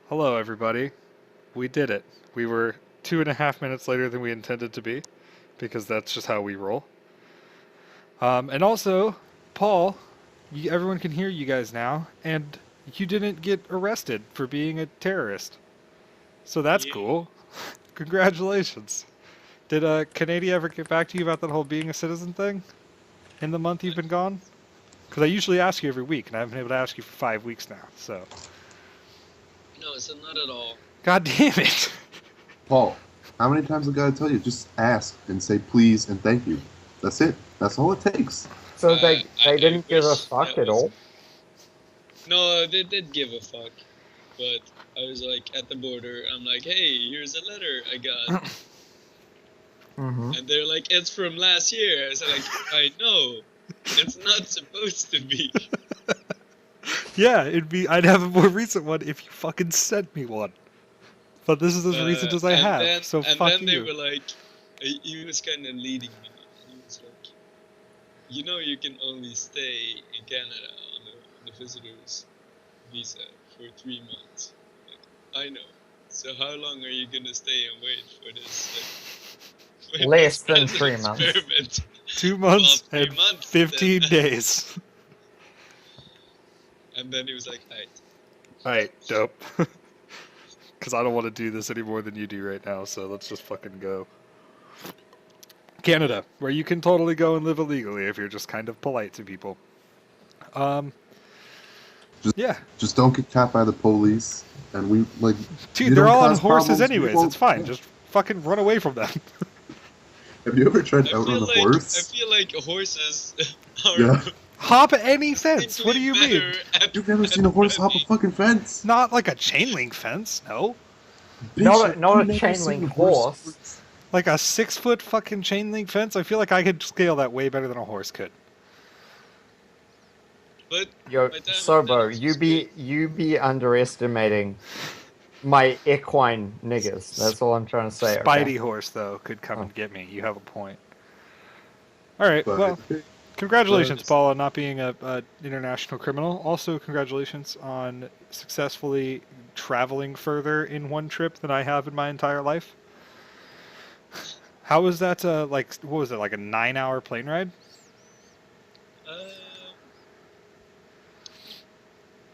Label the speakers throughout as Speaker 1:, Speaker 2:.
Speaker 1: Hello, everybody. We did it. We were 2.5 minutes later than we intended to be, because that's just how we roll. And also, Paul, everyone can hear you guys now, and you didn't get arrested for being a terrorist. So that's
Speaker 2: Yeah.
Speaker 1: cool. Congratulations. Did Canada ever get back to you about that whole being a citizen thing in the month you've been gone? Because I usually ask you every week, and I haven't been able to ask you for 5 weeks now, so.
Speaker 2: No, it's not at all.
Speaker 1: God damn it!
Speaker 3: Paul, how many times I gotta tell you? Just ask and say please and thank you. That's it. That's all it takes.
Speaker 4: So
Speaker 2: I
Speaker 4: they didn't give a
Speaker 2: wish
Speaker 4: fuck
Speaker 2: that
Speaker 4: at
Speaker 2: was-
Speaker 4: all?
Speaker 2: No, they did give a fuck. But I was like at the border, I'm like, hey, here's a letter I got.
Speaker 4: Mm-hmm.
Speaker 2: And they're like, it's from last year. I was like, I know. It's not supposed to be.
Speaker 1: Yeah, I'd have a more recent one if you fucking sent me one. But this is as recent as I
Speaker 2: and
Speaker 1: have,
Speaker 2: then,
Speaker 1: so
Speaker 2: and
Speaker 1: fuck
Speaker 2: then they
Speaker 1: you.
Speaker 2: were like, he was kind of leading me. He was like, you know, you can only stay in Canada on the visitor's visa for 3 months. Like, I know. So how long are you gonna stay and wait for this? Like,
Speaker 4: Less
Speaker 2: this
Speaker 4: than 3
Speaker 2: president's
Speaker 4: months.
Speaker 2: permit?
Speaker 1: 2 months
Speaker 2: Well, 3
Speaker 1: and
Speaker 2: months,
Speaker 1: 15
Speaker 2: then.
Speaker 1: days.
Speaker 2: And then he was like, "Alright."
Speaker 1: Alright, dope. Because I don't want to do this any more than you do right now, so let's just fucking go. Canada, where you can totally go and live illegally if you're just kind of polite to people. Yeah.
Speaker 3: Just don't get caught by the police. And we like.
Speaker 1: Dude,
Speaker 3: you
Speaker 1: they're
Speaker 3: don't
Speaker 1: all on
Speaker 3: cause
Speaker 1: horses
Speaker 3: problems, we
Speaker 1: anyways.
Speaker 3: won't-
Speaker 1: It's fine. Just fucking run away from them.
Speaker 3: Have you ever tried
Speaker 2: I
Speaker 3: to outrun
Speaker 2: feel
Speaker 3: a
Speaker 2: like
Speaker 3: horse?
Speaker 2: horses are
Speaker 3: Yeah.
Speaker 1: Hop any fence. What do you
Speaker 2: distinctly
Speaker 1: mean?
Speaker 2: better at-
Speaker 3: You've never
Speaker 2: at
Speaker 3: seen a horse hop a
Speaker 2: running.
Speaker 3: fucking fence?
Speaker 1: Not like a chain link fence, no.
Speaker 4: Not
Speaker 3: Bitch,
Speaker 4: a
Speaker 3: you've never
Speaker 4: chain
Speaker 3: seen
Speaker 4: link
Speaker 3: a
Speaker 4: horse.
Speaker 1: Like a 6-foot fucking chain link fence? I feel like I could scale that way better than a horse could.
Speaker 2: But
Speaker 4: Yo,
Speaker 2: by the time
Speaker 4: Sobo,
Speaker 2: I'm done,
Speaker 4: you be underestimating my equine niggas. That's all I'm trying to say.
Speaker 1: Spidey
Speaker 4: Okay?
Speaker 1: horse, though, could come
Speaker 4: Oh.
Speaker 1: and get me. You have a point. Alright,
Speaker 3: But
Speaker 1: well, congratulations,
Speaker 3: but-
Speaker 1: Paul, on not being a international criminal. Also, congratulations on successfully traveling further in one trip than I have in my entire life. How was that, like, what was it, like a 9-hour plane ride?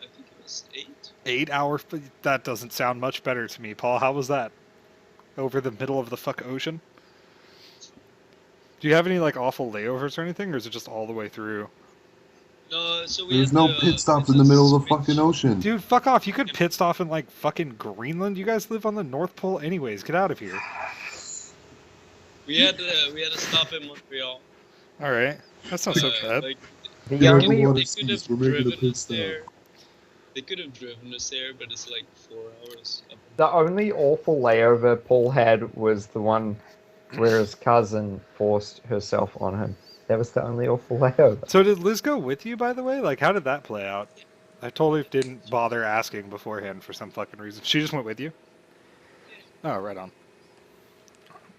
Speaker 2: I think it was 8.
Speaker 1: 8 hour? That doesn't sound much better to me, Paul. How was that? Over the middle of the fuck ocean? Do you have any, like, awful layovers or anything, or is it just all the way through?
Speaker 2: No, so we
Speaker 3: There's
Speaker 2: had
Speaker 3: no
Speaker 2: to,
Speaker 3: pit stops
Speaker 2: we
Speaker 3: in the
Speaker 2: had to
Speaker 3: middle of the
Speaker 2: switch.
Speaker 3: fucking ocean.
Speaker 1: Dude, fuck off. You could pit stop in, like, fucking Greenland. You guys live on the North Pole anyways. Get out of here.
Speaker 2: We had to stop in Montreal.
Speaker 1: Alright. That's not so bad.
Speaker 2: Like,
Speaker 4: The
Speaker 3: Yeah,
Speaker 4: only
Speaker 3: what
Speaker 2: they
Speaker 3: is
Speaker 2: could
Speaker 3: this?
Speaker 2: have
Speaker 3: We're making a
Speaker 2: driven
Speaker 3: pit
Speaker 2: us
Speaker 3: stop.
Speaker 2: there. They could have driven us there, but it's like 4 hours. Up.
Speaker 4: the only awful layover Paul had was the one where his cousin forced herself on him. That was the only awful layover.
Speaker 1: So did Liz go with you, by the way? Like, how did that play out? I totally didn't bother asking beforehand for some fucking reason. She just went with you? Oh, right on.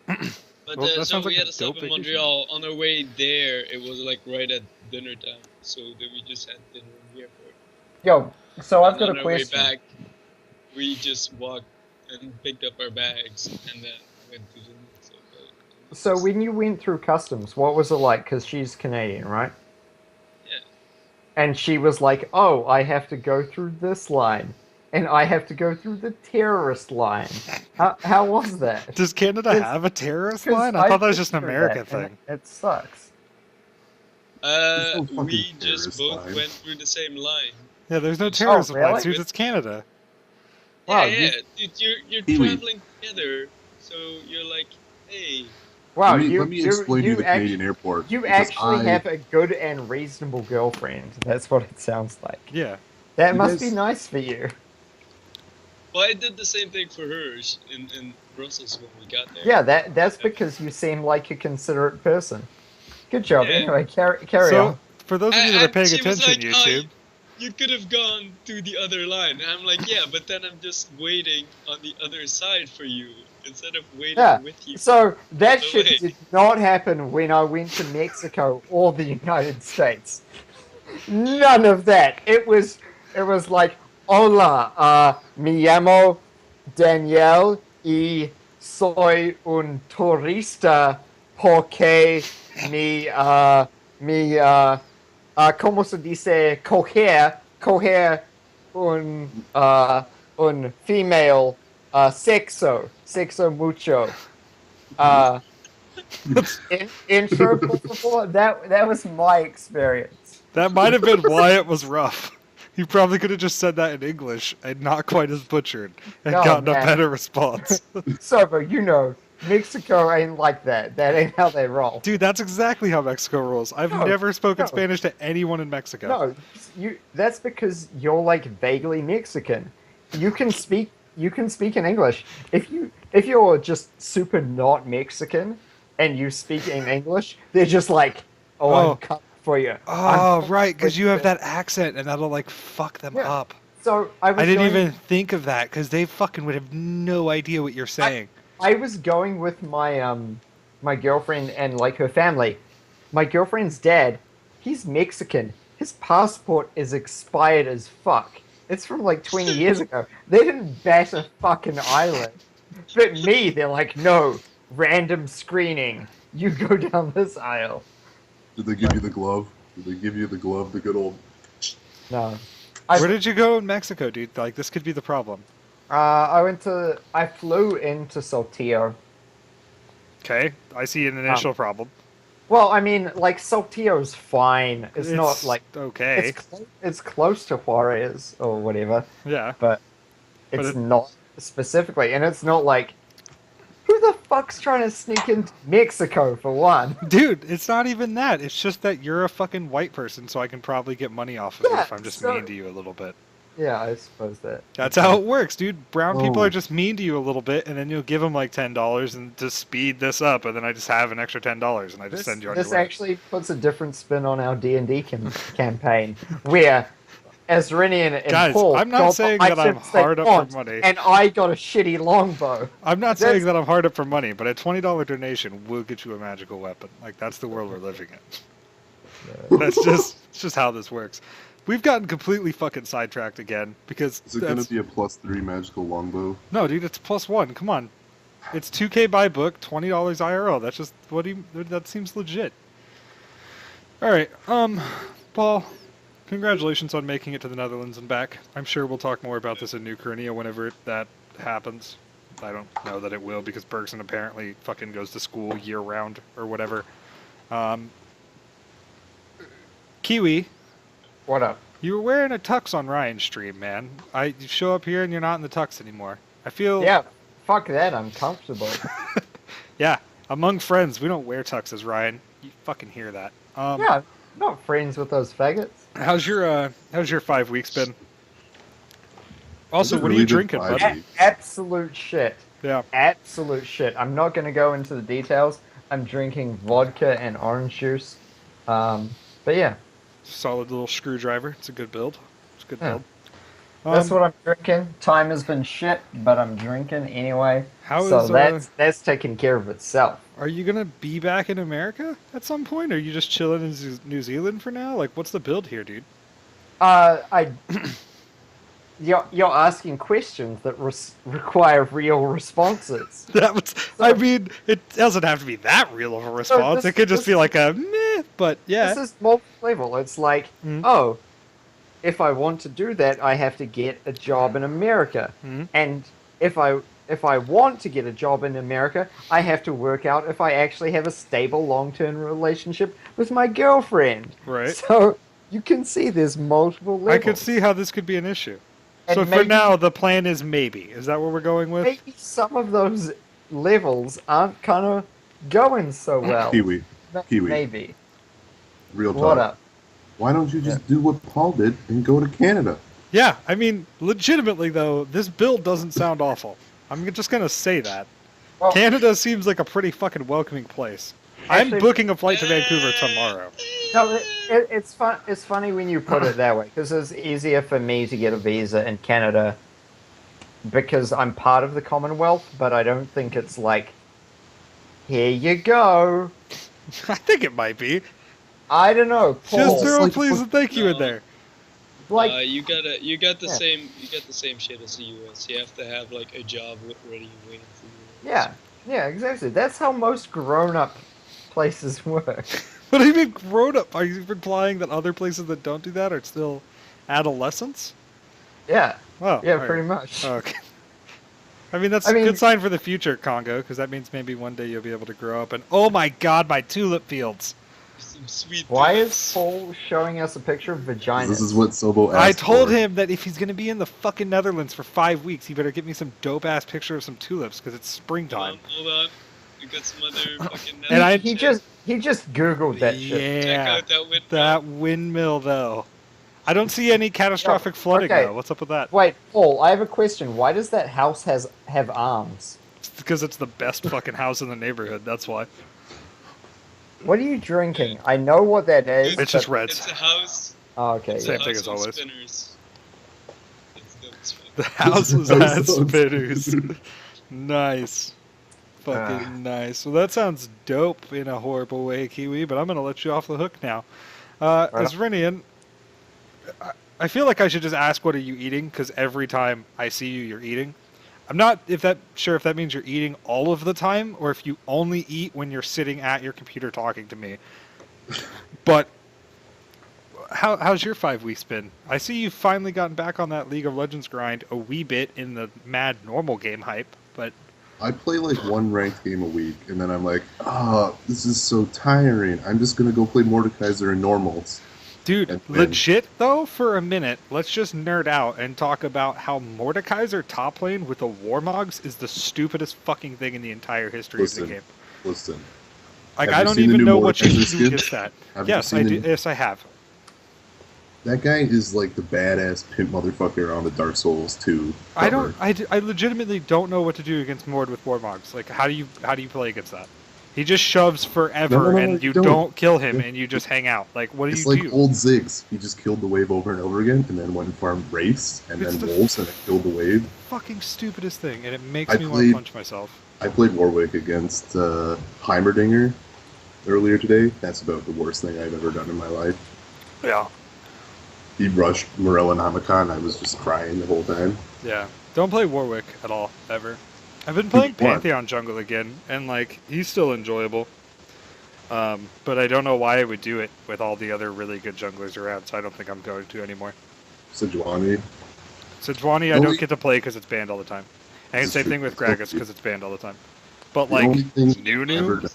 Speaker 2: But
Speaker 1: Well, that
Speaker 2: so
Speaker 1: sounds like
Speaker 2: we
Speaker 1: a
Speaker 2: had to stop
Speaker 1: dope
Speaker 2: in
Speaker 1: vacation.
Speaker 2: Montreal. On our way there, it was like right at dinner time, so then we just had dinner in the airport.
Speaker 4: Yo, so I've
Speaker 2: And
Speaker 4: got
Speaker 2: on
Speaker 4: a
Speaker 2: our way
Speaker 4: question.
Speaker 2: back, we just walked and picked up our bags and then went to the next hotel.
Speaker 4: So when you went through customs, what was it like? Because she's Canadian, right?
Speaker 2: Yeah.
Speaker 4: And she was like, "Oh, I have to go through this line, and I have to go through the terrorist line." How was that?
Speaker 1: Does Canada
Speaker 4: 'Cause-
Speaker 1: have a terrorist
Speaker 4: 'Cause
Speaker 1: line? I thought that was just an
Speaker 4: pictured
Speaker 1: American
Speaker 4: that, and
Speaker 1: thing.
Speaker 4: It sucks.
Speaker 3: no fucking
Speaker 2: We just
Speaker 3: terrorist
Speaker 2: both
Speaker 3: line.
Speaker 2: went through the same line.
Speaker 1: Yeah, there's no terrorist
Speaker 4: really?
Speaker 1: lines, dude. It's Canada.
Speaker 4: Wow,
Speaker 2: yeah, dude, you're
Speaker 3: Kiwi.
Speaker 2: traveling together, so you're like, hey,
Speaker 4: Wow,
Speaker 3: let me explain to you the Canadian airport.
Speaker 4: You
Speaker 3: because
Speaker 4: actually
Speaker 3: I-
Speaker 4: have a good and reasonable girlfriend. That's what it sounds like.
Speaker 1: Yeah.
Speaker 4: That
Speaker 3: You
Speaker 4: must
Speaker 3: guys-
Speaker 4: be nice for you.
Speaker 2: well, I did the same thing for her in Brussels when we got there.
Speaker 4: Yeah, that's because you seem like a considerate person. Good job.
Speaker 2: Yeah.
Speaker 4: Anyway, carry
Speaker 1: So,
Speaker 4: on.
Speaker 1: for those of you that are
Speaker 2: And
Speaker 1: paying
Speaker 2: she was
Speaker 1: attention,
Speaker 2: like,
Speaker 1: YouTube,
Speaker 2: You could have gone to the other line. And I'm like, yeah, but then I'm just waiting on the other side for you instead of waiting
Speaker 4: Yeah.
Speaker 2: with you.
Speaker 4: So that
Speaker 2: So
Speaker 4: shit
Speaker 2: wait.
Speaker 4: did not happen when I went to Mexico or the United States. None of that. It was like, Hola, me llamo Daniel y soy un turista porque ¿cómo se dice? Coger un female, sexo mucho. Uh, Intro, por favor. That was my experience.
Speaker 1: That might have been why it was rough. You probably could have just said that in English and not quite as butchered and
Speaker 4: Oh,
Speaker 1: gotten a
Speaker 4: man.
Speaker 1: better response.
Speaker 4: So, you know, Mexico ain't like that. That ain't how they roll.
Speaker 1: Dude, that's exactly how Mexico rolls. I've
Speaker 4: No,
Speaker 1: never spoken
Speaker 4: no.
Speaker 1: Spanish to anyone in Mexico.
Speaker 4: No, that's because you're like vaguely Mexican. You can speak in English. If you're just super not Mexican and you speak in English, they're just like, "Oh,
Speaker 1: Oh.
Speaker 4: I'm coming for you."
Speaker 1: Oh,
Speaker 4: I'm
Speaker 1: right, because you have
Speaker 4: coming
Speaker 1: that accent and that'll like fuck them
Speaker 4: Yeah.
Speaker 1: up.
Speaker 4: So I was
Speaker 1: I didn't
Speaker 4: going,
Speaker 1: even think of that because they fucking would have no idea what you're saying.
Speaker 4: I was going with my girlfriend and like her family. My girlfriend's dad, he's Mexican. His passport is expired as fuck. It's from like 20 years ago. They didn't bat a fucking eyelid. But me, they're like, no, random screening. You go down this aisle.
Speaker 3: Did they give you the glove? Did they give you the glove, the good old...
Speaker 4: No.
Speaker 1: Where did you go in Mexico, dude? Like, this could be the problem.
Speaker 4: I flew into Saltillo.
Speaker 1: Okay, I see an initial problem.
Speaker 4: Well, I mean, like Saltillo's fine. It's not like
Speaker 1: okay.
Speaker 4: it's close to Juarez or whatever,
Speaker 1: Yeah.
Speaker 4: but
Speaker 1: But
Speaker 4: it's
Speaker 1: it-
Speaker 4: not specifically, and it's not like who the fuck's trying to sneak into Mexico for one?
Speaker 1: Dude, it's not even that. It's just that you're a fucking white person, so I can probably get money off of you
Speaker 4: Yeah,
Speaker 1: if I'm just
Speaker 4: so-
Speaker 1: mean to you a little bit.
Speaker 4: Yeah, I suppose that.
Speaker 1: That's how it works, dude. Brown people
Speaker 3: Whoa.
Speaker 1: are just mean to you a little bit, and then you'll give them like $10 and to speed this up, and then I just have an extra $10 and I just send you on
Speaker 4: This
Speaker 1: your way.
Speaker 4: actually puts a different spin on our D&D campaign, where Azrinian and
Speaker 1: Guys,
Speaker 4: Paul
Speaker 1: I'm not
Speaker 4: got the
Speaker 1: saying that I'm
Speaker 4: items they
Speaker 1: hard up for
Speaker 4: want,
Speaker 1: money.
Speaker 4: and I got a shitty longbow.
Speaker 1: I'm not
Speaker 4: That's-
Speaker 1: saying that I'm hard up for money, but a $20 donation will get you a magical weapon. Like, that's the world we're living in. It's just how this works. We've gotten completely fucking sidetracked again because
Speaker 3: Is it going to be a +3 magical longbow?
Speaker 1: no, dude, it's +1. Come on, it's 2K by book, $20 IRL. That's just that seems legit. All right, Paul, congratulations on making it to the Netherlands and back. I'm sure we'll talk more about this in New Carinia whenever that happens. I don't know that it will because Bergson apparently fucking goes to school year round or whatever. Kiwi,
Speaker 4: What up?
Speaker 1: you were wearing a tux on Ryan's stream, man. You show up here and you're not in the tux anymore. I feel...
Speaker 4: Yeah, fuck that. I'm comfortable.
Speaker 1: Yeah, among friends, we don't wear tuxes, Ryan. You fucking hear that.
Speaker 4: Yeah, I'm not friends with those faggots.
Speaker 1: How's your 5 weeks been? Also,
Speaker 3: Has it
Speaker 1: what are
Speaker 3: really
Speaker 1: you
Speaker 3: been
Speaker 1: drinking,
Speaker 3: 5
Speaker 1: bud?
Speaker 3: weeks?
Speaker 4: Absolute shit.
Speaker 1: Yeah.
Speaker 4: Absolute shit. I'm not going to go into the details. I'm drinking vodka and orange juice. But yeah,
Speaker 1: Solid little screwdriver. It's a good build. It's a good
Speaker 4: Yeah.
Speaker 1: build.
Speaker 4: that's what I'm drinking. Time has been shit, but I'm drinking anyway.
Speaker 1: How
Speaker 4: So
Speaker 1: is,
Speaker 4: that's taking care of itself.
Speaker 1: Are you gonna be back in America at some point? Or are you just chilling in New Zealand for now? Like, what's the build here, dude?
Speaker 4: You're asking questions that require real responses.
Speaker 1: That was. I mean, it doesn't have to be that real of a response.
Speaker 4: this-
Speaker 1: It could just
Speaker 4: this
Speaker 1: be
Speaker 4: is-
Speaker 1: like a meh. But yeah.
Speaker 4: This is multi-level. It's like,
Speaker 1: Mhm.
Speaker 4: oh, if I want to do that, I have to get a job in America.
Speaker 1: Mhm.
Speaker 4: And if I want to get a job in America, I have to work out if I actually have a stable long-term relationship with my girlfriend.
Speaker 1: Right.
Speaker 4: So you can see there's multiple levels.
Speaker 1: I could see how this could be an issue.
Speaker 4: And
Speaker 1: So for
Speaker 4: maybe-
Speaker 1: now, the plan is maybe. Is that what we're going with?
Speaker 4: Maybe some of those levels aren't kind of going so well.
Speaker 3: Kiwi, Kiwi.
Speaker 4: Maybe.
Speaker 3: real talk.
Speaker 4: What up?
Speaker 3: Why don't you just do what Paul did and go to Canada?
Speaker 1: Yeah, I mean, legitimately though, this build doesn't sound awful. I'm just gonna say that.
Speaker 4: Well,
Speaker 1: Canada seems like a pretty fucking welcoming place. I'm
Speaker 4: Actually-
Speaker 1: booking a flight to Vancouver tomorrow.
Speaker 4: no, it's fun. It's funny when you put it that way because it's easier for me to get a visa in Canada because I'm part of the Commonwealth, but I don't think it's like, here you go.
Speaker 1: I think it might be.
Speaker 4: I don't know, Paul.
Speaker 1: Just throw a
Speaker 3: like-
Speaker 1: please and thank you in
Speaker 2: No.
Speaker 1: there.
Speaker 4: Like,
Speaker 2: you got the
Speaker 4: Yeah.
Speaker 2: same shit as the US. You have to have like a job ready waiting for you.
Speaker 4: yeah, yeah, exactly. That's how most grown-up places work.
Speaker 1: What do you mean grown up? Are you implying that other places that don't do that are still adolescents?
Speaker 4: Yeah,
Speaker 1: Oh,
Speaker 4: yeah,
Speaker 1: all right.
Speaker 4: pretty much.
Speaker 1: Oh, okay. I mean, that's
Speaker 4: I
Speaker 1: a good
Speaker 4: mean,
Speaker 1: sign for the future, Congo, because that means maybe one day you'll be able to grow up and, oh my god, my tulip fields!
Speaker 2: Some sweet
Speaker 4: why is
Speaker 2: tulips.
Speaker 4: Paul showing us a picture of
Speaker 3: 'Cause
Speaker 4: vaginas?
Speaker 3: this is what Sobo
Speaker 1: I
Speaker 3: asked
Speaker 1: told
Speaker 3: for.
Speaker 1: him that if he's going to be in the fucking Netherlands for 5 weeks, he better get me some dope-ass picture of some tulips, because it's springtime.
Speaker 2: Hold on. We got some other fucking
Speaker 1: And I-
Speaker 4: He
Speaker 2: shit.
Speaker 4: just googled that shit.
Speaker 2: Check
Speaker 1: Yeah,
Speaker 2: out that windmill.
Speaker 1: that windmill, though. I don't see any catastrophic flooding,
Speaker 4: okay.
Speaker 1: though. What's up with that?
Speaker 4: Wait, Paul, I have a question. Why does that house have arms?
Speaker 1: It's because it's the best fucking house in the neighborhood, that's why.
Speaker 4: What are you drinking? I know what that is.
Speaker 1: It's just
Speaker 4: but-
Speaker 1: Reds.
Speaker 2: It's a house.
Speaker 4: Oh, okay.
Speaker 2: It's
Speaker 1: Same
Speaker 2: a
Speaker 1: thing
Speaker 2: house
Speaker 1: as
Speaker 2: on
Speaker 1: always.
Speaker 2: Spinners. It's dope as fuck.
Speaker 1: The house was
Speaker 3: House
Speaker 1: at
Speaker 3: on
Speaker 1: Spinners. Nice. Fucking nice. Well, that sounds dope in a horrible way, Kiwi, but I'm going to let you off the hook now.
Speaker 4: Right on.
Speaker 1: Azrinian, I feel like I should just ask, what are you eating? Because every time I see you, you're eating. I'm not sure if that means you're eating all of the time, or if you only eat when you're sitting at your computer talking to me. But how's your 5 weeks been? I see you've finally gotten back on that League of Legends grind a wee bit in the mad normal game hype, but
Speaker 3: I play like one ranked game a week, and then I'm like, this is so tiring. I'm just gonna go play Mordekaiser and normals.
Speaker 1: dude,
Speaker 3: And win.
Speaker 1: legit though, for a minute, let's just nerd out and talk about how Mordekaiser top lane with the Warmogs is the stupidest fucking thing in the entire history of the game.
Speaker 3: Listen.
Speaker 1: Like,
Speaker 3: Have
Speaker 1: I
Speaker 3: you
Speaker 1: don't
Speaker 3: seen the
Speaker 1: even
Speaker 3: new
Speaker 1: know what you
Speaker 3: Mordekaiser
Speaker 1: do
Speaker 3: skin?
Speaker 1: against that.
Speaker 3: Have you
Speaker 1: Yes,
Speaker 3: seen
Speaker 1: I
Speaker 3: the-
Speaker 1: do. Yes, I have.
Speaker 3: That guy is like the badass pimp motherfucker on the Dark Souls 2.
Speaker 1: I
Speaker 3: cover.
Speaker 1: don't. I legitimately don't know what to do against Mord with Warmogs. Like, how do you play against that? He just shoves forever,
Speaker 3: No,
Speaker 1: and you
Speaker 3: don't.
Speaker 1: don't kill him, and you just hang out. Like, what do
Speaker 3: It's
Speaker 1: you
Speaker 3: like
Speaker 1: do?
Speaker 3: old Ziggs. He just killed the wave over and over again, and then went and farmed wraiths, and
Speaker 1: It's
Speaker 3: then
Speaker 1: the-
Speaker 3: wolves, and then killed the wave.
Speaker 1: Fucking stupidest thing, and it makes
Speaker 3: I
Speaker 1: me want to
Speaker 3: played-
Speaker 1: punch myself.
Speaker 3: I played Warwick against Heimerdinger earlier today. That's about the worst thing I've ever done in my life.
Speaker 1: Yeah.
Speaker 3: He rushed Morella Namaka, and I was just crying the whole time.
Speaker 1: Yeah. Don't play Warwick at all, ever. I've been playing
Speaker 3: Why?
Speaker 1: Pantheon jungle again, and like, he's still enjoyable. But I don't know why I would do it with all the other really good junglers around, so I don't think I'm going to anymore.
Speaker 3: Sejuani.
Speaker 1: Sejuani I
Speaker 3: The
Speaker 1: don't
Speaker 3: only-
Speaker 1: get to play because it's banned all the time. And
Speaker 3: This is
Speaker 1: same
Speaker 3: true.
Speaker 1: thing with Gragas because it's banned all the time. But
Speaker 3: The
Speaker 1: like,
Speaker 3: only thing I've ever
Speaker 1: Nunu,
Speaker 3: done-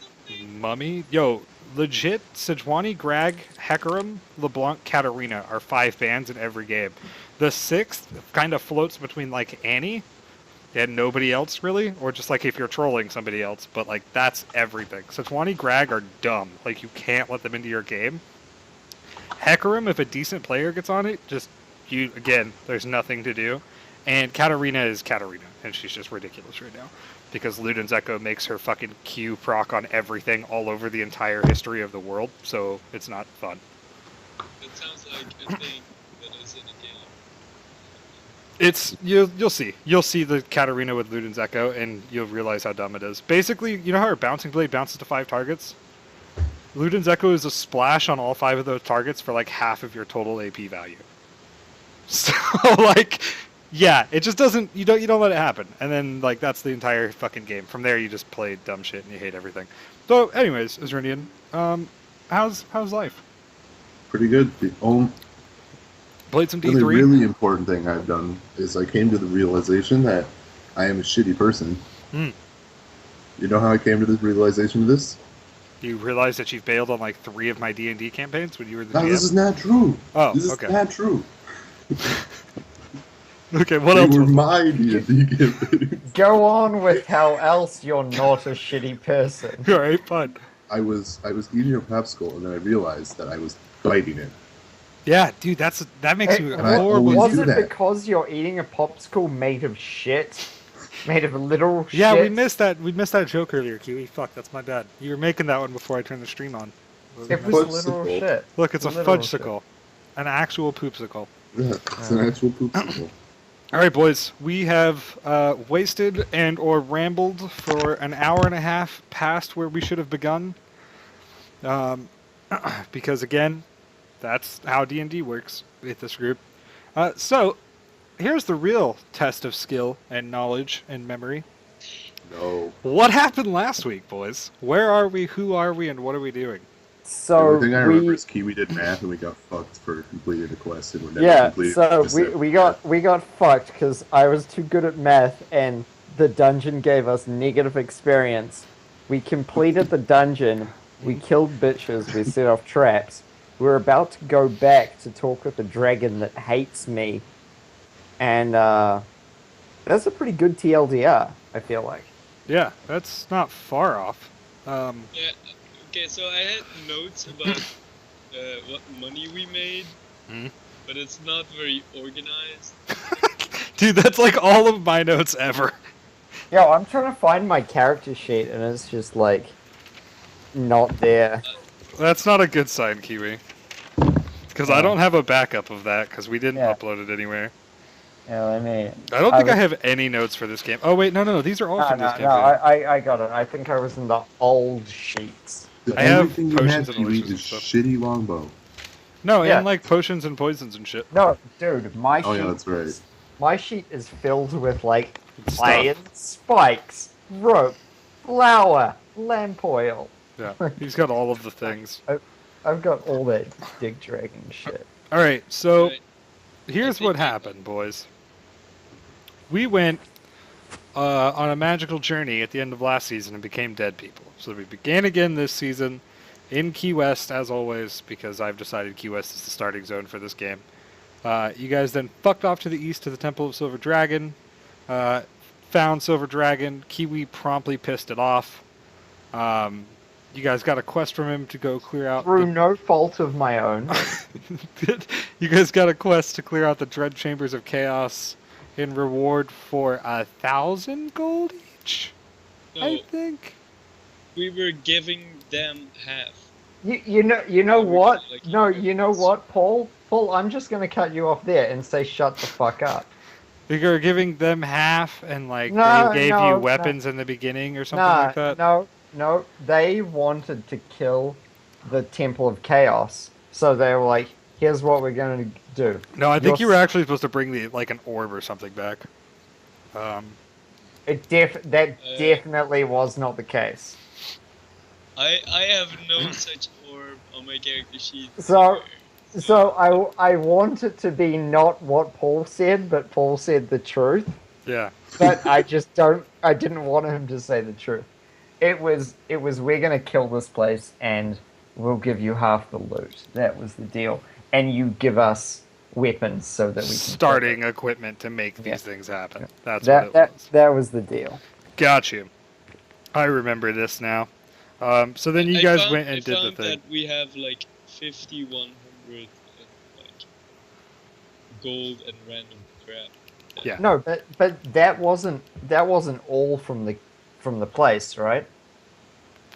Speaker 1: Mummy, yo, legit, Sejuani, Grag, Hecarim, LeBlanc, Katarina are 5 bans in every game. The 6th kind of floats between like Annie and nobody else really, or just like if you're trolling somebody else, but like that's everything. Sejuani, Grag are dumb. Like, you can't let them into your game. Hecarim, if a decent player gets on it, just again, there's nothing to do. And Katarina is Katarina, and she's just ridiculous right now. Because Luden's Echo makes her fucking Q proc on everything all over the entire history of the world, so it's not fun.
Speaker 2: That sounds like a thing that is in a game.
Speaker 1: It's you'll see the Katarina with Luden's Echo, and you'll realize how dumb it is. Basically, you know how her bouncing blade bounces to 5 targets? Luden's Echo is a splash on all 5 of those targets for like half of your total AP value. So like, yeah, it just doesn't. You don't let it happen, and then like that's the entire fucking game. From there, you just play dumb shit and you hate everything. So, anyways, Azrinian, how's life?
Speaker 3: Pretty good. The only
Speaker 1: Played some D3.
Speaker 3: really important thing I've done is I came to the realization that I am a shitty person.
Speaker 1: Hmm.
Speaker 3: You know how I came to the realization of this?
Speaker 1: You realize that you've bailed on like 3 of my D&D campaigns when you were the
Speaker 3: No,
Speaker 1: GM?
Speaker 3: this is not true.
Speaker 1: Oh,
Speaker 3: This is
Speaker 1: okay.
Speaker 3: not true.
Speaker 1: Okay, what
Speaker 3: They
Speaker 1: else?
Speaker 3: were
Speaker 1: Was
Speaker 3: my D&D campaigns.
Speaker 4: Go on with how else you're not a shitty person.
Speaker 1: All right, fun.
Speaker 3: I was eating a popsicle, and then I realized that I was biting it.
Speaker 1: Yeah, dude, that makes you
Speaker 3: And I
Speaker 1: horrible.
Speaker 3: always
Speaker 4: Was
Speaker 3: do
Speaker 4: it
Speaker 3: that.
Speaker 4: because you're eating a popsicle made of shit? Made of literal shit?
Speaker 1: Yeah, we missed that. We missed that joke earlier, Kiwi. Fuck, that's my bad. You were making that one before I turned the stream on.
Speaker 4: It was literal
Speaker 3: Fudgesicle.
Speaker 4: shit.
Speaker 1: Look, it's a
Speaker 4: literal
Speaker 1: fudgesicle, an actual poopsicle.
Speaker 3: Yeah, it's an actual popsicle.
Speaker 1: All right, boys, we have wasted and or rambled for an hour and a half past where we should have begun. Because again, that's how D&D works with this group. So, here's the real test of skill and knowledge and memory.
Speaker 3: No.
Speaker 1: What happened last week, boys? Where are we? Who are we? And what are we doing?
Speaker 3: The
Speaker 4: So
Speaker 3: only thing I remember
Speaker 4: we
Speaker 3: is Kiwi did math and we got fucked for completing a quest and we're never
Speaker 4: yeah,
Speaker 3: completed.
Speaker 4: so
Speaker 3: just
Speaker 4: we
Speaker 3: that-
Speaker 4: got fucked because I was too good at math and the dungeon gave us negative experience. We completed the dungeon, we killed bitches, we set off traps. We're about to go back to talk with the dragon that hates me, and that's a pretty good TLDR, I feel like.
Speaker 1: Yeah, that's not far off.
Speaker 2: Yeah. Okay, so I had notes about what money we made,
Speaker 1: Hmm?
Speaker 2: but it's not very organized.
Speaker 1: Dude, that's like all of my notes ever.
Speaker 4: Yo, I'm trying to find my character sheet and it's just like not there.
Speaker 1: That's not a good sign, Kiwi. Because I
Speaker 4: Yeah.
Speaker 1: don't have a backup of that because we didn't
Speaker 4: Yeah.
Speaker 1: upload it anywhere.
Speaker 4: Yeah, let me.
Speaker 1: I don't think I
Speaker 4: was-
Speaker 1: have any notes for this game. Oh wait, no, these are all
Speaker 4: No,
Speaker 1: from this
Speaker 4: no,
Speaker 1: campaign.
Speaker 4: I got it. I think I was in the old sheets.
Speaker 3: The
Speaker 1: I have
Speaker 3: only thing you
Speaker 1: potions
Speaker 3: had,
Speaker 1: and
Speaker 3: Kiwi,
Speaker 1: elixirs and
Speaker 3: is
Speaker 1: stuff.
Speaker 3: shitty longbow.
Speaker 1: No,
Speaker 4: Yeah.
Speaker 1: and like potions and poisons and shit.
Speaker 4: No, dude, my
Speaker 3: Oh
Speaker 4: sheet.
Speaker 3: yeah, that's right.
Speaker 4: My sheet is filled with like
Speaker 1: Stuff.
Speaker 4: iron spikes, rope, flour, lamp oil.
Speaker 1: Yeah, he's got all of the things.
Speaker 4: I've got all that dig dragon shit.
Speaker 1: All right, so
Speaker 2: Right.
Speaker 1: here's what happened, boys. We went on a magical journey at the end of last season and became dead people. So we began again this season in Key West, as always, because I've decided Key West is the starting zone for this game. You guys then fucked off to the east to the Temple of Silver Dragon, found Silver Dragon. Kiwi promptly pissed it off. You guys got a quest from him to go clear out.
Speaker 4: Through no fault of my own.
Speaker 1: You guys got a quest to clear out the Dread Chambers of Chaos in reward for 1,000 gold each.
Speaker 2: No,
Speaker 1: I think.
Speaker 2: we were giving them half.
Speaker 4: You know
Speaker 2: Yeah, we
Speaker 4: what?
Speaker 2: did, like,
Speaker 4: No,
Speaker 2: you
Speaker 4: you know what, Paul? Paul, I'm just gonna cut you off there and say shut the fuck up.
Speaker 1: You were giving them half, and like
Speaker 4: No,
Speaker 1: they gave
Speaker 4: no,
Speaker 1: you
Speaker 4: no.
Speaker 1: weapons in the beginning or something
Speaker 4: Nah,
Speaker 1: like that.
Speaker 4: no, they wanted to kill the Temple of Chaos, so they were like, "Here's what we're gonna do."
Speaker 1: No, I think you
Speaker 4: You're
Speaker 1: were actually supposed to bring the like an orb or something back.
Speaker 4: That definitely was not the case.
Speaker 2: I have no such orb on my character sheet.
Speaker 4: So I want it to be not what Paul said, but Paul said the truth.
Speaker 1: Yeah.
Speaker 4: But I didn't want him to say the truth. It was we're gonna kill this place and we'll give you half the loot. That was the deal. And you give us weapons so that we can
Speaker 1: Starting equipment to make these
Speaker 4: Yeah.
Speaker 1: things happen. That's
Speaker 4: that
Speaker 1: what
Speaker 4: that
Speaker 1: it was.
Speaker 4: that was the deal.
Speaker 1: Got you. I remember this now. So then you
Speaker 2: I
Speaker 1: guys
Speaker 2: found-
Speaker 1: went and
Speaker 2: I
Speaker 1: did the
Speaker 2: found
Speaker 1: thing.
Speaker 2: that we have like 5,100 like gold and random crap.
Speaker 1: Yeah.
Speaker 4: No, but that wasn't all from the place, right?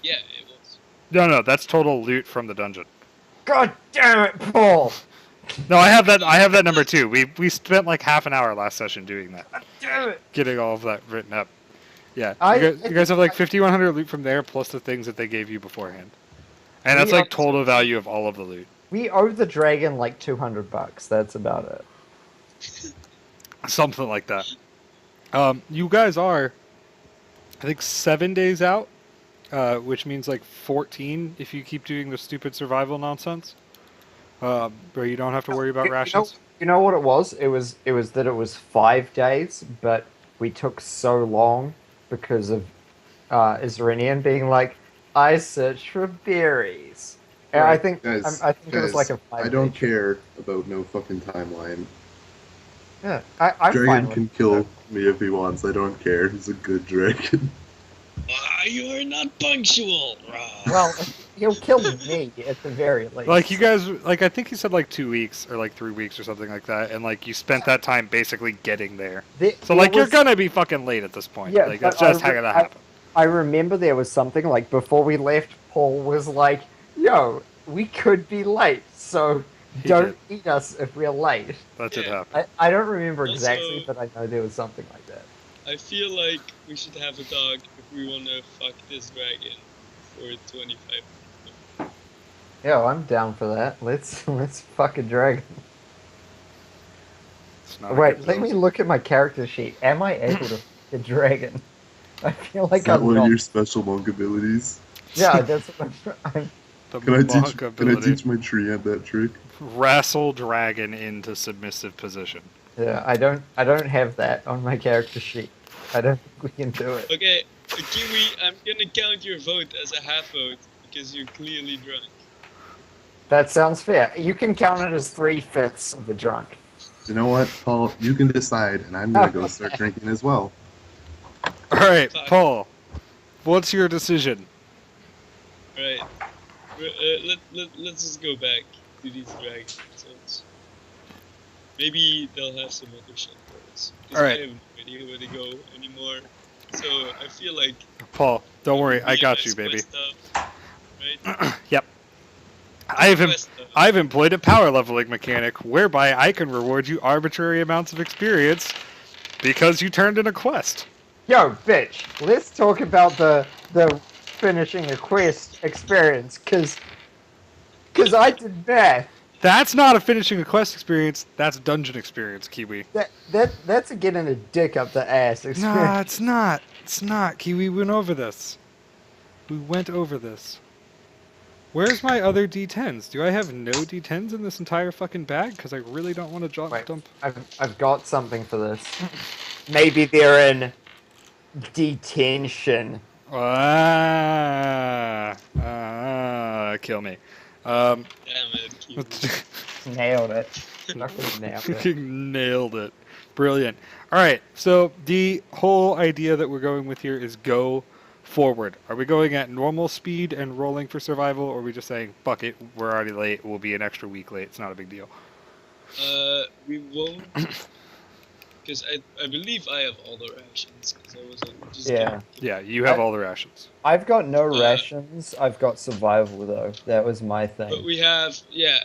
Speaker 2: Yeah, it was.
Speaker 1: No, that's total loot from the dungeon.
Speaker 4: God damn it, Paul!
Speaker 1: No, I have that number too. We spent like half an hour last session doing that,
Speaker 4: Damn it!
Speaker 1: getting all of that written up. Yeah,
Speaker 4: I-
Speaker 1: you guys have like 5,100 loot from there, plus the things that they gave you beforehand, and that's
Speaker 4: We
Speaker 1: like
Speaker 4: are-
Speaker 1: total value of all of the loot.
Speaker 4: We owe the dragon like $200. That's about it.
Speaker 1: Something like that. You guys are, I think, 7 days out, which means like 14 if you keep doing the stupid survival nonsense, where you don't have to worry about rations.
Speaker 4: You know what it was? It was that it was 5 days, but we took so long because of Isrenian being like, I searched for berries. And I
Speaker 3: Right,
Speaker 4: think
Speaker 3: guys,
Speaker 4: I think it was like a
Speaker 3: guys,
Speaker 4: 5
Speaker 3: I don't care about no fucking timeline.
Speaker 4: Yeah, I'm fine
Speaker 3: Dragon
Speaker 4: with
Speaker 3: can kill me if he wants. I don't care. He's a good dragon.
Speaker 2: You are not punctual. Rah.
Speaker 4: Well, he'll kill me at the very least.
Speaker 1: Like you guys, like I think you said like 2 weeks or like 3 weeks or something like that, and like you spent that time basically getting there. So like you're gonna be fucking late at this point.
Speaker 4: Yeah,
Speaker 1: like that's
Speaker 4: but
Speaker 1: just how gonna happen.
Speaker 4: I remember there was something like before we left, Paul was like, "Yo, we could be late, so
Speaker 1: He
Speaker 4: don't eat us if we're late."
Speaker 1: That did
Speaker 2: Yeah.
Speaker 1: happen.
Speaker 4: I don't remember
Speaker 2: Also-
Speaker 4: exactly, but I know there was something like that.
Speaker 2: I feel like we should have a dog if we want to fuck this dragon for 25.
Speaker 4: Yeah, I'm down for that. Let's fuck a dragon.
Speaker 1: It's not a
Speaker 4: Wait,
Speaker 1: good
Speaker 4: let me
Speaker 1: build.
Speaker 4: look at my character sheet. Am I able to the dragon? I feel
Speaker 3: Is
Speaker 4: like
Speaker 3: that
Speaker 4: I'm
Speaker 3: one of
Speaker 4: not.
Speaker 3: your special monk abilities?
Speaker 4: Yeah, that's what I'm.
Speaker 1: The
Speaker 3: Can I teach?
Speaker 1: monk
Speaker 3: Can I
Speaker 1: ability.
Speaker 3: teach my treant that trick?
Speaker 1: Wrestle dragon into submissive position.
Speaker 4: Yeah, I don't have that on my character sheet. I don't think we can do it.
Speaker 2: Okay, Kiwi, I'm gonna count your vote as a half vote because you're clearly drunk.
Speaker 4: That sounds fair. You can count it as 3/5 of the drunk.
Speaker 3: You know what, Paul? You can decide, and I'm gonna go start drinking as well.
Speaker 1: All right,
Speaker 2: Fuck.
Speaker 1: Paul. What's your decision?
Speaker 2: Right. Let's just go back to these dragon episodes. Maybe they'll have some other shit for us. Because
Speaker 1: Alright.
Speaker 2: I have no idea where to go anymore. So I feel like...
Speaker 1: Paul, don't worry, I got
Speaker 2: BMS
Speaker 1: you, baby.
Speaker 2: quest stuff, right?
Speaker 1: Yep. I've
Speaker 2: Quest stuff.
Speaker 1: I've employed a power leveling mechanic whereby I can reward you arbitrary amounts of experience because you turned in a quest.
Speaker 4: Yo, bitch, let's talk about the finishing a quest experience, cause I did that.
Speaker 1: That's not a finishing a quest experience. That's dungeon experience, Kiwi.
Speaker 4: That's a getting a dick up the ass experience.
Speaker 1: Nah, it's not. It's not, Kiwi. We went over this. We went over this. Where's my other D10s? Do I have no D10s in this entire fucking bag? Because I really don't want to
Speaker 4: Wait,
Speaker 1: dump.
Speaker 4: I've got something for this. Maybe they're in detention.
Speaker 1: Kill me.
Speaker 2: Damn it, Kiwi.
Speaker 4: Nailed it. Fucking nailed it.
Speaker 1: Fucking nailed it. Brilliant. All right, so the whole idea that we're going with here is go forward. Are we going at normal speed and rolling for survival, or are we just saying, fuck it, we're already late, we'll be an extra week late, it's not a big deal?
Speaker 2: We won't... Because I believe I have all the rations. Because I was like, just
Speaker 4: Yeah.
Speaker 1: Yeah, you have all the rations.
Speaker 4: I've got no rations. I've got survival though. That was my
Speaker 2: But
Speaker 4: thing.
Speaker 2: we have... Yeah.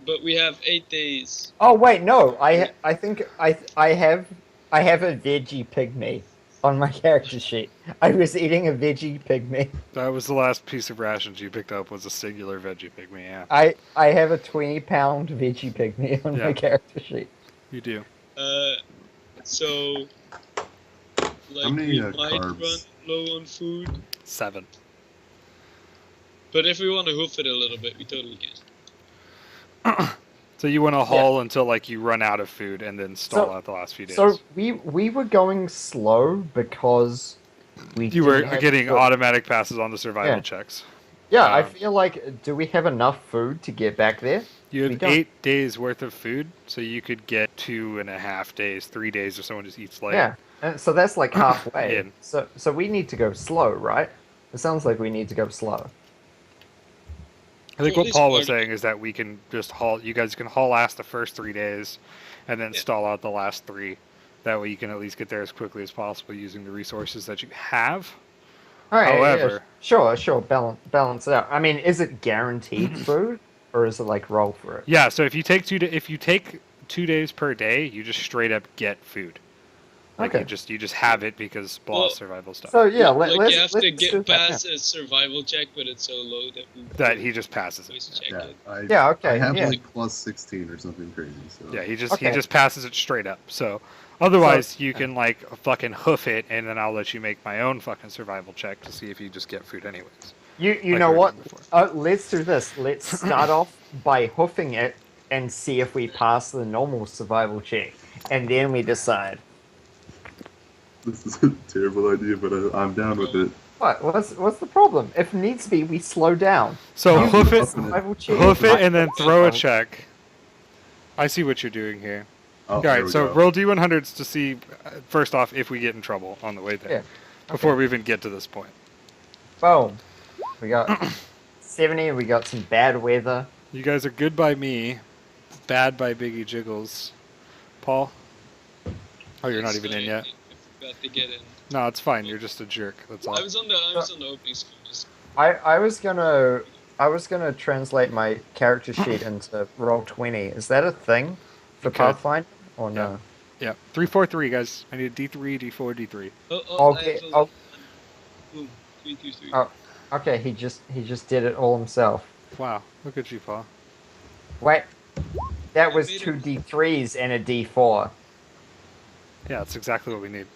Speaker 2: But we have 8 days.
Speaker 4: Oh wait, no. I think I have a veggie pygmy on my character sheet. I was eating a veggie pygmy.
Speaker 1: That was the last piece of rations you picked up, was a singular veggie pygmy, yeah.
Speaker 4: I have a 20-pound veggie pygmy on
Speaker 1: Yeah.
Speaker 4: my character sheet.
Speaker 1: You do.
Speaker 2: So... Like,
Speaker 3: many,
Speaker 2: we might
Speaker 3: carbs?
Speaker 2: run low on food.
Speaker 1: 7.
Speaker 2: But if we want to hoof it a little bit, we totally can.
Speaker 1: So you want to haul until like you run out of food and then stall out the last few days.
Speaker 4: So we were going slow because
Speaker 1: you were
Speaker 4: didn't have
Speaker 1: getting
Speaker 4: food.
Speaker 1: automatic passes on the survival
Speaker 4: Yeah.
Speaker 1: checks.
Speaker 4: Yeah, I
Speaker 1: um,
Speaker 4: feel like, do we have enough food to get back there?
Speaker 1: You
Speaker 4: We
Speaker 1: have
Speaker 4: don't.
Speaker 1: 8 days worth of food, so you could get 2.5 days, 3 days if someone just eats late.
Speaker 4: Yeah, and so that's like halfway.
Speaker 1: In.
Speaker 4: So we need to go slow, right? It sounds like we need to go slow.
Speaker 1: I think
Speaker 2: Well,
Speaker 1: what
Speaker 2: at
Speaker 1: Paul
Speaker 2: least
Speaker 1: was saying is that we can just haul. You guys can haul ass the first 3 days, and then
Speaker 2: Yeah.
Speaker 1: stall out the last 3. That way you can at least get there as quickly as possible using the resources that you have.
Speaker 4: All right,
Speaker 1: However-
Speaker 4: sure, balance it out. I mean, is it guaranteed food, or is it like roll for it?
Speaker 1: Yeah. So if you take 2 days per day, you just straight up get food. Like
Speaker 4: Okay.
Speaker 1: you just have it because blah
Speaker 2: Well,
Speaker 1: survival stuff.
Speaker 4: So yeah,
Speaker 2: Like,
Speaker 4: let's
Speaker 2: you have to
Speaker 4: let's do
Speaker 2: get
Speaker 4: that, yeah.
Speaker 2: past a survival check, but it's so low that we
Speaker 1: that he just passes
Speaker 2: always
Speaker 1: it.
Speaker 2: check
Speaker 3: Yeah,
Speaker 2: it.
Speaker 4: Yeah, okay,
Speaker 3: I have
Speaker 4: yeah.
Speaker 3: like plus 16 or something crazy. So
Speaker 1: Yeah, he
Speaker 4: Okay.
Speaker 1: just passes it straight up. So otherwise you can like fucking hoof it, and then I'll let you make my own fucking survival check to see if you just get food anyways.
Speaker 4: You
Speaker 1: like
Speaker 4: know
Speaker 1: we were
Speaker 4: what?
Speaker 1: doing before.
Speaker 4: Let's do this. Let's start off by hoofing it and see if we pass the normal survival check, and then we decide.
Speaker 3: this is a terrible idea, but I'm down with it.
Speaker 4: What's the problem? If needs be, we slow down.
Speaker 1: So
Speaker 3: Oh,
Speaker 1: hoof it,
Speaker 4: Survival check.
Speaker 1: hoof it, and then throw a check. I see what you're doing here.
Speaker 3: Oh,
Speaker 1: All
Speaker 3: there
Speaker 1: right,
Speaker 3: we
Speaker 1: so
Speaker 3: go.
Speaker 1: roll d100s to see first off if we get in trouble on the way there.
Speaker 4: Yeah.
Speaker 1: Before we even get to this point.
Speaker 4: Boom. We got 70. We got some bad weather.
Speaker 1: You guys are good by me, bad by Biggie Jiggles. Paul? Oh, you're not even in yet.
Speaker 2: I forgot to get in.
Speaker 1: No, it's fine. You're just a jerk. That's all.
Speaker 2: I was on the opening screen. Just
Speaker 4: I was gonna translate my character sheet into roll 20. Is that a thing for
Speaker 1: Okay.
Speaker 4: Pathfinder or no?
Speaker 1: Yeah. 3, 4, 3, guys. I need D3, D4, D3.
Speaker 4: Okay,
Speaker 2: I have
Speaker 4: oh.
Speaker 2: Boom. 3, 2, 3.
Speaker 4: Oh. Okay, he just did it all himself.
Speaker 1: Wow. Look at you, Paul.
Speaker 4: Wait, that
Speaker 2: I
Speaker 4: was
Speaker 2: made
Speaker 4: two
Speaker 2: it.
Speaker 4: D3s and a D4.
Speaker 1: Yeah, that's exactly what we need.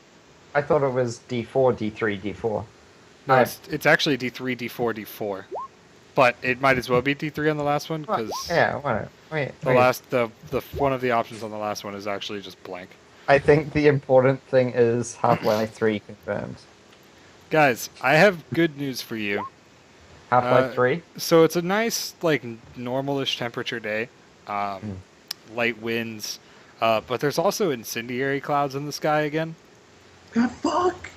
Speaker 4: I thought it was D4, D3, D4.
Speaker 1: No,
Speaker 4: I-
Speaker 1: it's actually D3, D4, D4. But it might as well be D3 on the last one because
Speaker 4: Yeah, whatever. Wait,
Speaker 1: the
Speaker 4: wait.
Speaker 1: last the one of the options on the last one is actually just blank.
Speaker 4: I think the important thing is Half-Life 3 confirmed.
Speaker 1: Guys, I have good news for you.
Speaker 4: Half-Life
Speaker 1: Uh,
Speaker 4: 3?
Speaker 1: So it's a nice, like, normalish temperature day.
Speaker 4: Mm.
Speaker 1: Light winds. But there's also incendiary clouds in the sky again.
Speaker 3: God, fuck!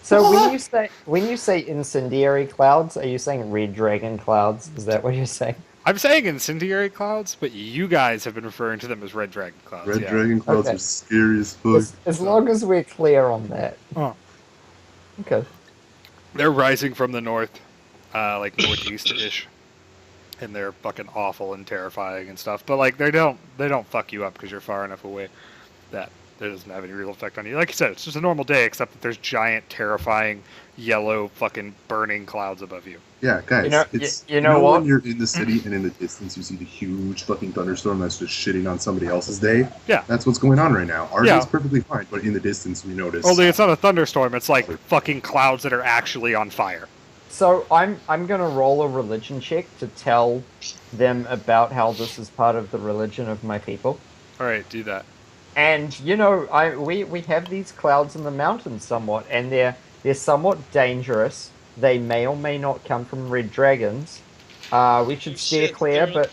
Speaker 4: So
Speaker 3: What?
Speaker 4: when you say incendiary clouds, are you saying red dragon clouds? Is that what you're saying?
Speaker 1: I'm saying incendiary clouds, but you guys have been referring to them as red dragon clouds.
Speaker 3: Red
Speaker 1: yeah.
Speaker 3: dragon clouds
Speaker 4: Okay.
Speaker 3: are scary as fuck.
Speaker 4: As long as we're clear on that.
Speaker 1: Oh.
Speaker 4: Okay.
Speaker 1: They're rising from the north, like northeast-ish, and they're fucking awful and terrifying and stuff. But like they don't fuck you up because you're far enough away that it doesn't have any real effect on you. Like you said, it's just a normal day, except that there's giant, terrifying, yellow, fucking burning clouds above you.
Speaker 3: Yeah, guys,
Speaker 4: You know-
Speaker 3: it's
Speaker 4: you know what?
Speaker 3: when you're in the city and in the distance you see the huge fucking thunderstorm that's just shitting on somebody else's day.
Speaker 1: Yeah.
Speaker 3: That's what's going on right now. Our
Speaker 1: Yeah.
Speaker 3: day's perfectly fine, but in the distance we notice.
Speaker 1: Only it's not a thunderstorm. It's like fucking clouds that are actually on fire.
Speaker 4: So I'm gonna roll a religion check to tell them about how this is part of the religion of my people.
Speaker 1: All right, do that.
Speaker 4: And you know, we have these clouds in the mountains somewhat, and they're somewhat dangerous. They may or may not come from red dragons. We should steer
Speaker 2: Shit,
Speaker 4: clear,
Speaker 2: they're on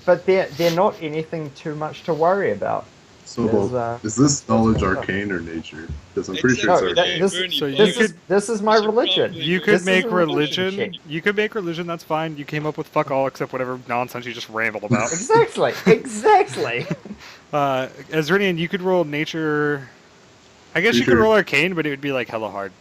Speaker 4: but
Speaker 2: fire.
Speaker 4: they're not anything too much to worry about.
Speaker 3: So,
Speaker 4: There's,
Speaker 3: is this knowledge
Speaker 4: going on.
Speaker 3: arcane or nature? Because I'm pretty sure
Speaker 4: No,
Speaker 3: it's
Speaker 2: Exactly.
Speaker 4: that-
Speaker 3: arcane.
Speaker 4: this-
Speaker 2: Bernie,
Speaker 1: so you
Speaker 2: Bernie,
Speaker 1: could-
Speaker 4: this is my
Speaker 2: should
Speaker 4: religion.
Speaker 2: probably
Speaker 1: You
Speaker 2: go-
Speaker 1: could
Speaker 4: This is
Speaker 1: make
Speaker 4: a religion
Speaker 1: religion.
Speaker 4: check.
Speaker 1: You could make religion. That's fine. You came up with fuck all except whatever nonsense you just rambled about.
Speaker 4: Exactly, exactly.
Speaker 1: Azrinian, you could roll nature. I guess you could
Speaker 3: Nature.
Speaker 1: roll arcane, but it would be like hella hard.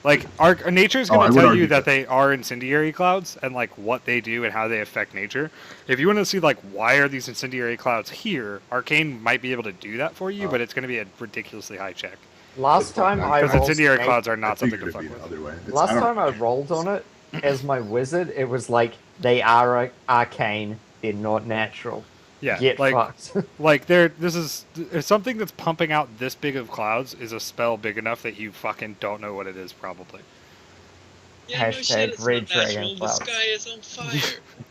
Speaker 1: Like nature is
Speaker 3: Oh, I
Speaker 1: going to
Speaker 3: would
Speaker 1: tell
Speaker 3: argue
Speaker 1: you that
Speaker 3: that.
Speaker 1: they are incendiary clouds and like what they do and how they affect nature. If you want to see like why are these incendiary clouds here, arcane might be able to do that for you, but it's going to be a ridiculously high check
Speaker 4: Last
Speaker 3: It's
Speaker 4: time
Speaker 3: fine.
Speaker 4: I
Speaker 1: because
Speaker 4: rolled
Speaker 1: incendiary
Speaker 4: snake-
Speaker 1: clouds are
Speaker 3: I
Speaker 1: not something
Speaker 3: figured
Speaker 1: to
Speaker 3: it'd
Speaker 1: fuck
Speaker 3: be the
Speaker 1: with.
Speaker 3: other way. It's-
Speaker 4: Last
Speaker 3: don't-
Speaker 4: time I rolled on it as my wizard, it was like they are arcane, they're not natural.
Speaker 1: Yeah,
Speaker 4: Get
Speaker 1: like
Speaker 4: fucked.
Speaker 1: like this is something that's pumping out this big of clouds is a spell big enough that you fucking don't know what it is probably.
Speaker 2: Yeah, no
Speaker 4: Hashtag
Speaker 2: shit, it's
Speaker 4: red
Speaker 2: not
Speaker 4: dragon
Speaker 2: natural. The
Speaker 4: clouds.
Speaker 2: sky is on fire.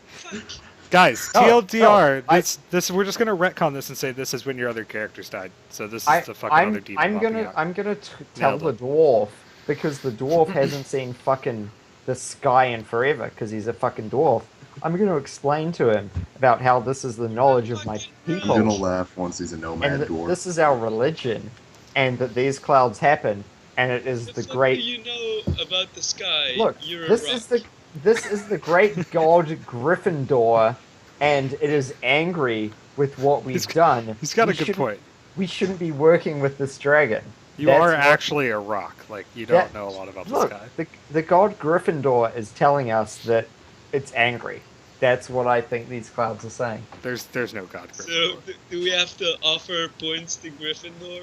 Speaker 2: Fuck.
Speaker 1: Guys,
Speaker 4: No,
Speaker 1: TLDR,
Speaker 4: no,
Speaker 1: this we're just gonna retcon this and say this is when your other characters died. So this is
Speaker 4: I,
Speaker 1: the fucking other
Speaker 4: I'm,
Speaker 1: demon.
Speaker 4: I'm
Speaker 1: popping
Speaker 4: gonna
Speaker 1: out.
Speaker 4: I'm gonna tell
Speaker 1: Nailed
Speaker 4: the
Speaker 1: it.
Speaker 4: dwarf because the dwarf hasn't seen fucking the sky in forever because he's a fucking dwarf. I'm gonna explain to him about how this is the knowledge of my
Speaker 3: He's
Speaker 4: people.
Speaker 3: gonna laugh once he's a nomad
Speaker 4: and that
Speaker 3: dwarf.
Speaker 4: this is our religion, and that these clouds happen, and it is
Speaker 2: The
Speaker 4: the
Speaker 2: fuck
Speaker 4: great.
Speaker 2: do you know about the sky?
Speaker 4: Look,
Speaker 2: You're
Speaker 4: this
Speaker 2: a rock.
Speaker 4: is the great god Gryffindor, and it is angry with what we've done.
Speaker 1: He's got
Speaker 4: We
Speaker 1: a good
Speaker 4: shouldn't-
Speaker 1: point.
Speaker 4: We shouldn't be working with this dragon.
Speaker 1: You
Speaker 4: That's
Speaker 1: are
Speaker 4: what-
Speaker 1: actually a rock. Like you don't
Speaker 4: That-
Speaker 1: know a lot about the
Speaker 4: Look,
Speaker 1: sky.
Speaker 4: the god Gryffindor is telling us that it's angry. That's what I think these clouds are saying.
Speaker 1: There's no god.
Speaker 2: So,
Speaker 1: Gryffindor.
Speaker 2: do we have to offer points to Gryffindor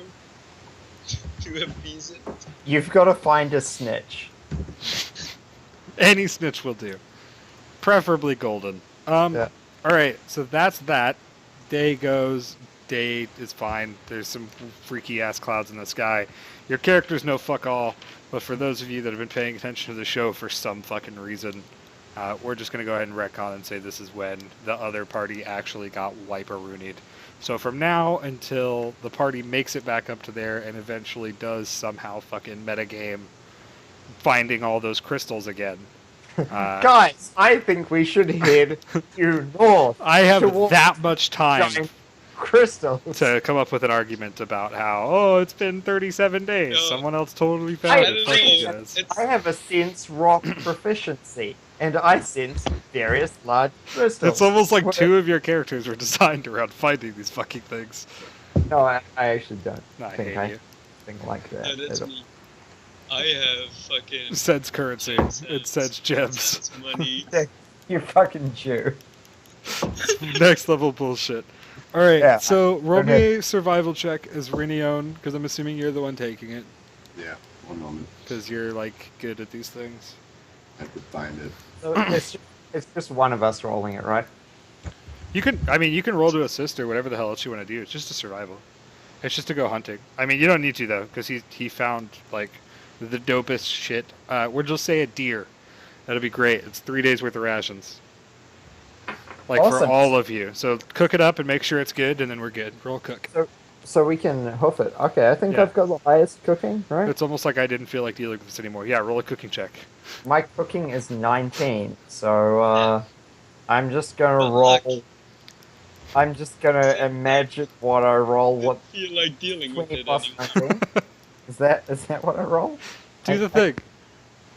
Speaker 2: to appease it?
Speaker 4: You've got to find a snitch.
Speaker 1: Any snitch will do. Preferably golden.
Speaker 4: Yeah.
Speaker 1: Alright, so that's that. Day goes, day is fine. There's some freaky ass clouds in the sky. Your characters know fuck all, but for those of you that have been paying attention to the show for some fucking reason, we're just gonna go ahead and retcon and say this is when the other party actually got wiper-roonied. So from now until the party makes it back up to there and eventually does somehow fucking metagame finding all those crystals again.
Speaker 4: Guys, I think we should head due north.
Speaker 1: I have
Speaker 4: towards
Speaker 1: that much time
Speaker 4: giant crystals.
Speaker 1: to come up with an argument about how, oh, it's been 37 days.
Speaker 2: No.
Speaker 1: Someone else totally
Speaker 4: I
Speaker 1: found
Speaker 2: I
Speaker 1: it.
Speaker 2: don't
Speaker 1: Fuck you
Speaker 2: know.
Speaker 1: guys.
Speaker 2: It's,
Speaker 4: I have a sense rock proficiency, and I sense various large crystals.
Speaker 1: It's almost like
Speaker 4: What-
Speaker 1: two of your characters were designed around finding these fucking things.
Speaker 4: No, I actually don't
Speaker 1: No, I
Speaker 4: think
Speaker 1: hate
Speaker 4: I
Speaker 1: you.
Speaker 4: think like that.
Speaker 2: no, that's
Speaker 4: at all.
Speaker 2: me. I have fucking.
Speaker 1: Sense currency. It says gems.
Speaker 2: Sense money.
Speaker 4: You fucking Jew.
Speaker 1: Next level bullshit. Alright,
Speaker 4: Yeah,
Speaker 1: so roll me
Speaker 4: okay.
Speaker 1: a survival check as Rinione, because I'm assuming you're the one taking it,
Speaker 3: Yeah, one moment.
Speaker 1: because you're, like, good at these things.
Speaker 3: I have to find it.
Speaker 4: So it's just one of us rolling it, right?
Speaker 1: You can, I mean, you can roll to assist or whatever the hell else you want to do. It's just a survival. It's just to go hunting. I mean, you don't need to though, because he found like the dopest shit. We'll just say a deer. That'll be great. It's 3 days worth of rations. Like for
Speaker 4: Awesome.
Speaker 1: all of you. So cook it up and make sure it's good, and then we're good. Roll cook.
Speaker 4: So we can hoof it. Okay, I think
Speaker 1: Yeah.
Speaker 4: I've got the highest cooking, right?
Speaker 1: It's almost like I didn't feel like dealing with this anymore. Yeah, roll a cooking check.
Speaker 4: My cooking is 19, so I'm just gonna
Speaker 2: Good
Speaker 4: roll.
Speaker 2: luck.
Speaker 4: I'm just gonna imagine what I roll. What
Speaker 2: I feel like dealing with
Speaker 4: 20
Speaker 2: it
Speaker 4: plus
Speaker 2: anymore.
Speaker 4: 19? Is that what I roll?
Speaker 1: Do the thing.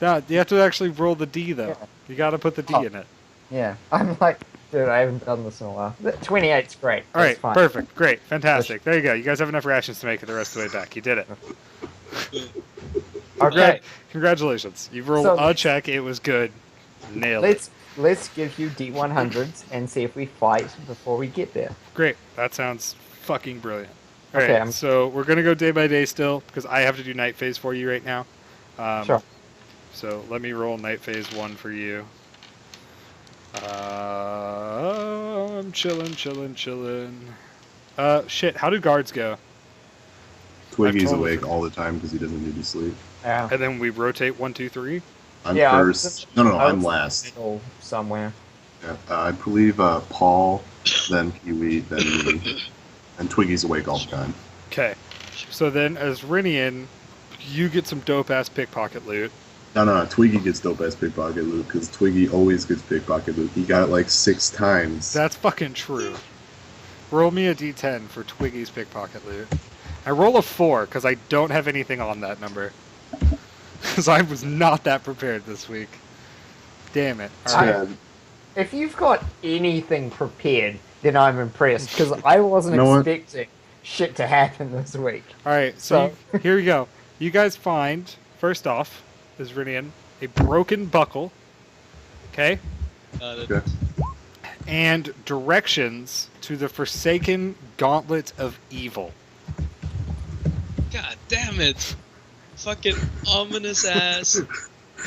Speaker 1: No, you have to actually roll the D though.
Speaker 4: Yeah.
Speaker 1: You got to put the D
Speaker 4: Oh.
Speaker 1: in it.
Speaker 4: Yeah, I'm like, dude, I haven't done this in a while. 28's great.
Speaker 1: All right,
Speaker 4: That's fine.
Speaker 1: perfect, great, fantastic. There you go. You guys have enough rations to make it the rest of the way back. You did it.
Speaker 4: Okay,
Speaker 1: Congratulations. You rolled
Speaker 4: So
Speaker 1: a
Speaker 4: let's-
Speaker 1: check. It was good. Nailed it.
Speaker 4: let's give you D100s and see if we fight before we get there.
Speaker 1: Great. That sounds fucking brilliant. All
Speaker 4: Okay,
Speaker 1: right, so we're gonna go day by day still because I have to do night phase for you right now.
Speaker 4: Sure.
Speaker 1: So let me roll night phase 1 for you. I'm chilling. Shit. How do guards go?
Speaker 3: Twiggy's
Speaker 1: totally
Speaker 3: awake
Speaker 1: forgot.
Speaker 3: all the time because he doesn't need to sleep.
Speaker 4: Yeah.
Speaker 1: And then we rotate 1, 2, 3.
Speaker 3: I'm
Speaker 4: Yeah, I
Speaker 3: first.
Speaker 4: was-
Speaker 3: No,
Speaker 4: I
Speaker 3: I'm
Speaker 4: was-
Speaker 3: last.
Speaker 4: Middle somewhere.
Speaker 3: Yeah, I believe Paul, then Kiwi, then me, and Twiggy's awake all the time.
Speaker 1: Okay. So then, as Rinian, you get some dope ass pickpocket loot.
Speaker 3: No, Twiggy gets dope ass pickpocket loot because Twiggy always gets pickpocket loot. He got it like 6 times.
Speaker 1: That's fucking true. Roll me a d10 for Twiggy's pickpocket loot. I roll a 4 because I don't have anything on that number. Because I was not that prepared this week. Damn it. All right.
Speaker 3: Yeah,
Speaker 4: If you've got anything prepared, then I'm impressed because I wasn't
Speaker 3: You know what?
Speaker 4: expecting shit to happen this week.
Speaker 1: All right. So here we go. You guys find, first off, is Rinian, a broken buckle. Okay.
Speaker 3: Okay.
Speaker 1: And directions to the Forsaken Gauntlet of Evil.
Speaker 2: God damn it! Fucking ominous ass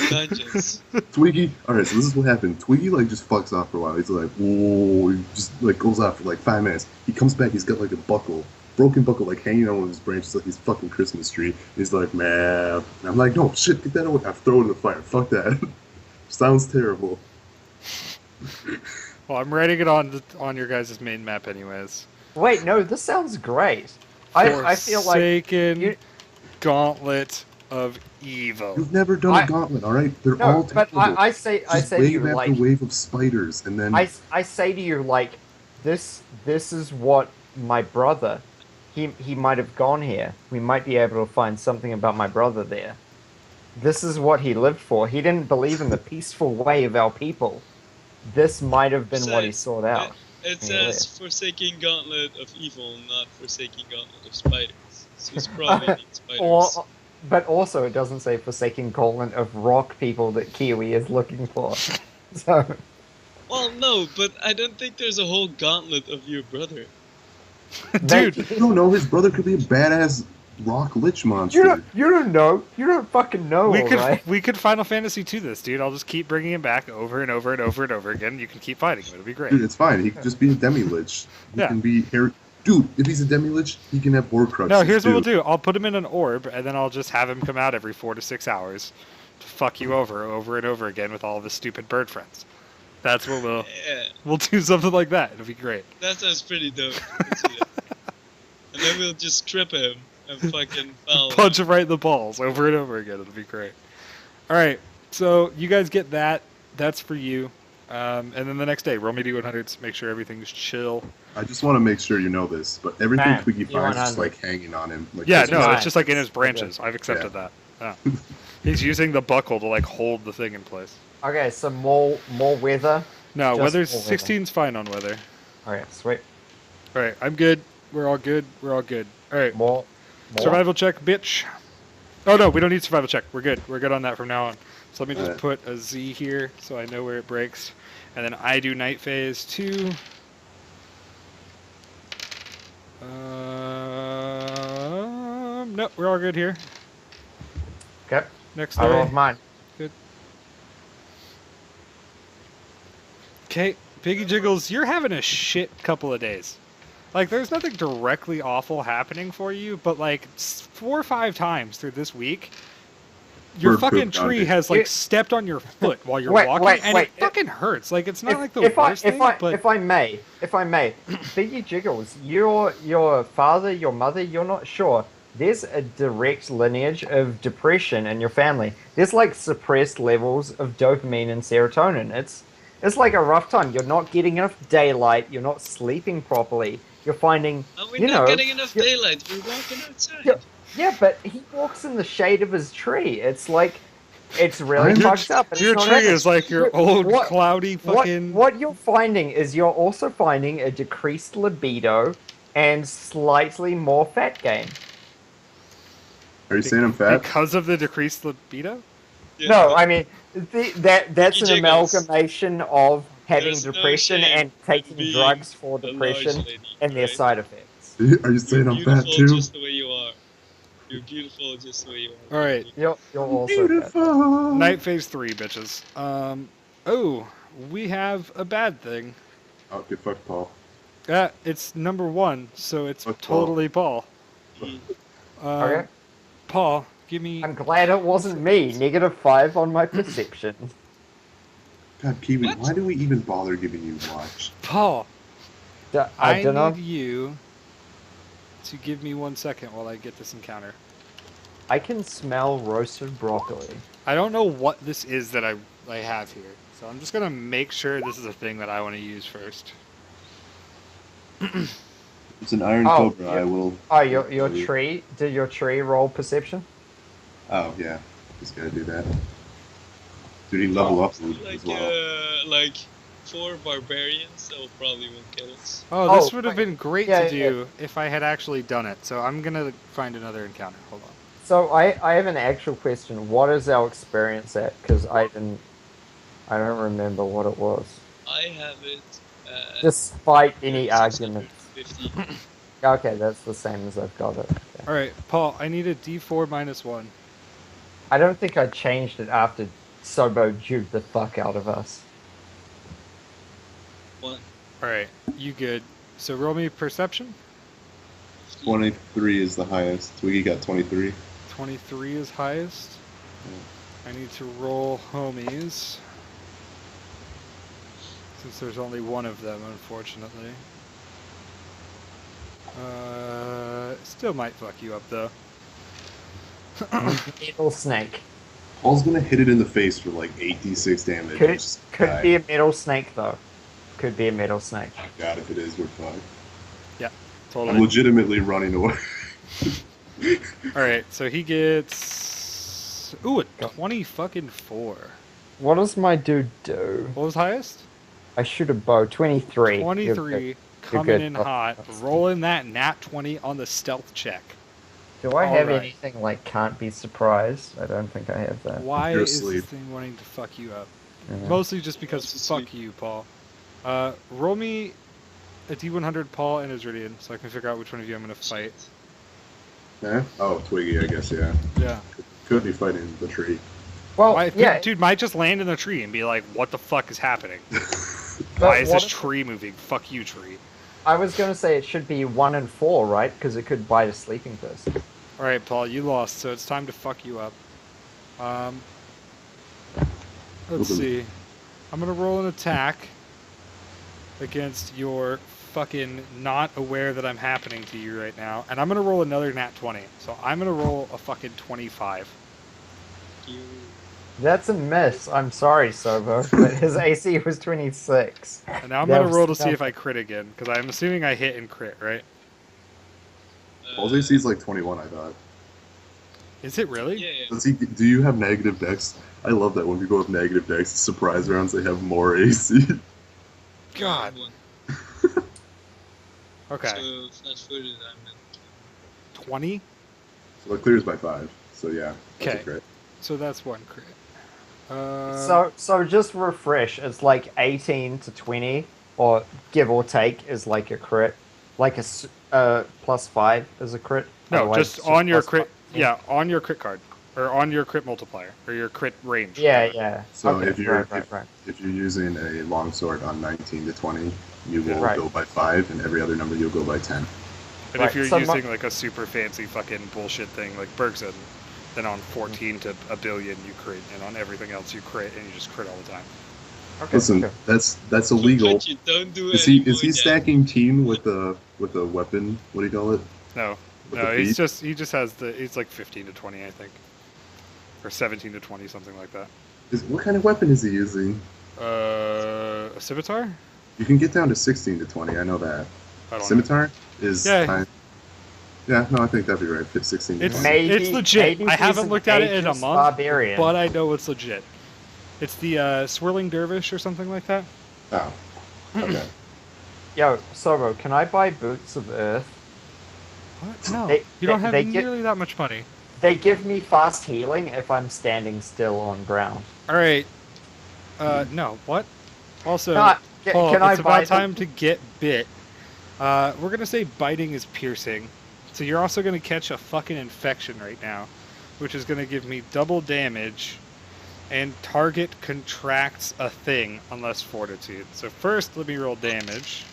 Speaker 2: dungeons.
Speaker 3: Twiggy. All right, so this is what happened. Twiggy like just fucks off for a while. He's like, whoa, he just like goes off for like 5 minutes. He comes back. He's got like a buckle, broken buckle, like hanging on one of his branches, like his fucking Christmas tree. He's like, man. And I'm like, no, shit, get that away. I throw it in the fire. Fuck that. Sounds terrible.
Speaker 1: Well, I'm writing it on your guys' main map anyways.
Speaker 4: Wait, no, this sounds great. I feel like
Speaker 1: Forsaken
Speaker 4: you-
Speaker 1: Gauntlet of Evil.
Speaker 3: You've never done
Speaker 4: I-
Speaker 3: a gauntlet, all right? They're all
Speaker 4: no, but
Speaker 3: terrible.
Speaker 4: I say
Speaker 3: Just
Speaker 4: to
Speaker 3: wave
Speaker 4: you
Speaker 3: after
Speaker 4: like
Speaker 3: wave of spiders, and then
Speaker 4: I say to you like this is what my brother he might have gone here. We might be able to find something about my brother there. This is what he lived for. He didn't believe in the peaceful way of our people. This might have been what he sought out.
Speaker 2: It
Speaker 4: Yeah.
Speaker 2: says Forsaken Gauntlet of Evil, not Forsaken Gauntlet of Spiders. So it's probably means spiders.
Speaker 4: Or, but also it doesn't say Forsaken Gauntlet of rock people that Kiwi is looking for. So
Speaker 2: Well, no, but I don't think there's a whole gauntlet of your brother.
Speaker 1: Dude,
Speaker 3: you don't know, his brother could be a badass rock lich monster.
Speaker 4: you don't know. You don't fucking know,
Speaker 1: we could
Speaker 4: alright?
Speaker 1: we could Final Fantasy 2 this, dude. I'll just keep bringing him back over and over and over and over again. You can keep fighting him. It'll be great.
Speaker 3: Dude, it's fine. He could just be a demi-lich. He
Speaker 1: Yeah.
Speaker 3: can be... Dude, if he's a demi-lich, he can have Horcruxes,
Speaker 1: No, here's what
Speaker 3: too.
Speaker 1: we'll do. I'll put him in an orb, and then I'll just have him come out every 4 to 6 hours to fuck you over and over again with all of his stupid bird friends. That's what
Speaker 2: Yeah,
Speaker 1: we'll do something like that. It'll be great.
Speaker 2: that sounds pretty dope. Let's see that. And then we'll just trip him and fucking foul
Speaker 1: Punch
Speaker 2: him.
Speaker 1: him right in the balls over and over again. It'll be great. All right, so you guys get that. That's for you. And then the next day, roll me D100s. Make sure everything's chill.
Speaker 3: I just want to make sure you know this, but everything
Speaker 4: Man,
Speaker 3: Twiggy finds is
Speaker 4: D100.
Speaker 3: like hanging on him. Like,
Speaker 1: Yeah,
Speaker 3: this
Speaker 1: no,
Speaker 3: is-
Speaker 4: fine.
Speaker 1: it's just like in his branches. I've accepted that. Yeah. He's using the buckle to like hold the thing in place.
Speaker 4: Okay, so more weather.
Speaker 1: No,
Speaker 4: Just
Speaker 1: weather's
Speaker 4: more weather.
Speaker 1: 16's fine on weather.
Speaker 4: Alright, sweet.
Speaker 1: All right, I'm good. We're all good. We're all good. All right,
Speaker 4: More.
Speaker 1: survival check, bitch. Oh no, we don't need survival check. We're good. We're good on that from now on. So let me just
Speaker 3: Alright.
Speaker 1: put a Z here so I know where it breaks. And then I do night phase 2. No, we're all good here.
Speaker 4: Okay,
Speaker 1: Next
Speaker 4: I rolled
Speaker 1: day.
Speaker 4: mine.
Speaker 1: Okay, Piggy Jiggles, you're having a shit couple of days. Like, there's nothing directly awful happening for you, but like 4 or 5 times through this week, your
Speaker 3: Bird
Speaker 1: fucking
Speaker 3: pooped on
Speaker 1: tree
Speaker 3: you.
Speaker 1: has like
Speaker 4: You-
Speaker 1: stepped on your foot while you're
Speaker 4: Wait,
Speaker 1: walking,
Speaker 4: wait,
Speaker 1: and
Speaker 4: wait,
Speaker 1: it fucking hurts. Like, it's not like the
Speaker 4: if
Speaker 1: worst thing, but
Speaker 4: if I may, Biggie Jiggles, your father, your mother, you're not sure. There's a direct lineage of depression in your family. There's like suppressed levels of dopamine and serotonin. It's like a rough time. You're not getting enough daylight. You're not sleeping properly. You're finding,
Speaker 2: And we're
Speaker 4: you
Speaker 2: not
Speaker 4: know,
Speaker 2: getting enough
Speaker 4: you-
Speaker 2: daylight. We're walking outside.
Speaker 4: Yeah, yeah, but he walks in the shade of his tree. It's like, it's really
Speaker 3: I'm-
Speaker 4: fucked up. It's
Speaker 1: your
Speaker 4: not
Speaker 1: tree
Speaker 4: happening.
Speaker 1: is like your
Speaker 4: What-
Speaker 1: old
Speaker 4: what-
Speaker 1: cloudy fucking.
Speaker 4: What you're finding is you're also finding a decreased libido and slightly more fat gain.
Speaker 3: Are you saying I'm fat?
Speaker 1: Because of the decreased libido?
Speaker 2: Yeah,
Speaker 4: No,
Speaker 2: but
Speaker 4: I mean that's an
Speaker 2: Jiggles.
Speaker 4: amalgamation of having
Speaker 2: There's no
Speaker 4: depression
Speaker 2: shame
Speaker 4: and taking
Speaker 2: being
Speaker 4: drugs for
Speaker 2: a large
Speaker 4: depression
Speaker 2: lady,
Speaker 4: and their
Speaker 2: right?
Speaker 4: side effects.
Speaker 3: Are you
Speaker 2: You're
Speaker 3: saying I'm
Speaker 2: beautiful
Speaker 3: fat too?
Speaker 2: just the way you are. You're beautiful just the way you are.
Speaker 1: All right.
Speaker 4: You're also fat.
Speaker 3: Beautiful.
Speaker 1: Night phase 3, bitches. Oh, we have a bad thing.
Speaker 3: Oh, get fucked, Paul.
Speaker 1: It's number 1, so it's
Speaker 3: Fuck Paul.
Speaker 1: totally Paul.
Speaker 2: Mm.
Speaker 4: Okay.
Speaker 1: Paul, give me.
Speaker 4: I'm glad it wasn't me. -5 on my perception.
Speaker 3: God, Kiwi,
Speaker 2: What?
Speaker 3: why do we even bother giving you watch?
Speaker 1: Paul,
Speaker 4: I
Speaker 1: I
Speaker 4: don't know.
Speaker 1: need you to give me 1 second while I get this encounter.
Speaker 4: I can smell roasted broccoli.
Speaker 1: I don't know what this is that I have here, so I'm just gonna make sure this is a thing that I want to use first.
Speaker 3: It's an iron
Speaker 4: Oh,
Speaker 3: cobra.
Speaker 4: yeah.
Speaker 3: I will.
Speaker 4: Oh, your tree? Did your tree roll perception?
Speaker 3: Oh yeah, just gotta do that. Dude, he level up as well.
Speaker 2: Like 4 barbarians that probably won't kill us.
Speaker 1: Oh, this
Speaker 4: Oh,
Speaker 1: would have
Speaker 4: right.
Speaker 1: been great
Speaker 4: Yeah,
Speaker 1: to
Speaker 4: yeah,
Speaker 1: do if I had actually done it. So I'm gonna find another encounter. Hold on.
Speaker 4: So I have an actual question. What is our experience at? Because I don't remember what it was.
Speaker 2: I have it.
Speaker 4: Despite any argument.
Speaker 2: 650.
Speaker 4: Okay, that's the same as I've got it. Okay.
Speaker 1: All right, Paul. I need a D4 -1.
Speaker 4: I don't think I changed it after Sobo juked the fuck out of us.
Speaker 2: 1.
Speaker 1: All right, you good? So roll me perception.
Speaker 3: 23 is the highest. Twiggy got 23.
Speaker 1: 23 is highest. I need to roll homies. Since there's only one of them, unfortunately. Still might fuck you up, though.
Speaker 4: Metal snake.
Speaker 3: Paul's gonna hit it in the face for like 86 damage.
Speaker 4: Could
Speaker 3: Just
Speaker 4: could
Speaker 3: die.
Speaker 4: be a metal snake though. Could be a metal snake.
Speaker 3: God, if it is, we're fucked. I'm
Speaker 1: Totally.
Speaker 3: legitimately running away.
Speaker 1: Alright, so he gets... Ooh, a 20
Speaker 4: What does my dude do?
Speaker 1: What was highest?
Speaker 4: I shoot a bow. 23.
Speaker 1: 23, coming
Speaker 4: good.
Speaker 1: in
Speaker 4: Oh,
Speaker 1: hot,
Speaker 4: that's-
Speaker 1: rolling that nat 20 on the stealth check.
Speaker 4: Do I have
Speaker 1: Alright.
Speaker 4: anything like can't be surprised? I don't think I have that.
Speaker 1: Why
Speaker 3: You're
Speaker 1: is
Speaker 3: asleep.
Speaker 1: this thing wanting to fuck you up?
Speaker 4: Yeah.
Speaker 1: Mostly just because
Speaker 2: Wants to
Speaker 1: fuck
Speaker 2: sleep.
Speaker 1: you, Paul. Roll me a D100, Paul and Izridian, so I can figure out which one of you I'm going to fight.
Speaker 3: Eh? Oh, Twiggy, I guess, yeah.
Speaker 1: Yeah.
Speaker 3: Could be fighting the tree.
Speaker 4: Well,
Speaker 1: Why,
Speaker 4: yeah.
Speaker 1: Dude might just land in the tree and be like, what the fuck is happening?
Speaker 4: but
Speaker 1: Why is
Speaker 4: what
Speaker 1: this
Speaker 4: if-
Speaker 1: tree moving? Fuck you, tree.
Speaker 4: I was gonna say it should be 1 and 4, right? Because it could bite a sleeping person.
Speaker 1: Alright, Paul, you lost, so it's time to fuck you up. Let's see. I'm gonna roll an attack against your fucking not aware that I'm happening to you right now, and I'm gonna roll another nat 20. So I'm gonna roll a fucking 25.
Speaker 2: You.
Speaker 4: That's a miss. I'm sorry, Sobo, but his AC was 26.
Speaker 1: And now I'm
Speaker 4: That
Speaker 1: gonna
Speaker 4: was
Speaker 1: roll to see if
Speaker 4: nothing.
Speaker 1: I crit again, because I'm assuming I hit and crit, right?
Speaker 3: Paul's AC is like 21, I thought.
Speaker 1: Is it really?
Speaker 2: Yeah, yeah.
Speaker 3: Does he, do you have negative dex? I love that when people have negative dex, surprise rounds, they have more AC.
Speaker 1: God.
Speaker 2: 1.
Speaker 1: Okay.
Speaker 2: So flat-footed, I'm at
Speaker 1: 20?
Speaker 3: So it clears by 5. So yeah, that's
Speaker 1: Okay.
Speaker 3: a crit.
Speaker 1: So that's one crit.
Speaker 4: So just refresh. It's like 18 to 20, or give or take, is like a crit. Like +5 is a crit.
Speaker 1: No,
Speaker 4: Otherwise,
Speaker 1: just
Speaker 4: it's
Speaker 1: on your
Speaker 4: +5.
Speaker 1: crit. Yeah, on your crit card. Or on your crit multiplier. Or your crit range.
Speaker 4: Yeah,
Speaker 1: whatever.
Speaker 4: yeah.
Speaker 3: So
Speaker 4: Okay,
Speaker 3: if you're
Speaker 4: right.
Speaker 3: if you're using a longsword on 19 to 20, you will
Speaker 4: Right.
Speaker 3: go by 5, and every other number you'll go by 10.
Speaker 1: And
Speaker 4: Right,
Speaker 1: if you're
Speaker 4: so
Speaker 1: using like a super fancy fucking bullshit thing like Bergson, then on 14 to a billion you crit, and on everything else you crit, and you just crit all the time.
Speaker 4: Okay.
Speaker 3: Listen,
Speaker 4: okay.
Speaker 3: that's illegal.
Speaker 2: Kachi, don't do
Speaker 3: Is
Speaker 2: any
Speaker 3: he
Speaker 2: more damage.
Speaker 3: stacking teen with a weapon? What do you call it?
Speaker 1: No,
Speaker 3: With
Speaker 1: no,
Speaker 3: the
Speaker 1: he
Speaker 3: beat?
Speaker 1: just has it's like 15 to 20, I think, or 17 to 20, something like that.
Speaker 3: What kind of weapon is he using?
Speaker 1: A scimitar?
Speaker 3: You can get down to 16 to 20. I know that.
Speaker 1: I don't know.
Speaker 3: Scimitar is.
Speaker 1: Yeah.
Speaker 3: Yeah, no, I think that'd be right. 16 to
Speaker 1: It's
Speaker 3: 20.
Speaker 4: Maybe-
Speaker 1: it's legit.
Speaker 4: maybe
Speaker 1: I
Speaker 4: he's
Speaker 1: haven't
Speaker 4: an
Speaker 1: looked at it in a
Speaker 4: ageless
Speaker 1: month,
Speaker 4: barbarian.
Speaker 1: but I know it's legit. It's the swirling dervish or something like that.
Speaker 3: Oh. Okay.
Speaker 4: Yo, Sobo, can I buy Boots of Earth?
Speaker 1: What? No,
Speaker 4: They-
Speaker 1: you don't have
Speaker 4: they get-
Speaker 1: nearly that much money.
Speaker 4: They give me fast healing if I'm standing still on ground.
Speaker 1: All right. No. What? Also,
Speaker 4: No,
Speaker 1: Paul,
Speaker 4: can I
Speaker 1: it's
Speaker 4: buy
Speaker 1: about
Speaker 4: them?
Speaker 1: time to get bit. We're gonna say biting is piercing, so you're also gonna catch a fucking infection right now, which is gonna give me double damage, and target contracts a thing unless fortitude. So first, let me roll damage.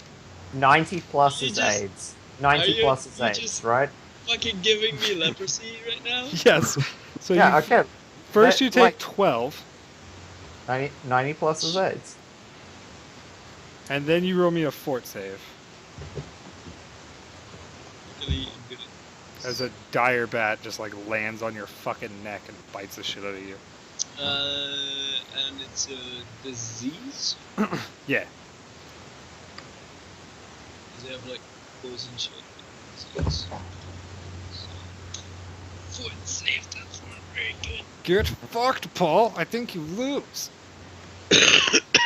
Speaker 4: 90 plus
Speaker 2: You
Speaker 4: is
Speaker 2: just-
Speaker 4: AIDS. 90
Speaker 2: you-
Speaker 4: plus is
Speaker 2: you
Speaker 4: AIDS,
Speaker 2: just-
Speaker 4: right?
Speaker 2: Fucking giving me leprosy right now?
Speaker 1: Yes. So
Speaker 4: Yeah,
Speaker 1: you,
Speaker 4: okay.
Speaker 1: first
Speaker 4: that-
Speaker 1: you take
Speaker 4: like-
Speaker 1: 12,
Speaker 4: 90 plus is AIDS.
Speaker 1: and then you roll me a fort save.
Speaker 2: Really good at
Speaker 1: As a dire bat just like lands on your fucking neck and bites the shit out of you.
Speaker 2: and it's a disease?
Speaker 1: Yeah.
Speaker 2: Does it have like poison shit? Disease. Foot safe, that's not very good.
Speaker 1: Get fucked, Paul. I think you lose.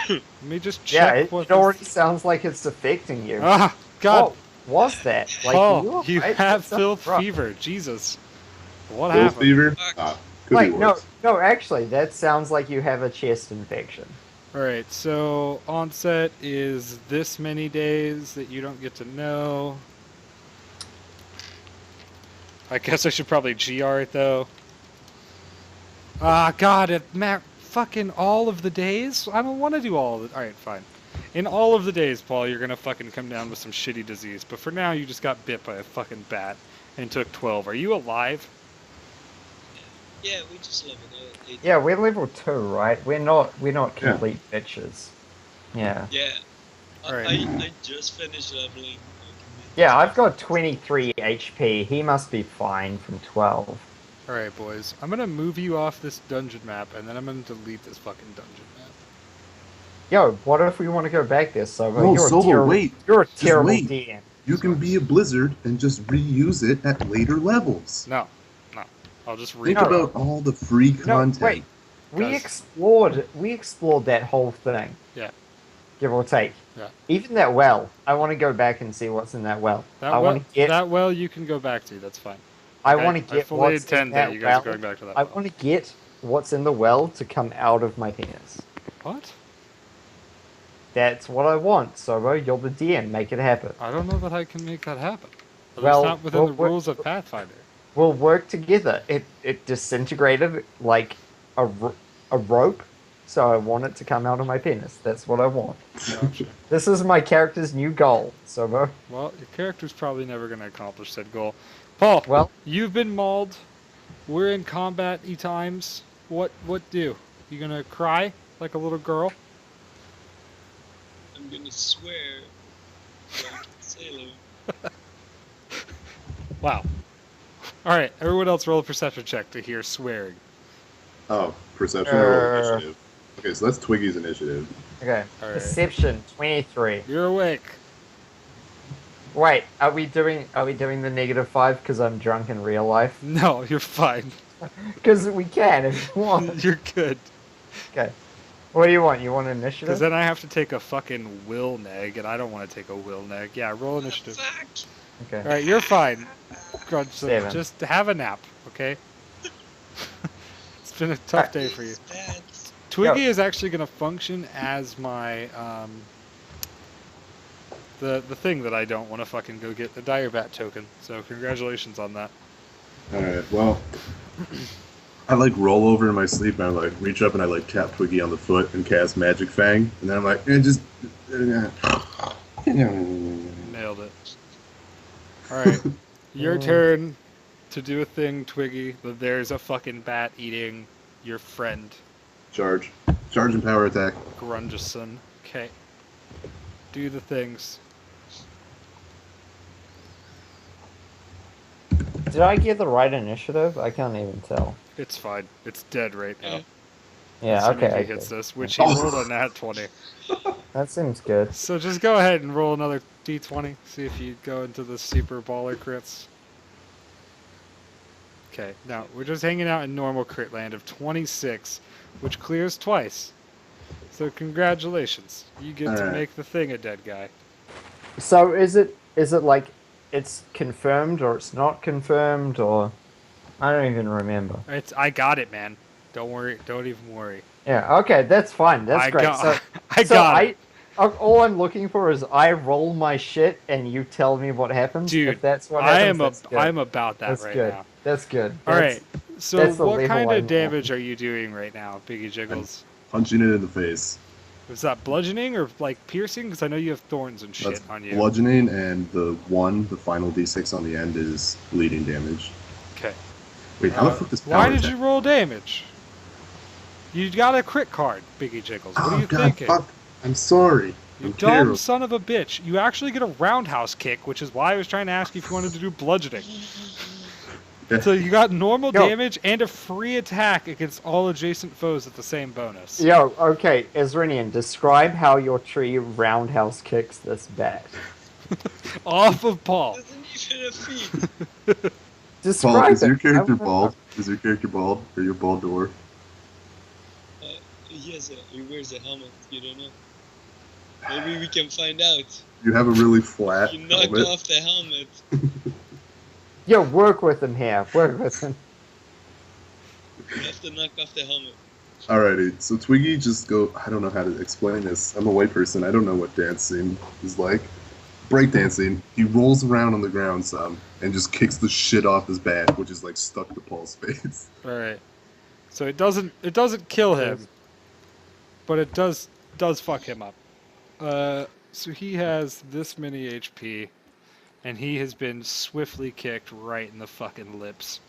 Speaker 1: Let me just check
Speaker 4: Yeah, it
Speaker 1: what
Speaker 4: already sounds like it's affecting you.
Speaker 1: Ah, God.
Speaker 4: What was that? Like,
Speaker 1: Paul, you
Speaker 4: alright?
Speaker 1: have
Speaker 4: That sounds
Speaker 1: filth
Speaker 4: rough.
Speaker 1: fever. Jesus. What
Speaker 3: Bill
Speaker 1: happened?
Speaker 3: fever?
Speaker 2: Fuck.
Speaker 3: Could
Speaker 4: Wait,
Speaker 3: be
Speaker 4: no,
Speaker 3: worse.
Speaker 4: no, actually, that sounds like you have a chest infection.
Speaker 1: Alright, so onset is this many days that you don't get to know. I guess I should probably GR it though. Ah, God, fucking all of the days? I don't want to do all of it. Alright, fine. In all of the days, Paul, you're gonna fucking come down with some shitty disease. But for now, you just got bit by a fucking bat and took 12. Are you alive?
Speaker 2: Yeah, we just leveled up.
Speaker 4: Yeah, we're level 2, right? We're not complete bitches. Yeah.
Speaker 2: Yeah.
Speaker 1: Alright.
Speaker 2: I just finished leveling.
Speaker 4: Yeah, I've got 23 HP. He must be fine from 12.
Speaker 1: Alright, boys. I'm gonna move you off this dungeon map, and then I'm gonna delete this fucking dungeon map.
Speaker 4: Yo, what if we want to go back there, Sobo?
Speaker 3: No,
Speaker 4: You're a
Speaker 3: Sobo,
Speaker 4: terrible,
Speaker 3: wait.
Speaker 4: You're a
Speaker 3: Just
Speaker 4: terrible
Speaker 3: wait.
Speaker 4: DM.
Speaker 3: You can be a blizzard and just reuse it at later levels.
Speaker 1: No. I'll just
Speaker 3: Think
Speaker 1: redraw.
Speaker 3: about all the free
Speaker 4: No,
Speaker 3: content.
Speaker 4: wait. We
Speaker 1: Guys.
Speaker 4: explored that whole thing.
Speaker 1: Yeah.
Speaker 4: Give or take.
Speaker 1: Yeah.
Speaker 4: Even that well. I want to go back and see what's in that well.
Speaker 1: That
Speaker 4: I
Speaker 1: well,
Speaker 4: want to get.
Speaker 1: that well you can go back to. That's fine.
Speaker 4: I
Speaker 1: Okay?
Speaker 4: want to
Speaker 1: I
Speaker 4: get
Speaker 1: fully
Speaker 4: what's in
Speaker 1: intend
Speaker 4: that
Speaker 1: that you guys
Speaker 4: well.
Speaker 1: are going back to that
Speaker 4: I
Speaker 1: well.
Speaker 4: want to get what's in the well to come out of my penis.
Speaker 1: What?
Speaker 4: That's what I want, Sobo. You're the DM. Make it happen.
Speaker 1: I don't know that I can make that happen. But
Speaker 4: Well,
Speaker 1: it's not within
Speaker 4: well,
Speaker 1: the
Speaker 4: what-
Speaker 1: rules of Pathfinder.
Speaker 4: We'll work together. It disintegrated like a rope, so I want it to come out of my penis. That's what I want.
Speaker 1: Gotcha.
Speaker 4: This is my character's new goal, Sobo.
Speaker 1: Well, your character's probably never going to accomplish said goal. Paul,
Speaker 4: Well,
Speaker 1: you've been mauled. We're in combat-y times. What do? You gonna cry like a little girl?
Speaker 2: I'm gonna swear like a sailor.
Speaker 1: Wow. All right, everyone else roll a perception check to hear swearing.
Speaker 3: Oh, perception or initiative. Okay, so that's Twiggy's initiative.
Speaker 4: okay.
Speaker 1: Alright.
Speaker 4: Perception 23.
Speaker 1: You're awake.
Speaker 4: Wait, are we doing the -5 because I'm drunk in real life?
Speaker 1: No, you're fine.
Speaker 4: Because we can if you want.
Speaker 1: You're good.
Speaker 4: Okay. What do you want? You want
Speaker 1: Because
Speaker 4: initiative?
Speaker 1: then I have to take a fucking will neg, and I don't want to take a will neg. Yeah, roll initiative.
Speaker 2: Fuck!
Speaker 1: All
Speaker 4: Okay.
Speaker 1: right, you're fine. God, so
Speaker 4: 7.
Speaker 1: just have a nap, okay? It's been a tough day for you.
Speaker 2: Bad.
Speaker 1: Twiggy is actually going to function as my the thing that I don't want to fucking go get, the dire bat token. So congratulations on that.
Speaker 3: Alright, well, I like roll over in my sleep and I like reach up and I like tap Twiggy on the foot and cast Magic Fang. And then I'm like,
Speaker 1: Nailed it. Alright. Your turn to do a thing, Twiggy. There's a fucking bat eating your friend,
Speaker 3: Charge. Charge and power attack.
Speaker 1: Grungeson. Okay. Do the things.
Speaker 4: Did I get the right initiative? I can't even tell.
Speaker 1: It's fine. It's dead right now.
Speaker 4: Yeah,
Speaker 1: As soon as
Speaker 4: okay.
Speaker 1: he hits this, which he rolled a nat 20.
Speaker 4: That seems good.
Speaker 1: So just go ahead and roll another d20. See if you go into the super baller crits. Okay, now we're just hanging out in normal crit land of 26, which clears twice. So congratulations. You get to
Speaker 3: Alright.
Speaker 1: make the thing a dead guy.
Speaker 4: So is it like it's confirmed or it's not confirmed or I don't even remember.
Speaker 1: I got it, man. Don't worry. Don't even worry.
Speaker 4: Yeah, okay, that's fine. That's great.
Speaker 1: I got it.
Speaker 4: All I'm looking for is I roll my shit and you tell me what happens.
Speaker 1: Dude,
Speaker 4: if that's what happens, that's good.
Speaker 1: I'm about that
Speaker 4: That's
Speaker 1: right
Speaker 4: good.
Speaker 1: now.
Speaker 4: That's good.
Speaker 1: All
Speaker 4: That's-
Speaker 1: right. So
Speaker 4: that's the
Speaker 1: what
Speaker 4: level
Speaker 1: kind
Speaker 4: I'm
Speaker 1: of
Speaker 4: on.
Speaker 1: damage are you doing right now, Biggie Jiggles?
Speaker 3: Punching it in the face.
Speaker 1: Is that bludgeoning or like piercing? Because I know you have thorns and shit
Speaker 3: That's
Speaker 1: on you.
Speaker 3: bludgeoning, and the final d6 on the end is bleeding damage.
Speaker 1: Okay.
Speaker 3: Wait, how the fuck does power
Speaker 1: Why did
Speaker 3: attack-
Speaker 1: you roll damage? You got a crit card, Biggie Jiggles. What
Speaker 3: Oh
Speaker 1: are you
Speaker 3: god,
Speaker 1: thinking?
Speaker 3: fuck! I'm sorry.
Speaker 1: You
Speaker 3: I'm
Speaker 1: dumb
Speaker 3: terrible.
Speaker 1: son of a bitch. You actually get a roundhouse kick, which is why I was trying to ask you if you wanted to do bludgeoning. So you got normal
Speaker 4: Yo.
Speaker 1: damage and a free attack against all adjacent foes at the same bonus.
Speaker 4: Yo, okay, Ezrinian, describe how your tree roundhouse kicks this bat.
Speaker 1: Off of Paul.
Speaker 2: Doesn't even a feet.
Speaker 3: Paul,
Speaker 4: Describe
Speaker 3: is your
Speaker 4: it.
Speaker 3: character
Speaker 4: I wanna-
Speaker 3: bald? Is your character bald? Are you a bald door?
Speaker 2: He wears a helmet. You don't know. Maybe we can find out.
Speaker 3: You have a really flat
Speaker 2: You knock
Speaker 3: helmet.
Speaker 2: off the helmet.
Speaker 4: Yo, work with him here. Work with him.
Speaker 2: You have to knock off the helmet.
Speaker 3: Alrighty, so Twiggy just go. I don't know how to explain this. I'm a white person. I don't know what dancing is like. Breakdancing. He rolls around on the ground some and just kicks the shit off his bat, which is like stuck to Paul's face.
Speaker 1: All right. So it doesn't kill him, but it does fuck him up. So he has this many HP, and he has been swiftly kicked right in the fucking lips.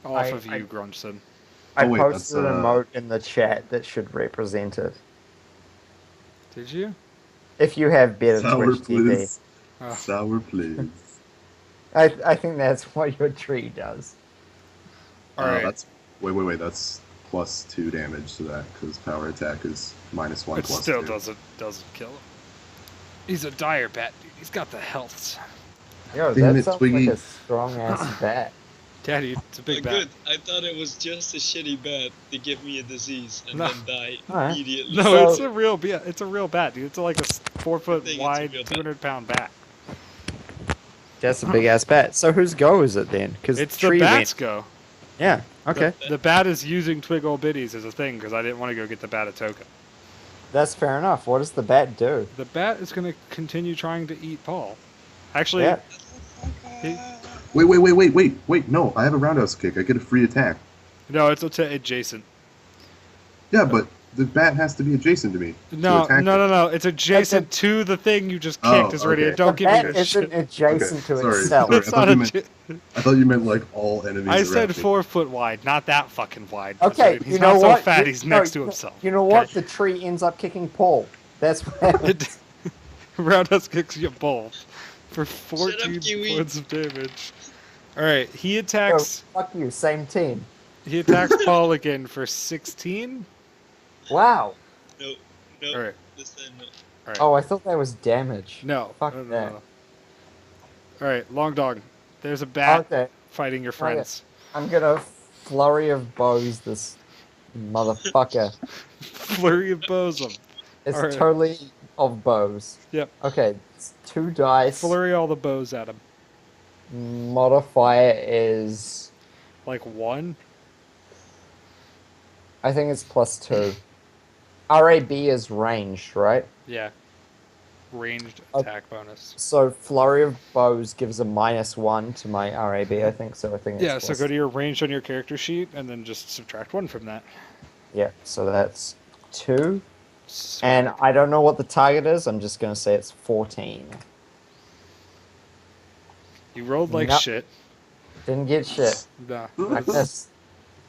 Speaker 1: Off of you, Grunson.
Speaker 4: I
Speaker 3: Oh, wait,
Speaker 4: posted
Speaker 3: that's,
Speaker 4: a note in the chat that should represent it.
Speaker 1: Did you?
Speaker 4: If you have better
Speaker 3: Sour,
Speaker 4: Twitch TV.
Speaker 3: please.
Speaker 1: Oh.
Speaker 3: Sour, please.
Speaker 4: I think that's what your tree does.
Speaker 1: All right.
Speaker 3: That's wait. That's +2 damage to that because power attack is -1
Speaker 1: It
Speaker 3: plus
Speaker 1: still
Speaker 3: 2.
Speaker 1: doesn't kill him. He's a dire bat, dude. He's got the healths.
Speaker 4: Yo,
Speaker 3: Damn
Speaker 4: that
Speaker 3: it,
Speaker 4: sounds
Speaker 3: Twiggy.
Speaker 4: like a strong ass bat.
Speaker 1: Daddy, it's a big bat.
Speaker 2: Good. I thought it was just a shitty bat to give me a disease and
Speaker 1: No.
Speaker 2: then die
Speaker 4: Alright.
Speaker 2: immediately.
Speaker 1: No,
Speaker 4: So-
Speaker 1: it's a real bat. It's a real bat, dude. It's like a 4 foot
Speaker 2: think it's a
Speaker 1: wide,
Speaker 2: real bat.
Speaker 1: 200-pound bat.
Speaker 4: That's a big ass bat. So whose go is it then? Because
Speaker 1: It's the bat's go.
Speaker 4: Yeah. Okay.
Speaker 1: The bat is using Twiggle Biddies as a thing because I didn't want to go get the bat a token.
Speaker 4: That's fair enough. What does the bat do?
Speaker 1: The bat is going to continue trying to eat Paul. Actually,
Speaker 4: Yeah.
Speaker 1: he-
Speaker 3: Wait. No, I have a roundhouse kick. I get a free attack.
Speaker 1: no, it's adjacent.
Speaker 3: Yeah, but the bat has to be adjacent to me. to
Speaker 1: No,
Speaker 3: attack
Speaker 1: no,
Speaker 3: it.
Speaker 1: no, no. It's adjacent to the thing you just
Speaker 3: Oh,
Speaker 1: kicked. Is ready.
Speaker 3: okay.
Speaker 1: Don't
Speaker 4: the
Speaker 1: give me
Speaker 4: bat
Speaker 1: this
Speaker 4: isn't
Speaker 1: shit.
Speaker 4: adjacent
Speaker 3: Okay,
Speaker 4: to
Speaker 3: sorry,
Speaker 4: itself.
Speaker 3: sorry.
Speaker 1: It's not
Speaker 3: I thought you meant like all enemies.
Speaker 1: I
Speaker 3: around
Speaker 1: said
Speaker 3: me.
Speaker 1: 4 foot wide, not that fucking wide.
Speaker 4: Okay,
Speaker 1: He's
Speaker 4: you know
Speaker 1: not
Speaker 4: what?
Speaker 1: so fat.
Speaker 4: You-
Speaker 1: He's
Speaker 4: no,
Speaker 1: next to
Speaker 4: you-
Speaker 1: himself.
Speaker 4: You know what?
Speaker 1: Okay.
Speaker 4: The tree ends up kicking Paul. That's what happens.
Speaker 1: Roundhouse kicks you both for
Speaker 2: up,
Speaker 1: 14
Speaker 2: Kiwi.
Speaker 1: points of damage. All right, he
Speaker 4: Yo,
Speaker 1: attacks.
Speaker 4: fuck you, same team.
Speaker 1: He attacks Paul again for 16.
Speaker 4: Wow.
Speaker 2: No,
Speaker 1: All right,
Speaker 2: this time no.
Speaker 1: all right.
Speaker 4: Oh, I thought that was damage.
Speaker 1: No.
Speaker 4: Fuck
Speaker 1: no, no,
Speaker 4: that.
Speaker 1: no. All right, long dog. There's a bat
Speaker 4: Okay,
Speaker 1: fighting your friends.
Speaker 4: I'm gonna flurry of bows this motherfucker.
Speaker 1: Flurry of bosom.
Speaker 4: It's
Speaker 1: Alright.
Speaker 4: totally of bows.
Speaker 1: Yep.
Speaker 4: Okay, it's 2 dice.
Speaker 1: Flurry all the bows at him.
Speaker 4: Modifier is,
Speaker 1: Like 1.
Speaker 4: I think it's +2. RAB is ranged, right?
Speaker 1: Yeah. Ranged
Speaker 4: Okay.
Speaker 1: attack bonus.
Speaker 4: So flurry of bows gives a -1 to my RAB, I think. So I think it's
Speaker 1: Yeah, so
Speaker 4: plus-
Speaker 1: go to your ranged on your character sheet and then just subtract 1 from that.
Speaker 4: Yeah, so that's 2. And I don't know what the target is. I'm just gonna say it's 14.
Speaker 1: You rolled like
Speaker 4: Nope.
Speaker 1: shit.
Speaker 4: Didn't get shit.
Speaker 1: Nah,
Speaker 4: I miss.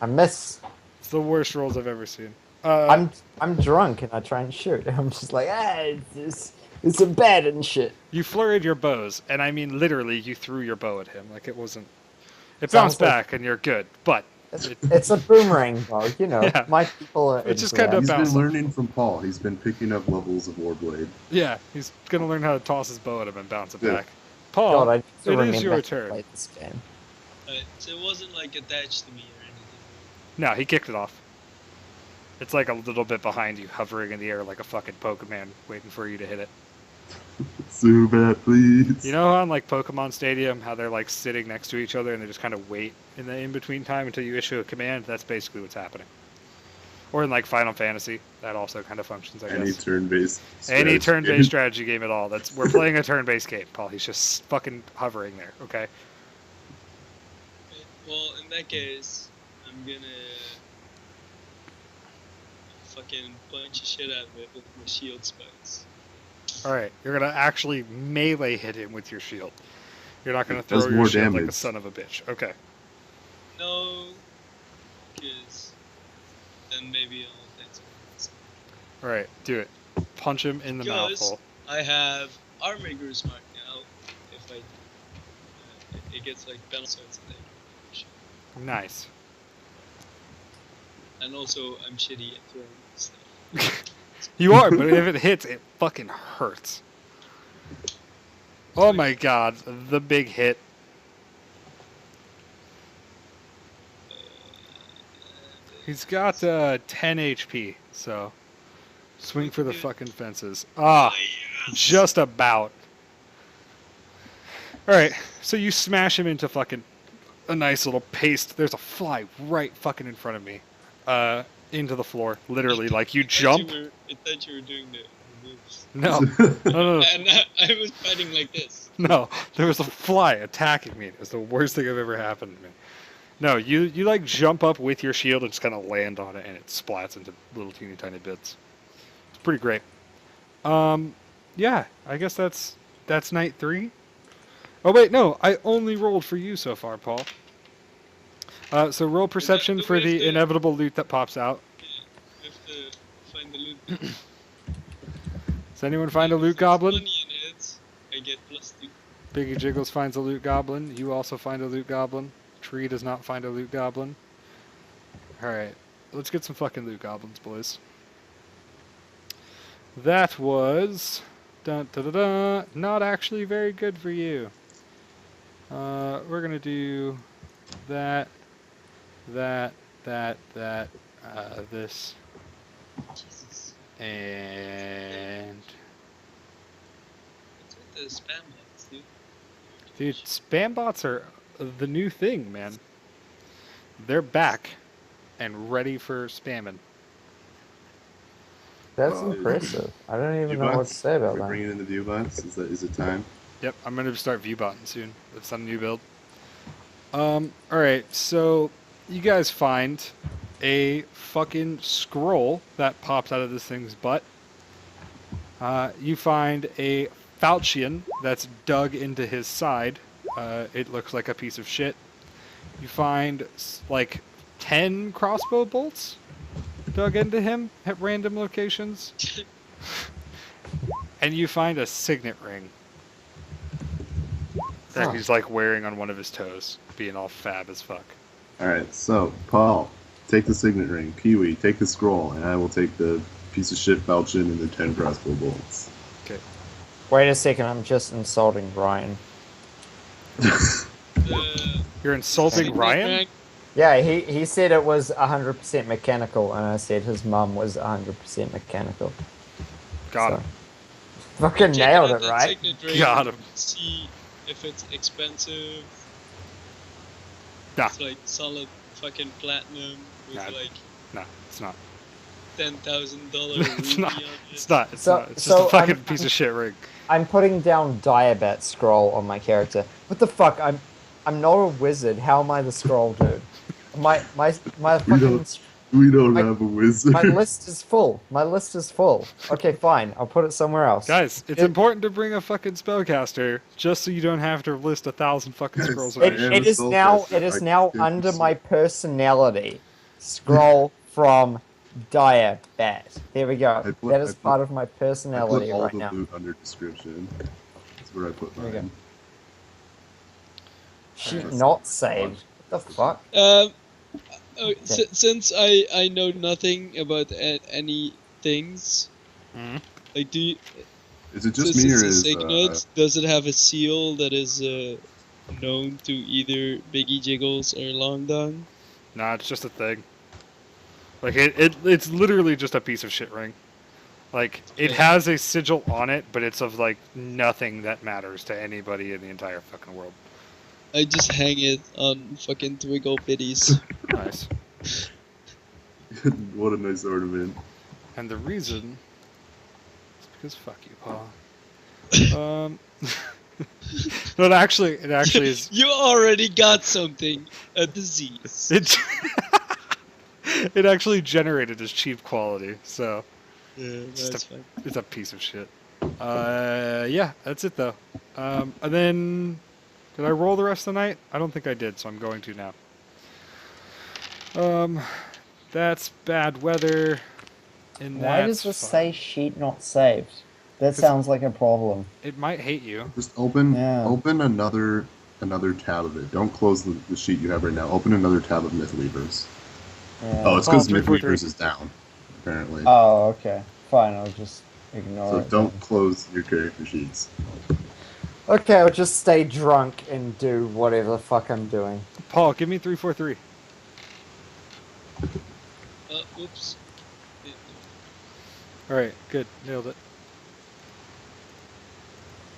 Speaker 4: I miss.
Speaker 1: it's the worst rolls I've ever seen. Uh,
Speaker 4: I'm drunk and I try and shoot. I'm just like, it's a bad and shit.
Speaker 1: you flurried your bows, and I mean literally, you threw your bow at him. Like it wasn't. It
Speaker 4: Sounds
Speaker 1: bounced
Speaker 4: like-
Speaker 1: back, and you're good. But
Speaker 4: It's a boomerang bow, you know.
Speaker 1: Yeah.
Speaker 4: My people are.
Speaker 1: It's just
Speaker 4: into
Speaker 1: kind
Speaker 4: that.
Speaker 1: of-
Speaker 3: He's been
Speaker 1: bounce.
Speaker 3: learning from Paul. He's been picking up levels of Warblade.
Speaker 1: yeah, he's gonna learn how to toss his bow at him and bounce it
Speaker 3: Yeah.
Speaker 1: back. Paul,
Speaker 4: God, I need to
Speaker 1: it is
Speaker 4: remember
Speaker 1: your
Speaker 4: to
Speaker 1: turn.
Speaker 4: play this game.
Speaker 2: So it wasn't like attached to me or anything.
Speaker 1: No, he kicked it off. It's like a little bit behind you, hovering in the air like a fucking Pokemon, waiting for you to hit it.
Speaker 3: Zubat, please.
Speaker 1: You know how on like Pokemon Stadium, how they're like sitting next to each other and they just kind of wait in the in-between time until you issue a command? That's basically what's happening. Or in like Final Fantasy, that also kind of functions, I
Speaker 3: Any
Speaker 1: guess.
Speaker 3: turn-based.
Speaker 1: Any
Speaker 3: strategy
Speaker 1: turn-based
Speaker 3: game.
Speaker 1: strategy game at all. We're playing a turn-based game, Paul. He's just fucking hovering there, okay?
Speaker 2: Well, in that case, I'm gonna fucking punch the shit out of it with my shield spikes.
Speaker 1: Alright, you're gonna actually melee hit him with your shield. You're not gonna
Speaker 3: It
Speaker 1: throw
Speaker 3: does
Speaker 1: your
Speaker 3: more
Speaker 1: shield like a
Speaker 3: damage.
Speaker 1: son of a bitch. Okay.
Speaker 2: No, because then maybe I'll take some.
Speaker 1: Alright, do it. Punch him in the mouth
Speaker 2: Because
Speaker 1: hole.
Speaker 2: I have Armor Guru Smart now. If I, it gets like balance swords and thing.
Speaker 1: Nice.
Speaker 2: And also, I'm shitty at throwing stuff.
Speaker 1: You are, but if it hits, it fucking hurts. Oh my god, the big hit. He's got 10 HP, so swing for the fucking fences. Ah, just about. Alright, so you smash him into fucking a nice little paste. There's a fly right fucking in front of me. Into the floor. Literally, like you jump.
Speaker 2: I thought you were doing the moves.
Speaker 1: No, no, no,
Speaker 2: And I was fighting like this.
Speaker 1: no. There was a fly attacking me. It was the worst thing I've ever happened to me. No, you like jump up with your shield and just kind of land on it, and it splats into little teeny tiny bits. It's pretty great. Yeah, I guess that's night 3. Oh wait, no, I only rolled for you so far, Paul. So roll perception for the inevitable loot that pops out.
Speaker 2: Yeah, we have to find the loot.
Speaker 1: Does anyone find a
Speaker 2: If
Speaker 1: loot
Speaker 2: there's
Speaker 1: goblin?
Speaker 2: money in it, I get +2.
Speaker 1: Biggie Jiggles finds a loot goblin. You also find a loot goblin. Tree does not find a loot goblin. Alright, let's get some fucking loot goblins, boys. That was... Dun, da, da, da, not actually very good for you. We're gonna do that, this,
Speaker 2: Jesus.
Speaker 1: and...
Speaker 2: What's with the spam bots, dude?
Speaker 1: Dude, spam bots are the new thing, man. They're back and ready for spamming.
Speaker 4: That's impressive. I don't even know what to say about
Speaker 3: We're
Speaker 4: that.
Speaker 3: bringing in the view bots. Is it time?
Speaker 1: Yep, I'm gonna start viewbotting soon. That's on a new build. Alright, so you guys find a fucking scroll that pops out of this thing's butt. You find a falchion that's dug into his side. It looks like a piece of shit. You find like 10 crossbow bolts dug into him at random locations. And you find a signet ring that
Speaker 4: Huh.
Speaker 1: he's like wearing on one of his toes, being all fab as fuck.
Speaker 3: Alright, so, Paul, take the signet ring. Kiwi, take the scroll, and I will take the piece of shit falchion and the 10 crossbow bolts.
Speaker 1: Okay.
Speaker 4: Wait a second, I'm just insulting Ryan.
Speaker 1: You're insulting Ryan?
Speaker 4: Yeah, he said it was 100% mechanical, and I said his mum was 100% mechanical.
Speaker 1: Got
Speaker 4: So-
Speaker 1: him.
Speaker 4: Fucking
Speaker 2: Check
Speaker 4: nailed
Speaker 2: out
Speaker 4: it,
Speaker 2: that
Speaker 4: right?
Speaker 2: signet ring,
Speaker 1: Got him.
Speaker 2: See if it's expensive.
Speaker 1: Nah.
Speaker 2: It's like solid fucking platinum with
Speaker 1: Nah.
Speaker 2: like
Speaker 1: No, it's not.
Speaker 2: $10,000
Speaker 1: It's
Speaker 2: ruby
Speaker 1: not.
Speaker 2: on it.
Speaker 1: It's not. It's
Speaker 4: So-
Speaker 1: not. It's
Speaker 4: so
Speaker 1: just a fucking
Speaker 4: I'm-
Speaker 1: piece of shit ring.
Speaker 4: I'm putting down Diabat scroll on my character. What the fuck? I'm not a wizard. How am I the scroll dude? My fucking
Speaker 3: We don't
Speaker 4: My-
Speaker 3: have a wizard.
Speaker 4: My list is full. My list is full. Okay, fine. I'll put it somewhere else.
Speaker 1: Guys, it's
Speaker 4: It-
Speaker 1: important to bring a fucking spellcaster just so you don't have to list 1,000 fucking
Speaker 3: Yes,
Speaker 1: scrolls
Speaker 3: I
Speaker 1: of
Speaker 3: am
Speaker 4: It
Speaker 3: a
Speaker 4: is now.
Speaker 3: spellcaster.
Speaker 4: It is
Speaker 3: I
Speaker 4: now
Speaker 3: can't
Speaker 4: under
Speaker 3: be
Speaker 4: my personality. Scroll from dire bat. There we go.
Speaker 3: I put-
Speaker 4: That
Speaker 3: I
Speaker 4: is
Speaker 3: put-
Speaker 4: part of my
Speaker 3: I put
Speaker 4: personality
Speaker 3: all
Speaker 4: right
Speaker 3: the
Speaker 4: now.
Speaker 3: loot under description. That's where I put
Speaker 4: There we go.
Speaker 3: mine.
Speaker 4: Sheet
Speaker 1: Alright.
Speaker 4: not saved. What the fuck?
Speaker 2: Since I know nothing about any things,
Speaker 1: Mhm.
Speaker 2: like do you,
Speaker 3: Is it just
Speaker 2: since
Speaker 3: me
Speaker 2: it's
Speaker 3: or
Speaker 2: a
Speaker 3: is
Speaker 2: signet, does it have a seal that is known to either Biggie Jiggles or Long Dong?
Speaker 1: Nah, it's just a thing. Like, it's literally just a piece of shit ring. Like, it
Speaker 2: Okay.
Speaker 1: has a sigil on it, but it's of, like, nothing that matters to anybody in the entire fucking world.
Speaker 2: I just hang it on fucking Twiggle Bitties.
Speaker 1: Nice.
Speaker 3: what a nice ornament.
Speaker 1: And the reason is because fuck you, Paul. No, it actually is.
Speaker 2: You already got something, a disease.
Speaker 1: It it actually generated as cheap quality, so
Speaker 2: Yeah,
Speaker 1: just
Speaker 2: that's fine.
Speaker 1: it's a piece of shit. Yeah, that's it though. And then did I roll the rest of the night? I don't think I did, so I'm going to now. That's bad weather. And
Speaker 5: Why does this say sheet not saved? That sounds like a problem.
Speaker 1: It might hate you.
Speaker 3: Just open
Speaker 5: Yeah.
Speaker 3: another tab of it. Don't close the sheet you have right now. Open another tab of Mythweavers.
Speaker 5: Yeah.
Speaker 3: Oh, it's
Speaker 1: Oh,
Speaker 3: because
Speaker 1: 343.
Speaker 3: Mythweavers is down, apparently.
Speaker 5: Oh, okay. Fine, I'll just ignore
Speaker 3: So
Speaker 5: it.
Speaker 3: don't close your character sheets.
Speaker 4: Okay, I'll just stay drunk and do whatever the fuck I'm doing.
Speaker 1: Paul, give me 343.
Speaker 2: Oops.
Speaker 1: All right, good, nailed it.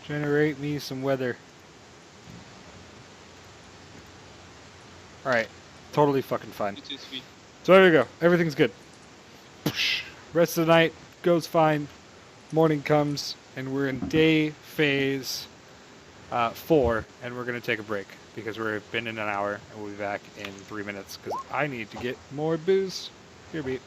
Speaker 1: Generate me some weather. All right, totally fucking fine.
Speaker 2: 2, 2, 3.
Speaker 1: So there we go. Everything's good. Rest of the night goes fine. Morning comes, and we're in day phase 4, and we're gonna take a break because we've been in an hour, and we'll be back in 3 minutes because I need to get more booze. Here, beat.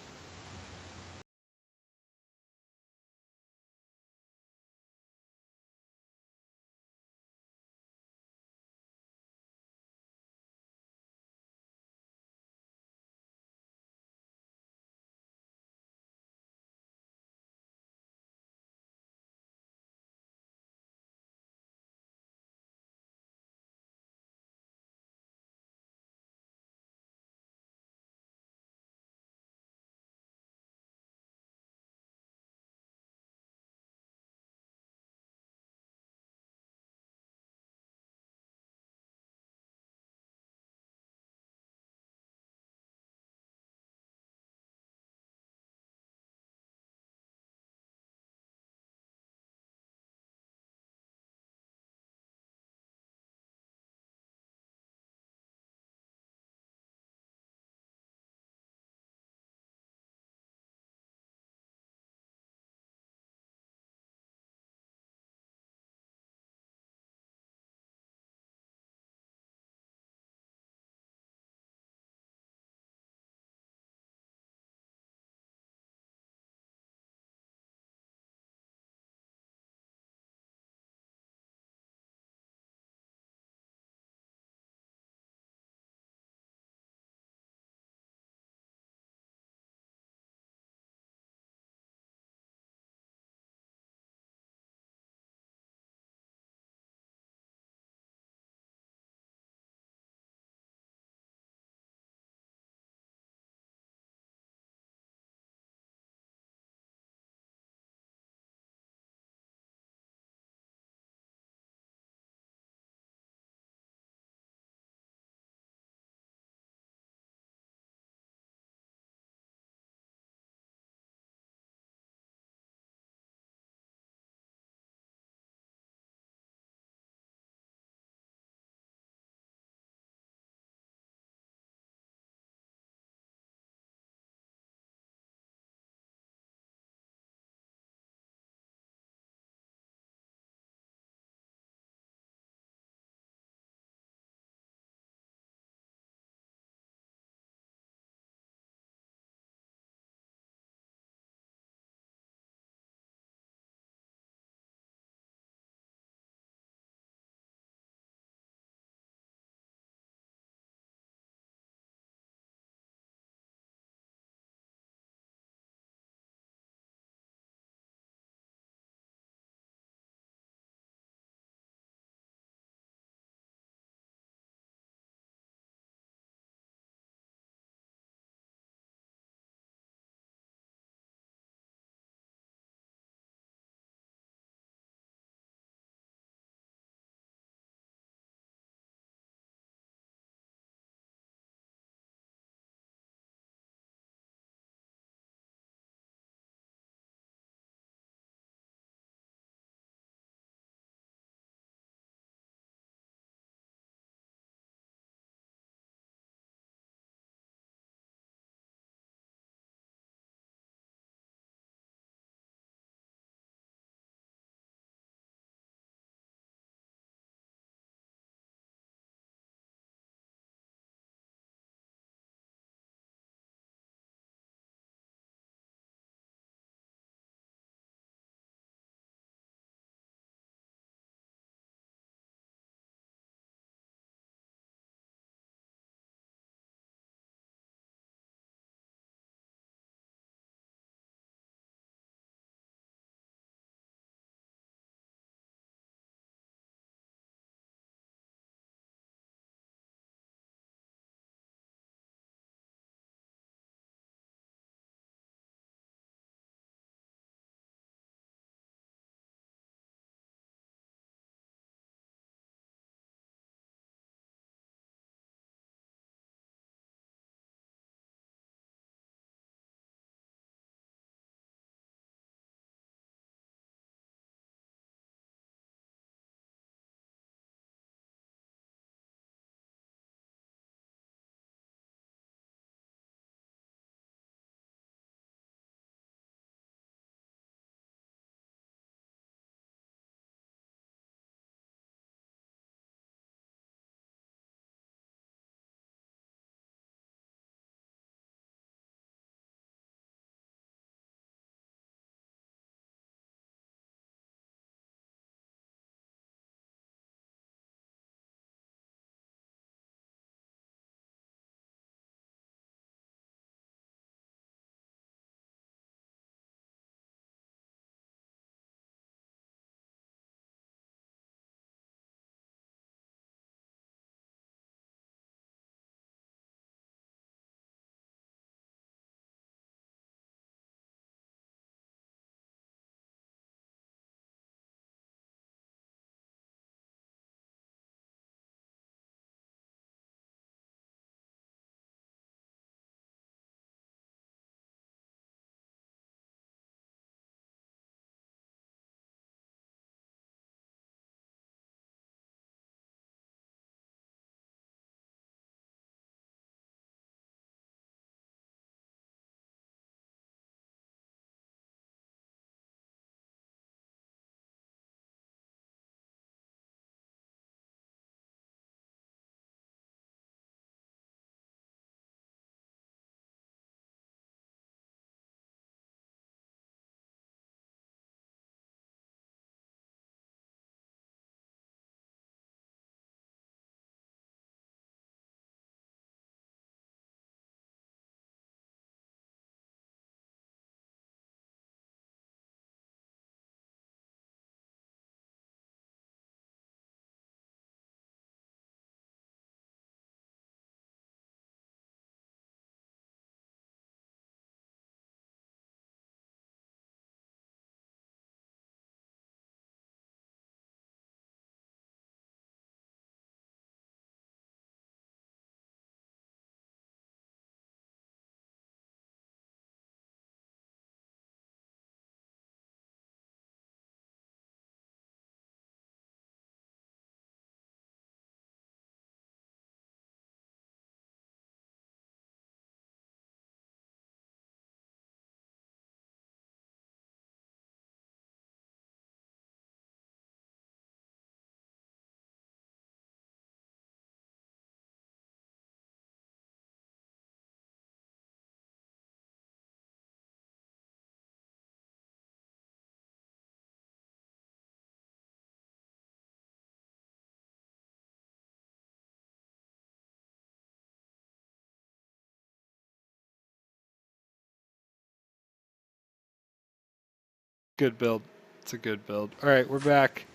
Speaker 1: good build. It's a good build. All right, we're back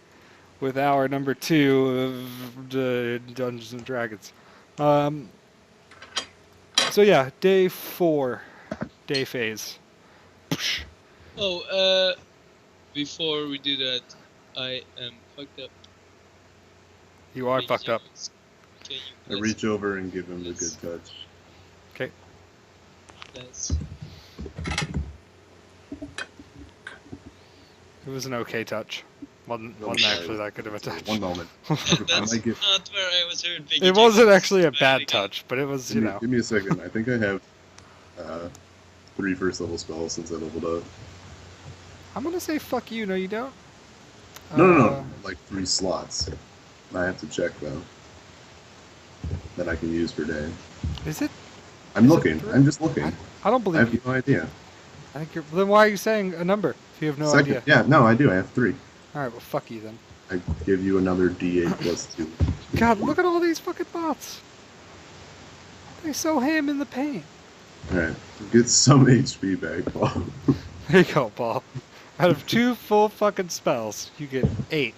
Speaker 1: with hour number 2 of Dungeons and Dragons. So yeah, day 4, day phase.
Speaker 2: Oh, before we do that, I am fucked up.
Speaker 1: You are fucked up.
Speaker 2: Can you
Speaker 3: I reach over and give him the good touch.
Speaker 1: Okay.
Speaker 2: bless?
Speaker 1: It was an okay touch. Wasn't
Speaker 3: sorry.
Speaker 1: actually that good of a touch.
Speaker 3: One moment.
Speaker 2: That's
Speaker 3: might get-
Speaker 2: not where I was heard.
Speaker 1: It wasn't actually a bad touch, but it was, you know.
Speaker 3: Give me a second. I think I have 3 first level spells since I leveled up.
Speaker 1: I'm gonna say fuck you. No, you don't.
Speaker 3: No. Like 3 slots. I have to check though. That I can use per day.
Speaker 1: Is it?
Speaker 3: I'm
Speaker 1: Is it
Speaker 3: looking.
Speaker 1: 3?
Speaker 3: I'm just looking.
Speaker 1: I don't
Speaker 3: I
Speaker 1: believe you.
Speaker 3: have no idea.
Speaker 1: I think you're. Then why are you saying a number if you have no
Speaker 3: Second.
Speaker 1: idea?
Speaker 3: Yeah, no, I do. I have 3.
Speaker 1: All right. Well, fuck you then.
Speaker 3: I give you another D8 plus 2.
Speaker 1: God, look at all these fucking bots. They so ham in the paint.
Speaker 3: Alright. Get some HP back, Paul.
Speaker 1: There you go, Paul. Out of 2 full fucking spells, you get 8.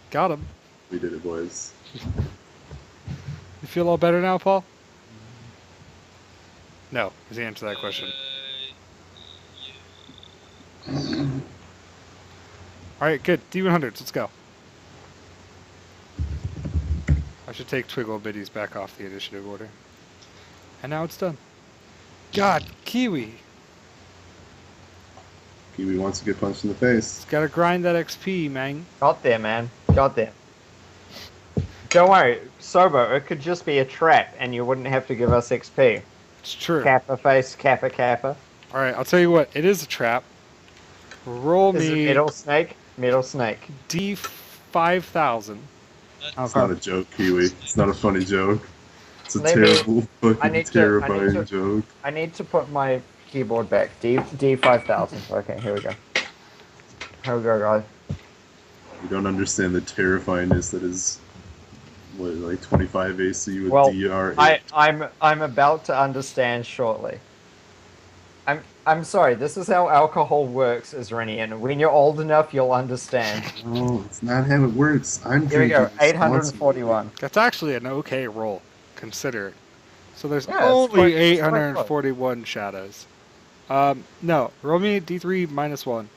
Speaker 1: Got him.
Speaker 3: We did it, boys.
Speaker 1: You feel all better now, Paul? No, is the answer to that question.
Speaker 2: Yeah.
Speaker 1: Alright, good. D100s, let's go. I should take Twiggle Biddies back off the initiative order. And now it's done. God, Kiwi!
Speaker 3: Kiwi wants to get punched in the face.
Speaker 1: It's gotta grind that XP, man.
Speaker 4: Got there, man. Got there. Don't worry, Sobo, it could just be a trap and you wouldn't have to give us XP.
Speaker 1: It's true.
Speaker 4: Kappa face, Kappa Kappa.
Speaker 1: Alright, I'll tell you what, it is a trap. Roll
Speaker 4: Is it
Speaker 1: me
Speaker 4: Metal Snake? Metal Snake.
Speaker 1: D5000.
Speaker 3: It's not a joke, Kiwi. It's not a funny joke. It's a
Speaker 4: Let me-
Speaker 3: terrible,
Speaker 4: I
Speaker 3: fucking
Speaker 4: need to-
Speaker 3: terrifying joke.
Speaker 4: I need to put my keyboard back. D5000. Okay, here we go. Here we go, guys.
Speaker 3: You don't understand the terrifyingness that is, what, like 25 AC with
Speaker 4: Well,
Speaker 3: DR8.
Speaker 4: I'm about to understand shortly. I'm sorry, this is how alcohol works, Isrenian. When you're old enough, you'll understand.
Speaker 3: No, it's not how it works. I'm
Speaker 4: Here we go,
Speaker 3: drinking responsibly.
Speaker 4: 841.
Speaker 1: That's actually an okay roll. Consider it. So there's
Speaker 4: Yeah, it's
Speaker 1: only
Speaker 4: quite- it's quite
Speaker 1: 841 shadows. No, roll me D3 minus 1.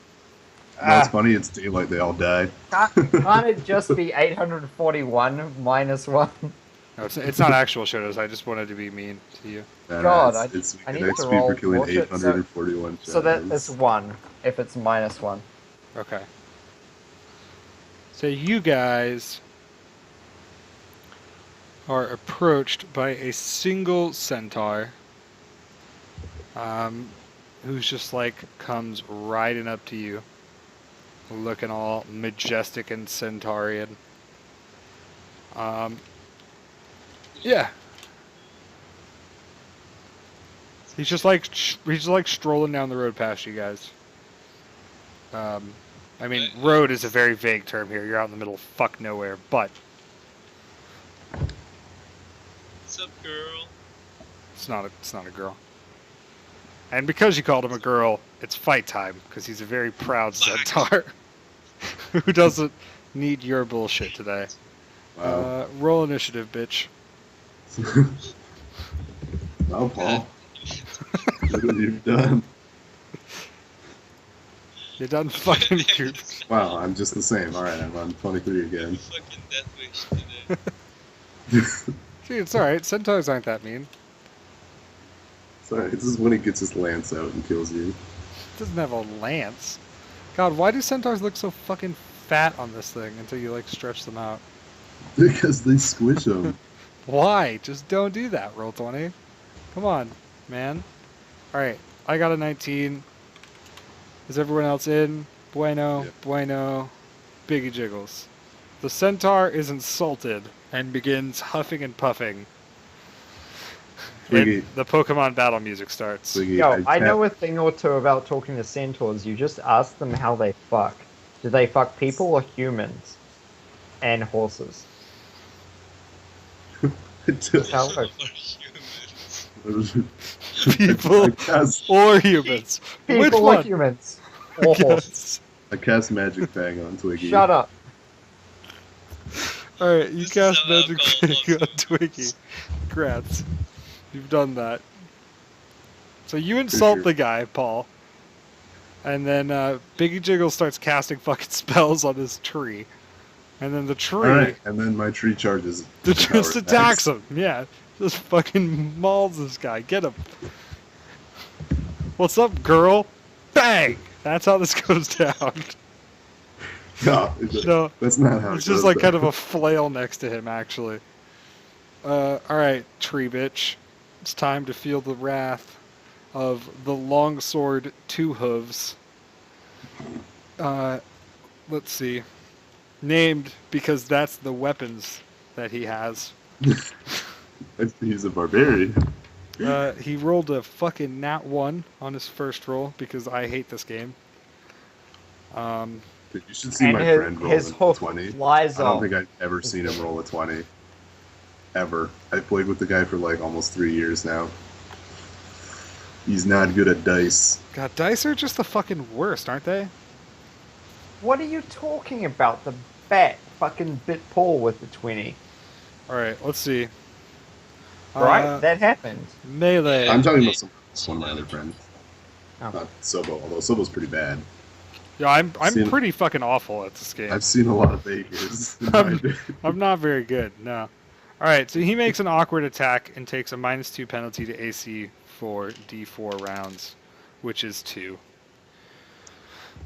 Speaker 3: No, it's funny. It's daylight. They all die.
Speaker 4: Can't it just be 841 minus 1?
Speaker 1: No, it's not actual shadows. I just wanted to be mean to you.
Speaker 3: No,
Speaker 4: God,
Speaker 3: it's
Speaker 4: I
Speaker 3: an
Speaker 4: need to
Speaker 3: XP
Speaker 4: roll
Speaker 3: for killing
Speaker 4: bullshit, so-
Speaker 3: 841 shadows.
Speaker 4: So that is 1, if it's minus 1.
Speaker 1: Okay. So you guys are approached by a single centaur, who's just like comes riding up to you, looking all majestic and centaurian. Yeah. He's just like strolling down the road past you guys. I mean, road is a very vague term here. You're out in the middle of fuck nowhere, but
Speaker 2: What's up, girl?
Speaker 1: it's not a girl. And because you called him a girl, it's fight time because he's a very proud
Speaker 2: Fuck.
Speaker 1: centaur who doesn't need your bullshit today.
Speaker 3: Wow.
Speaker 1: Roll initiative, bitch.
Speaker 3: Wow, Paul. Look what you've done.
Speaker 1: You done fucking cute.
Speaker 3: Wow, I'm just the same. Alright, I'm on 23 again.
Speaker 2: Fucking death wish today.
Speaker 1: Dude, it's alright. Centaurs aren't that mean.
Speaker 3: Sorry, this is when he gets his lance out and kills you.
Speaker 1: It doesn't have a lance. God, why do centaurs look so fucking fat on this thing until you like stretch them out?
Speaker 3: Because they squish him.
Speaker 1: Why? Just don't do that, roll 20. Come on, man. Alright, I got a 19. Is everyone else in? Bueno,
Speaker 3: Yep.
Speaker 1: bueno. Biggie jiggles. The centaur is insulted and begins huffing and puffing.
Speaker 3: Twiggy.
Speaker 1: And the Pokemon battle music starts.
Speaker 3: Twiggy,
Speaker 4: Yo, I
Speaker 3: tap-
Speaker 4: know a thing or two about talking to centaurs. You just ask them how they fuck. Do they fuck people or humans? And horses.
Speaker 3: Just-
Speaker 4: How
Speaker 2: Some of
Speaker 4: works.
Speaker 2: our humans.
Speaker 1: People
Speaker 3: I cast,
Speaker 1: or humans. Which
Speaker 4: People or
Speaker 1: one?
Speaker 4: humans. Or horse.
Speaker 1: Yes.
Speaker 3: I cast Magic Fang on Twiggy.
Speaker 4: Shut up.
Speaker 1: Alright, you
Speaker 2: This is
Speaker 1: cast
Speaker 2: how
Speaker 1: Magic
Speaker 2: alcohol
Speaker 1: Fang on
Speaker 2: also
Speaker 1: Twiggy.
Speaker 2: works.
Speaker 1: Congrats. You've done that. So you
Speaker 3: For
Speaker 1: insult
Speaker 3: sure.
Speaker 1: the guy, Paul. And then Biggie Jiggle starts casting fucking spells on his tree. And then the tree
Speaker 3: Alright, and then my tree charges.
Speaker 1: just
Speaker 3: power
Speaker 1: attacks him. Yeah. Just fucking mauls this guy. Get him. What's up, girl? Bang! That's how this goes down.
Speaker 3: No,
Speaker 1: No,
Speaker 3: that's not how
Speaker 1: it's
Speaker 3: it goes.
Speaker 1: just like kind
Speaker 3: though.
Speaker 1: of a flail next to him, actually. Alright, tree bitch. It's time to feel the wrath of the longsword two hooves. Let's see. Named because that's the weapons that he has.
Speaker 3: He's a barbarian.
Speaker 1: He rolled a fucking nat 1 on his first roll because I hate this game.
Speaker 3: Dude, you should see
Speaker 4: And
Speaker 3: my
Speaker 4: his,
Speaker 3: friend roll
Speaker 4: his
Speaker 3: a
Speaker 4: hook
Speaker 3: 20.
Speaker 4: flies
Speaker 3: I don't
Speaker 4: off.
Speaker 3: think I've ever seen him roll a 20. Ever. I played with the guy for like almost 3 years now. He's not good at dice.
Speaker 1: God, dice are just the fucking worst, aren't they?
Speaker 4: What are you talking about? The bat fucking bit Paul with the 20.
Speaker 1: Alright, let's see.
Speaker 4: Right? That happened.
Speaker 1: Melee.
Speaker 3: I'm talking about one of my other friends.
Speaker 4: Oh.
Speaker 3: Not Sobo, although Sobo's pretty bad.
Speaker 1: Yeah, I'm
Speaker 3: Seen-
Speaker 1: pretty fucking awful at this game.
Speaker 3: I've seen a lot of Vegas.
Speaker 1: I'm not very good, no. Alright, so he makes an awkward attack and takes a -2 penalty to AC for D4 rounds, which is 2.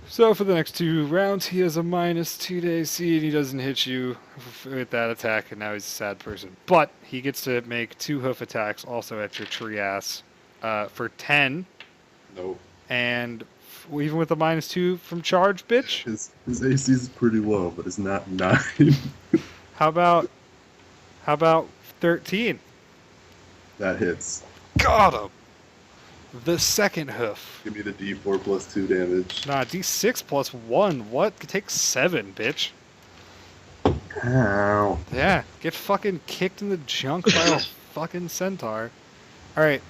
Speaker 1: So for the next 2 rounds, he has a -2 to AC and he doesn't hit you with that attack, and now he's a sad person. But he gets to make 2 hoof attacks also at your tree ass for 10,
Speaker 3: No.
Speaker 1: and even with a -2 from charge, bitch.
Speaker 3: His AC is pretty low, but it's not 9.
Speaker 1: How about 13?
Speaker 3: That hits.
Speaker 1: Got him. The second hoof.
Speaker 3: Give me the D4 plus 2 damage.
Speaker 1: Nah, D6 plus 1. What? Take 7, bitch.
Speaker 3: Ow.
Speaker 1: Yeah, get fucking kicked in the junk by a fucking centaur. Alright.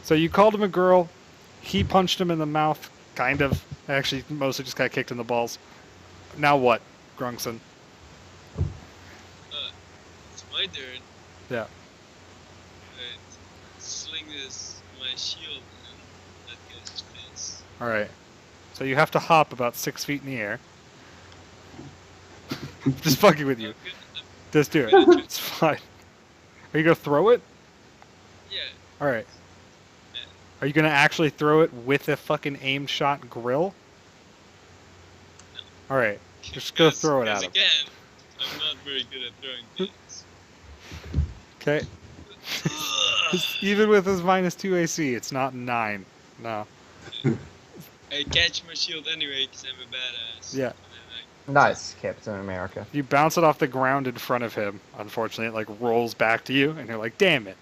Speaker 1: So you called him a girl. He punched him in the mouth, kind of. Actually, mostly just got kicked in the balls. Now what, Grunkson?
Speaker 2: It's my turn.
Speaker 1: Yeah.
Speaker 2: Right. Sling my shield in that guy's face.
Speaker 1: Alright. So you have to hop about 6 feet in the air. Just fucking with you.
Speaker 2: I'm good.
Speaker 1: Just do it. It's fine. Are you gonna throw it?
Speaker 2: Yeah.
Speaker 1: Alright. Are you gonna actually throw it with a fucking aim shot grill? Alright. Just go throw it at him.
Speaker 2: Again, I'm not very good at throwing things.
Speaker 1: Okay. Even with his -2 AC, it's not 9. No.
Speaker 2: I catch my shield anyway because I'm a badass.
Speaker 1: Yeah.
Speaker 2: And
Speaker 4: Nice, Captain America.
Speaker 1: You bounce it off the ground in front of him. Unfortunately, it like rolls back to you, and you're like, "Damn it!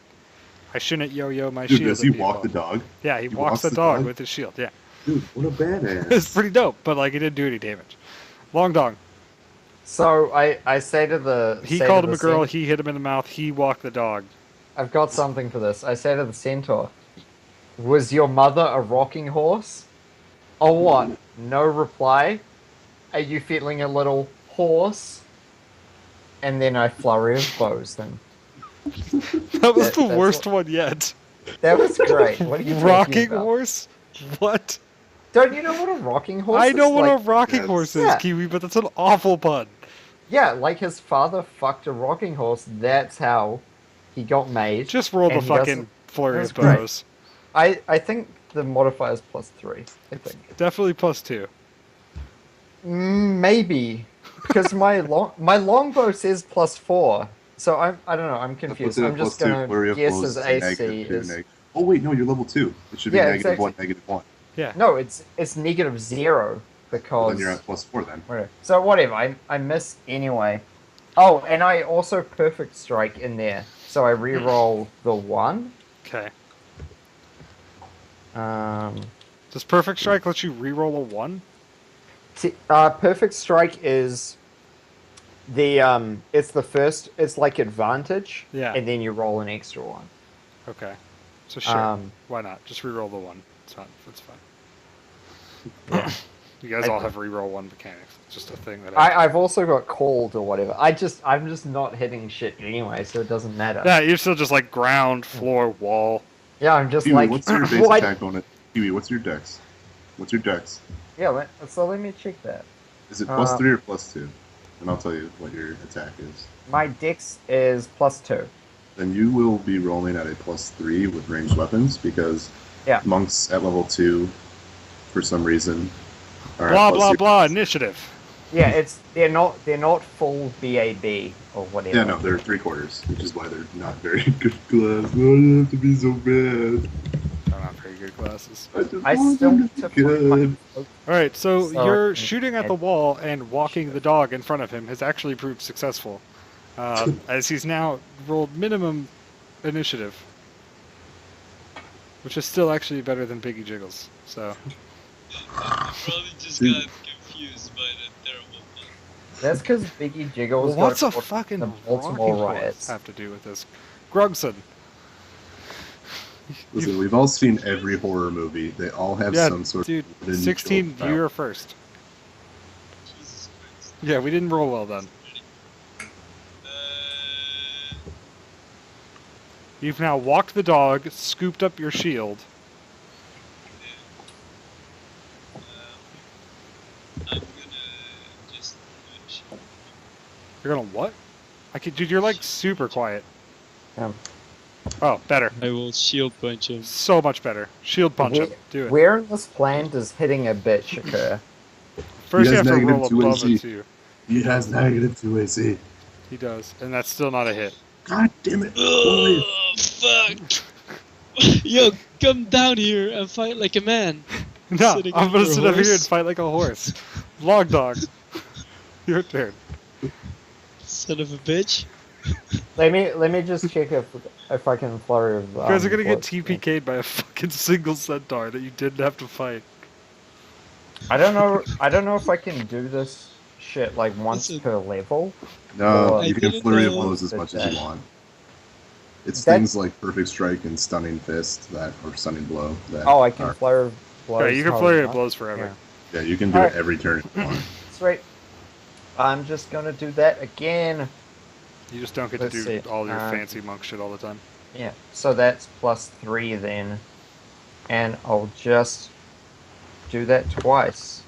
Speaker 1: I shouldn't yo-yo my
Speaker 3: Dude,
Speaker 1: shield."
Speaker 3: does
Speaker 1: at
Speaker 3: he walk the
Speaker 1: people."
Speaker 3: dog?
Speaker 1: Yeah, he
Speaker 3: He
Speaker 1: walks
Speaker 3: walks
Speaker 1: the
Speaker 3: the
Speaker 1: dog
Speaker 3: dog?
Speaker 1: with his shield. Yeah,
Speaker 3: Dude, what a badass.
Speaker 1: it's pretty dope. But like, it didn't do any damage. Long dong.
Speaker 4: So I say to the
Speaker 1: He
Speaker 4: say
Speaker 1: called
Speaker 4: to
Speaker 1: him
Speaker 4: the
Speaker 1: a girl.
Speaker 4: cent-
Speaker 1: He hit him in the mouth. He walked the dog.
Speaker 4: I've got something for this. I say to the centaur, "Was your mother a rocking horse?" Oh what? No reply. Are you feeling a little hoarse? And then I flurry of bows. Then
Speaker 1: That was the
Speaker 4: That's
Speaker 1: worst
Speaker 4: what-
Speaker 1: one yet.
Speaker 4: that was great. What are you talking
Speaker 1: Rocking
Speaker 4: about?
Speaker 1: horse? What?
Speaker 4: Don't you know what a rocking horse
Speaker 1: I
Speaker 4: is?
Speaker 1: know what
Speaker 4: Like-
Speaker 1: a rocking
Speaker 3: Yes.
Speaker 1: horse is,
Speaker 4: Yeah.
Speaker 1: Kiwi, but that's an awful pun.
Speaker 4: Yeah, like his father fucked a rocking horse. That's how he got made.
Speaker 1: Just roll the
Speaker 4: And he
Speaker 1: fucking
Speaker 4: doesn't-
Speaker 1: flurry
Speaker 4: that's
Speaker 1: of
Speaker 4: great.
Speaker 1: bows.
Speaker 4: I think the modifier is +3. I think
Speaker 1: Definitely +2.
Speaker 4: maybe because my longbow says +4. So I don't know. I'm
Speaker 3: That puts
Speaker 4: confused.
Speaker 3: it at
Speaker 4: I'm just
Speaker 3: plus 2.
Speaker 4: gonna
Speaker 3: Flurry of
Speaker 4: guess
Speaker 3: blows
Speaker 4: his
Speaker 3: is
Speaker 4: AC
Speaker 3: -2,
Speaker 4: is
Speaker 3: Oh wait, no, you're level 2. It should be
Speaker 4: Yeah,
Speaker 3: -1,
Speaker 4: exactly.
Speaker 3: -1.
Speaker 1: Yeah.
Speaker 4: no. It's -0 because
Speaker 3: Well, then you're at +4 then.
Speaker 4: whatever. So whatever. I miss anyway. Oh, and I also perfect strike in there. So I re-roll the 1.
Speaker 1: Okay.
Speaker 4: Um,
Speaker 1: Does Perfect Strike let you re-roll a 1?
Speaker 4: perfect strike is it's the first. It's like advantage.
Speaker 1: Yeah.
Speaker 4: And then you roll an extra one.
Speaker 1: Okay. So sure.
Speaker 4: Um,
Speaker 1: Why not? Just reroll the 1. It's fine. It's fine.
Speaker 4: yeah.
Speaker 1: You guys
Speaker 4: I-
Speaker 1: all have reroll 1 mechanics. It's just a thing that
Speaker 4: I've also got called or whatever. I'm just not hitting shit anyway, so it doesn't matter.
Speaker 1: Yeah, you're still just like ground, floor, wall.
Speaker 4: Yeah, I'm just
Speaker 3: Kiwi,
Speaker 4: like,
Speaker 3: what's your base
Speaker 4: what?
Speaker 3: attack on it? Kiwi, what's your dex? What's your dex?
Speaker 4: Yeah, so let me check that.
Speaker 3: Is it
Speaker 4: Uh,
Speaker 3: +3 or +2? And I'll tell you what your attack is.
Speaker 4: My dex is +2.
Speaker 3: Then you will be rolling at a +3 with ranged weapons because
Speaker 4: Yeah.
Speaker 3: monks at level 2, for some reason, are at
Speaker 1: Blah
Speaker 3: +0.
Speaker 1: blah blah. Initiative.
Speaker 4: Yeah, they're not full BAB or whatever.
Speaker 3: Yeah, no, they're 3/4, which is why they're not very good class. Why do they have to be so bad?
Speaker 1: They're not very good classes.
Speaker 3: I just
Speaker 4: I
Speaker 3: want
Speaker 4: still
Speaker 3: them
Speaker 4: need
Speaker 3: to
Speaker 4: to
Speaker 3: be
Speaker 4: find my
Speaker 3: good.
Speaker 1: All right, so
Speaker 4: So
Speaker 1: you're
Speaker 4: I can
Speaker 1: shooting at
Speaker 4: add-
Speaker 1: the wall and walking the dog in front of him has actually proved successful, as he's now rolled minimum initiative, which is still actually better than Biggie Jiggles. So
Speaker 2: Probably just
Speaker 3: Dude.
Speaker 2: got confused by the terrible one.
Speaker 4: That's because Biggie Jiggles
Speaker 1: well, what's
Speaker 4: got
Speaker 1: a
Speaker 4: caught
Speaker 1: fucking
Speaker 4: in the
Speaker 1: rocking
Speaker 4: Baltimore
Speaker 1: horse
Speaker 4: riots.
Speaker 1: have to do with this? Grugson.
Speaker 3: Listen, we've all seen every horror movie. They all have
Speaker 1: Yeah,
Speaker 3: some sort
Speaker 1: dude.
Speaker 3: of wooden
Speaker 1: 16.
Speaker 3: joke
Speaker 1: You
Speaker 3: about-
Speaker 1: were first.
Speaker 2: Jesus Christ.
Speaker 1: Yeah, we didn't roll well then. You've now walked the dog, scooped up your shield.
Speaker 2: I'm gonna just finish.
Speaker 1: You're gonna what? Dude, you're like super quiet.
Speaker 4: Um,
Speaker 1: Oh, better.
Speaker 2: I will shield punch him.
Speaker 1: So much better. Shield punch him.
Speaker 4: where,
Speaker 1: Do it.
Speaker 4: where in this plan does hitting a bitch occur?
Speaker 1: First,
Speaker 3: He
Speaker 1: you
Speaker 3: has
Speaker 1: have to roll
Speaker 3: -2
Speaker 1: above
Speaker 3: AC.
Speaker 1: it too.
Speaker 3: He has -2 AC.
Speaker 1: He does, and that's still not a hit.
Speaker 3: God damn it! Boy.
Speaker 2: Oh, fuck! Yo, come down here and fight like a man.
Speaker 1: No,
Speaker 2: Sitting
Speaker 1: I'm
Speaker 2: on
Speaker 1: gonna
Speaker 2: your
Speaker 1: sit up here and
Speaker 2: horse?
Speaker 1: fight like a horse. Log dog. Your turn.
Speaker 2: Son of a bitch.
Speaker 4: Let me just check if I can flurry of.
Speaker 1: You guys are gonna get
Speaker 4: bullets.
Speaker 1: TPK'd by a fucking single centaur that you didn't have to fight.
Speaker 4: I don't know if I can do this shit like once
Speaker 2: Listen.
Speaker 4: per level.
Speaker 3: No,
Speaker 4: I
Speaker 3: you can
Speaker 2: didn't
Speaker 3: flurry of
Speaker 2: know
Speaker 3: blows as
Speaker 4: that
Speaker 3: much as you
Speaker 4: that-
Speaker 3: want. It's
Speaker 4: That-
Speaker 3: things like perfect strike and stunning fist or stunning blow that.
Speaker 4: Oh, I can
Speaker 3: are-
Speaker 4: flurry of blows.
Speaker 1: Yeah, you can
Speaker 4: how
Speaker 1: flurry
Speaker 4: I
Speaker 1: of blows forever.
Speaker 4: Yeah.
Speaker 3: Yeah, you can do
Speaker 4: Alright.
Speaker 3: it every turn if you want.
Speaker 4: Sweet. I'm just gonna do that again.
Speaker 1: You just don't get to
Speaker 4: Let's
Speaker 1: do
Speaker 4: see,
Speaker 1: all your
Speaker 4: uh,
Speaker 1: fancy monk shit all the time.
Speaker 4: Yeah, so that's +3 then. And I'll just do that twice.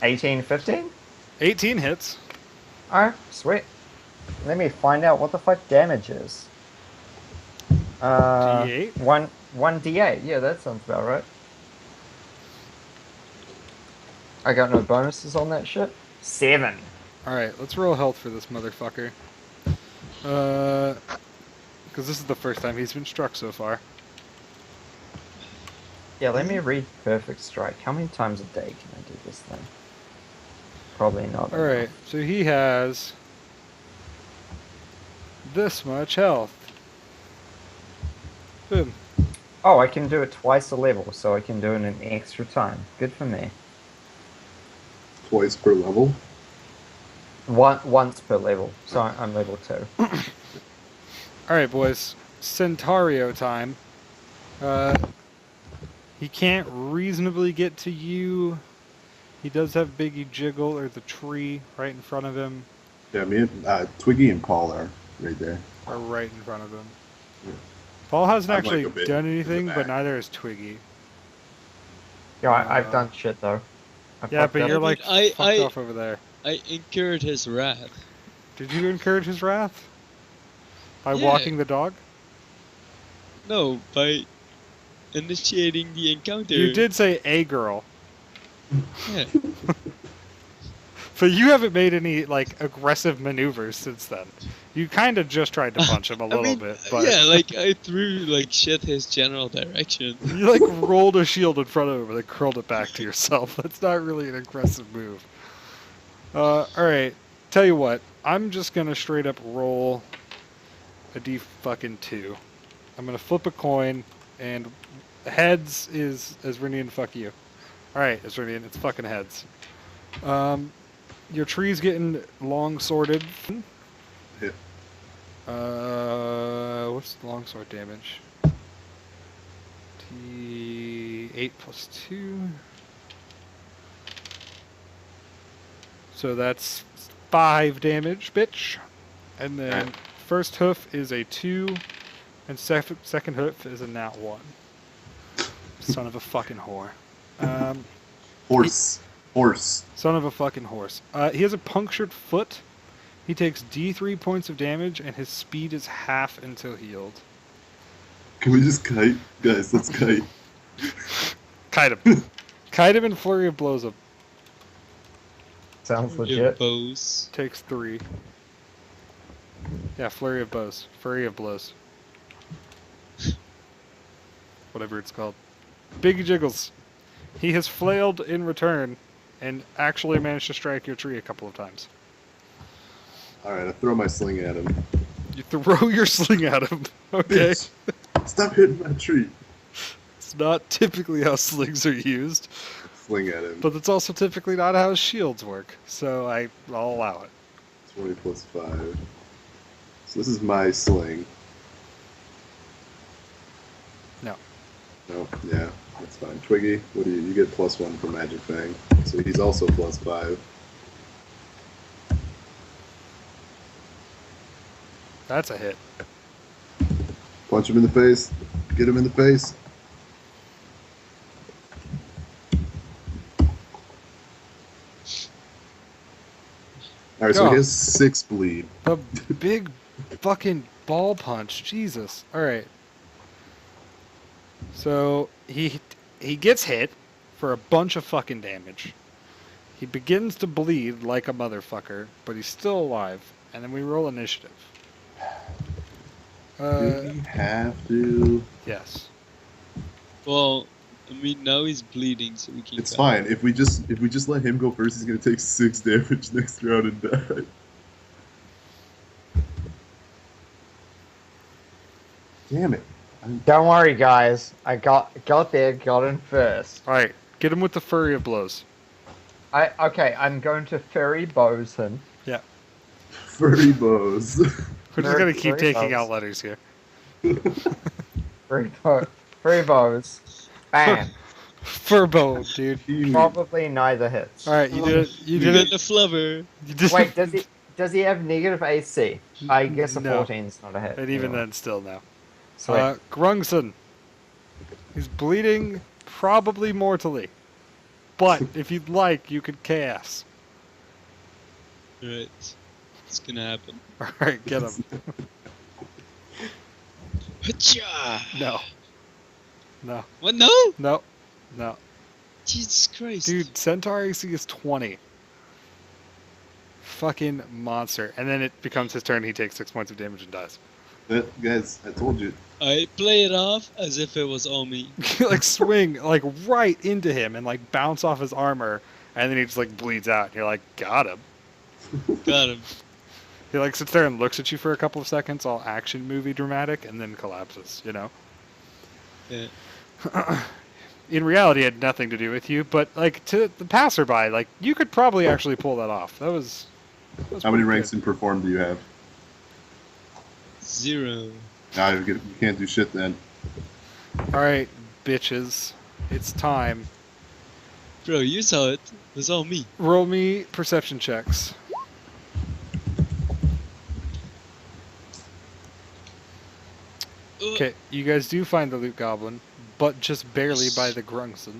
Speaker 4: 18, 15?
Speaker 1: 18 hits.
Speaker 4: Alright, sweet. Let me find out what the fuck damage is.
Speaker 1: D8?
Speaker 4: 1d8. Yeah, that sounds about right. I got no bonuses on that shit. 7.
Speaker 1: Alright, let's roll health for this motherfucker. Because this is the first time he's been struck so far.
Speaker 4: Yeah, let me read Perfect Strike. How many times a day can I do this thing? Probably not.
Speaker 1: Alright, so he has this much health. Boom.
Speaker 4: Oh, I can do it twice a level, so I can do it an extra time. Good for me.
Speaker 3: Twice per level.
Speaker 4: Once per level, so I'm level 2.
Speaker 1: Alright, boys. Centario time. He can't reasonably get to you. He does have Biggie Jiggle, or the tree, right in front of him.
Speaker 3: Yeah, me and Twiggy and Paul are right there.
Speaker 1: Or right in front of him.
Speaker 3: Yeah.
Speaker 1: Paul hasn't
Speaker 3: I'm,
Speaker 1: actually
Speaker 3: like, a bit
Speaker 1: done
Speaker 3: in the
Speaker 1: anything, but
Speaker 3: back.
Speaker 1: neither has Twiggy.
Speaker 4: Yeah, I've done shit though. I
Speaker 1: Yeah,
Speaker 4: fucked
Speaker 1: but
Speaker 4: up.
Speaker 1: you're
Speaker 2: I
Speaker 1: like
Speaker 2: mean,
Speaker 1: fucked
Speaker 2: I-
Speaker 1: off over there.
Speaker 2: I incurred his wrath.
Speaker 1: Did you encourage his wrath? By
Speaker 2: Yeah.
Speaker 1: walking the dog?
Speaker 2: No, by initiating the encounter.
Speaker 1: You did say a girl.
Speaker 2: Yeah.
Speaker 1: But you haven't made any, like, aggressive maneuvers since then. You kind of just tried to punch him a little bit, but
Speaker 2: yeah, like I threw like shit his general direction.
Speaker 1: you, like, rolled a shield in front of him and then curled it back to yourself. That's not really an aggressive move. Alright. Tell you what. I'm just gonna straight up roll a D2. I'm gonna flip a coin, and heads is Azrinian, fuck you. Alright, Azrinian, it's fucking heads. Your tree's getting long sorted.
Speaker 3: Hit.
Speaker 1: What's the longsword damage? T8 plus 2. So that's 5 damage, bitch. And then
Speaker 3: Alright.
Speaker 1: first hoof is a 2, and second hoof is a nat 1. Son of a fucking whore.
Speaker 3: Horse.
Speaker 1: Son of a fucking horse. He has a punctured foot. He takes D3 points of damage, and his speed is half until healed.
Speaker 3: Can we just kite? Guys, let's kite.
Speaker 1: Kite him. Kite him and flurry of blows him.
Speaker 4: Sounds
Speaker 2: Your
Speaker 4: legit.
Speaker 2: bows.
Speaker 1: Takes 3. Yeah, flurry of blows. Flurry of blows. Whatever it's called. Biggie Jiggles. He has flailed in return and actually managed to strike your tree a couple of times.
Speaker 3: Alright, I throw my sling at him.
Speaker 1: You throw your sling at him. Okay.
Speaker 3: Bitch, stop hitting my tree.
Speaker 1: It's not typically how slings are used,
Speaker 3: Sling at him.
Speaker 1: but it's also typically not how shields work. So I'll allow it.
Speaker 3: 20 plus 5. So this is my sling.
Speaker 1: No.
Speaker 3: No, yeah, that's fine. Twiggy, what do you get +1 for Magic Fang. So he's also +5.
Speaker 1: That's a hit.
Speaker 3: Punch him in the face. Get him in the face. Alright, so
Speaker 1: Go.
Speaker 3: he has 6 bleed.
Speaker 1: A big fucking ball punch. Jesus. Alright. So he gets hit for a bunch of fucking damage. He begins to bleed like a motherfucker, but he's still alive. And then we roll initiative.
Speaker 3: Do we have to?
Speaker 1: Yes.
Speaker 2: Well, I mean, now he's bleeding, so we can.
Speaker 3: It's fine. If we just let him go first, he's gonna take 6 damage next round and die. Damn it.
Speaker 4: Don't worry, guys. I got there, got in first.
Speaker 1: Alright, get him with the flurry of blows.
Speaker 4: Okay, I'm going to fairy bows him.
Speaker 3: Furry bows.
Speaker 1: We're just gonna keep
Speaker 4: Very
Speaker 1: taking
Speaker 4: close.
Speaker 1: out letters here.
Speaker 4: Fairy bows. Bam.
Speaker 1: Furbo, dude.
Speaker 4: Probably neither hits.
Speaker 1: Alright, you did it. You
Speaker 2: You
Speaker 1: did
Speaker 2: get
Speaker 1: it.
Speaker 2: the flubber.
Speaker 1: You did
Speaker 4: Wait,
Speaker 1: it.
Speaker 4: does he have negative AC? I guess a
Speaker 1: No.
Speaker 4: 14's not a hit.
Speaker 1: And even
Speaker 4: Anyway.
Speaker 1: then, still no.
Speaker 4: Sweet.
Speaker 1: Grungson. He's bleeding probably mortally. But if you'd like, you could chaos.
Speaker 2: Right. It's gonna happen.
Speaker 1: Alright, get him.
Speaker 2: Hacha!
Speaker 1: No. No.
Speaker 2: What? No?
Speaker 1: No. No.
Speaker 2: Jesus Christ.
Speaker 1: Dude, Centaur AC is 20. Fucking monster. And then it becomes his turn, he takes 6 points of damage and dies.
Speaker 3: Guys, I told you.
Speaker 2: I play it off as if it was all me.
Speaker 1: Like swing like right into him and like bounce off his armor, and then he just like bleeds out. And you're like, got him.
Speaker 2: Got him.
Speaker 1: He like sits there and looks at you for a couple of seconds, all action movie dramatic, and then collapses. You know.
Speaker 2: Yeah.
Speaker 1: In reality, it had nothing to do with you, but like to the passerby, like you could probably actually pull that off. That was
Speaker 3: How many
Speaker 1: pretty
Speaker 3: ranks
Speaker 1: good.
Speaker 3: in Perform do you have?
Speaker 2: 0.
Speaker 3: Nah, you can't do shit then.
Speaker 1: All right, bitches, it's time.
Speaker 2: Bro, you saw it. It was all me.
Speaker 1: Roll me perception checks. Okay, you guys do find the loot goblin, but just barely by the Grungson.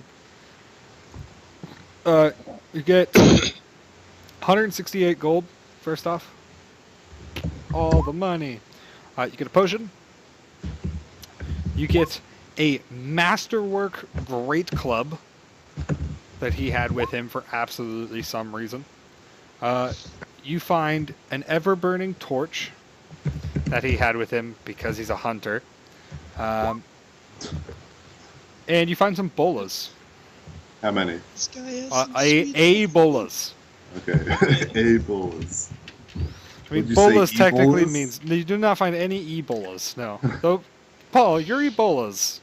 Speaker 1: You get 168 gold, first off. All the money. You get a potion. You get a masterwork great club that he had with him for absolutely some reason. You find an ever-burning torch that he had with him because he's a hunter. And you find some bolas.
Speaker 3: How many?
Speaker 2: This guy has some
Speaker 1: A
Speaker 2: sweet-
Speaker 1: bolas.
Speaker 3: Okay. Ebolas.
Speaker 1: I mean,
Speaker 3: Would you say
Speaker 1: bolas technically
Speaker 3: Ebolas?
Speaker 1: means you do not find any ebolas. No. So, Paul, your ebolas.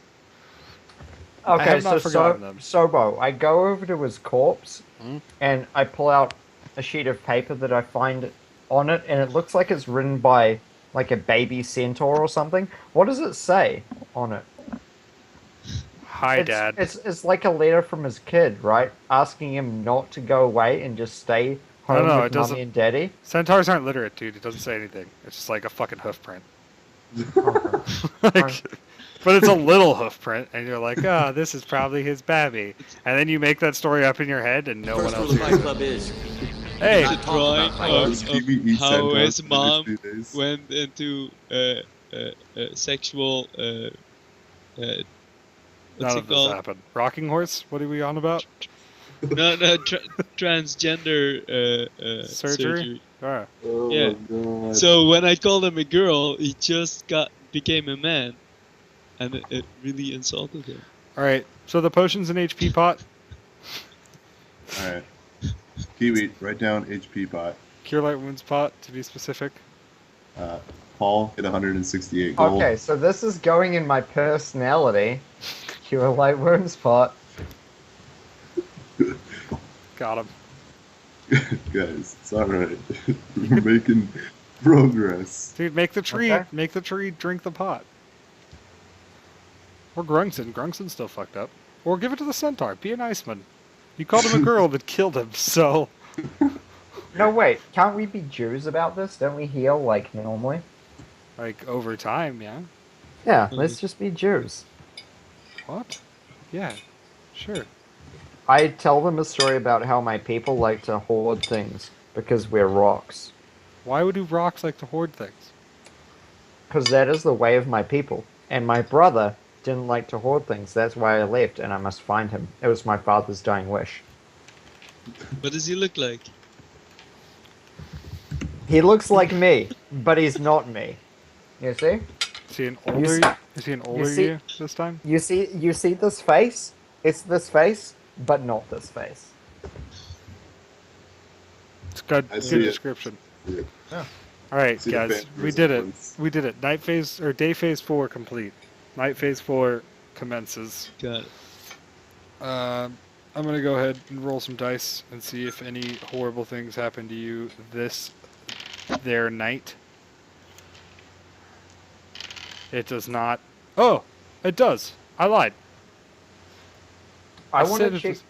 Speaker 1: I
Speaker 4: Okay,
Speaker 1: have
Speaker 4: so
Speaker 1: not forgotten them.
Speaker 4: Sobo, I go over to his corpse
Speaker 1: Hmm?
Speaker 4: and I pull out a sheet of paper that I find on it, and it looks like it's written by like a baby centaur or something. What does it say on it?
Speaker 1: Hi, Dad.
Speaker 4: It's like a letter from his kid, right? Asking him not to go away and just stay home
Speaker 1: No,
Speaker 4: with
Speaker 1: it doesn't.
Speaker 4: mommy and daddy.
Speaker 1: Centaurs aren't literate, dude. It doesn't say anything. It's just like a fucking hoof print.
Speaker 4: Okay.
Speaker 1: Like, but it's a little hoof print, and you're like, ah, this is probably his babby. And then you make that story up in your head, and no one
Speaker 6: First
Speaker 1: else
Speaker 6: rule of
Speaker 1: hears
Speaker 6: Fight
Speaker 1: it.
Speaker 6: Club is
Speaker 1: Hey,
Speaker 2: It's a drawing
Speaker 3: Does Pee-wee eat
Speaker 2: of how
Speaker 3: centaurs
Speaker 2: his
Speaker 3: for the next
Speaker 2: mom
Speaker 3: few days?
Speaker 2: went into sexual. What's
Speaker 1: none
Speaker 2: it
Speaker 1: of this
Speaker 2: called?
Speaker 1: happened. Rocking horse? What are we on about?
Speaker 2: No, transgender surgery.
Speaker 1: Ah.
Speaker 3: Oh,
Speaker 2: Yeah.
Speaker 3: God.
Speaker 2: So when I called him a girl, he just became a man, and it really insulted him.
Speaker 1: All right. So the potion's an HP pot.
Speaker 3: Alright. Kiwi, write down HP pot.
Speaker 1: Cure light wounds pot, to be specific.
Speaker 3: Paul hit 168 gold.
Speaker 4: Okay, so this is going in my personality. Cure light wounds pot.
Speaker 1: Got him.
Speaker 3: Guys, it's alright. We're making progress.
Speaker 1: Dude, make the tree.
Speaker 4: Okay.
Speaker 1: Make the tree drink the pot. Or Grungson. Grungson's still fucked up. Or give it to the centaur. Be an Iceman. You called him a girl that killed him, so...
Speaker 4: No, wait. Can't we be Jews about this? Don't we heal like normally?
Speaker 1: Like, over time, yeah?
Speaker 4: Yeah, let's just be Jews.
Speaker 1: What? Yeah. Sure.
Speaker 4: I tell them a story about how my people like to hoard things because we're rocks.
Speaker 1: Why would do rocks like to hoard things?
Speaker 4: Because that is the way of my people. And my brother didn't like to hoard things. That's why I left, and I must find him. It was my father's dying wish.
Speaker 2: What does he look like?
Speaker 4: He looks like me, but he's not me. You see?
Speaker 1: Is he an
Speaker 4: You
Speaker 1: older
Speaker 4: see-
Speaker 1: you? Is he an older
Speaker 4: see-
Speaker 1: you this time?
Speaker 4: You see this face? It's this face, but not this face.
Speaker 1: It's good.
Speaker 3: I
Speaker 1: Good
Speaker 3: see it.
Speaker 1: description.
Speaker 3: Yeah.
Speaker 1: All right,
Speaker 3: See the
Speaker 1: guys,
Speaker 3: fan
Speaker 1: we did it.
Speaker 3: resemblance.
Speaker 1: We did it. Night phase or day phase 4 complete. Night phase 4 commences.
Speaker 2: Got it.
Speaker 1: I'm gonna go ahead and roll some dice and see if any horrible things happen to you their night. It does not. Oh, it does. I lied.
Speaker 4: I
Speaker 1: said
Speaker 4: want to
Speaker 1: it
Speaker 4: check.
Speaker 1: was-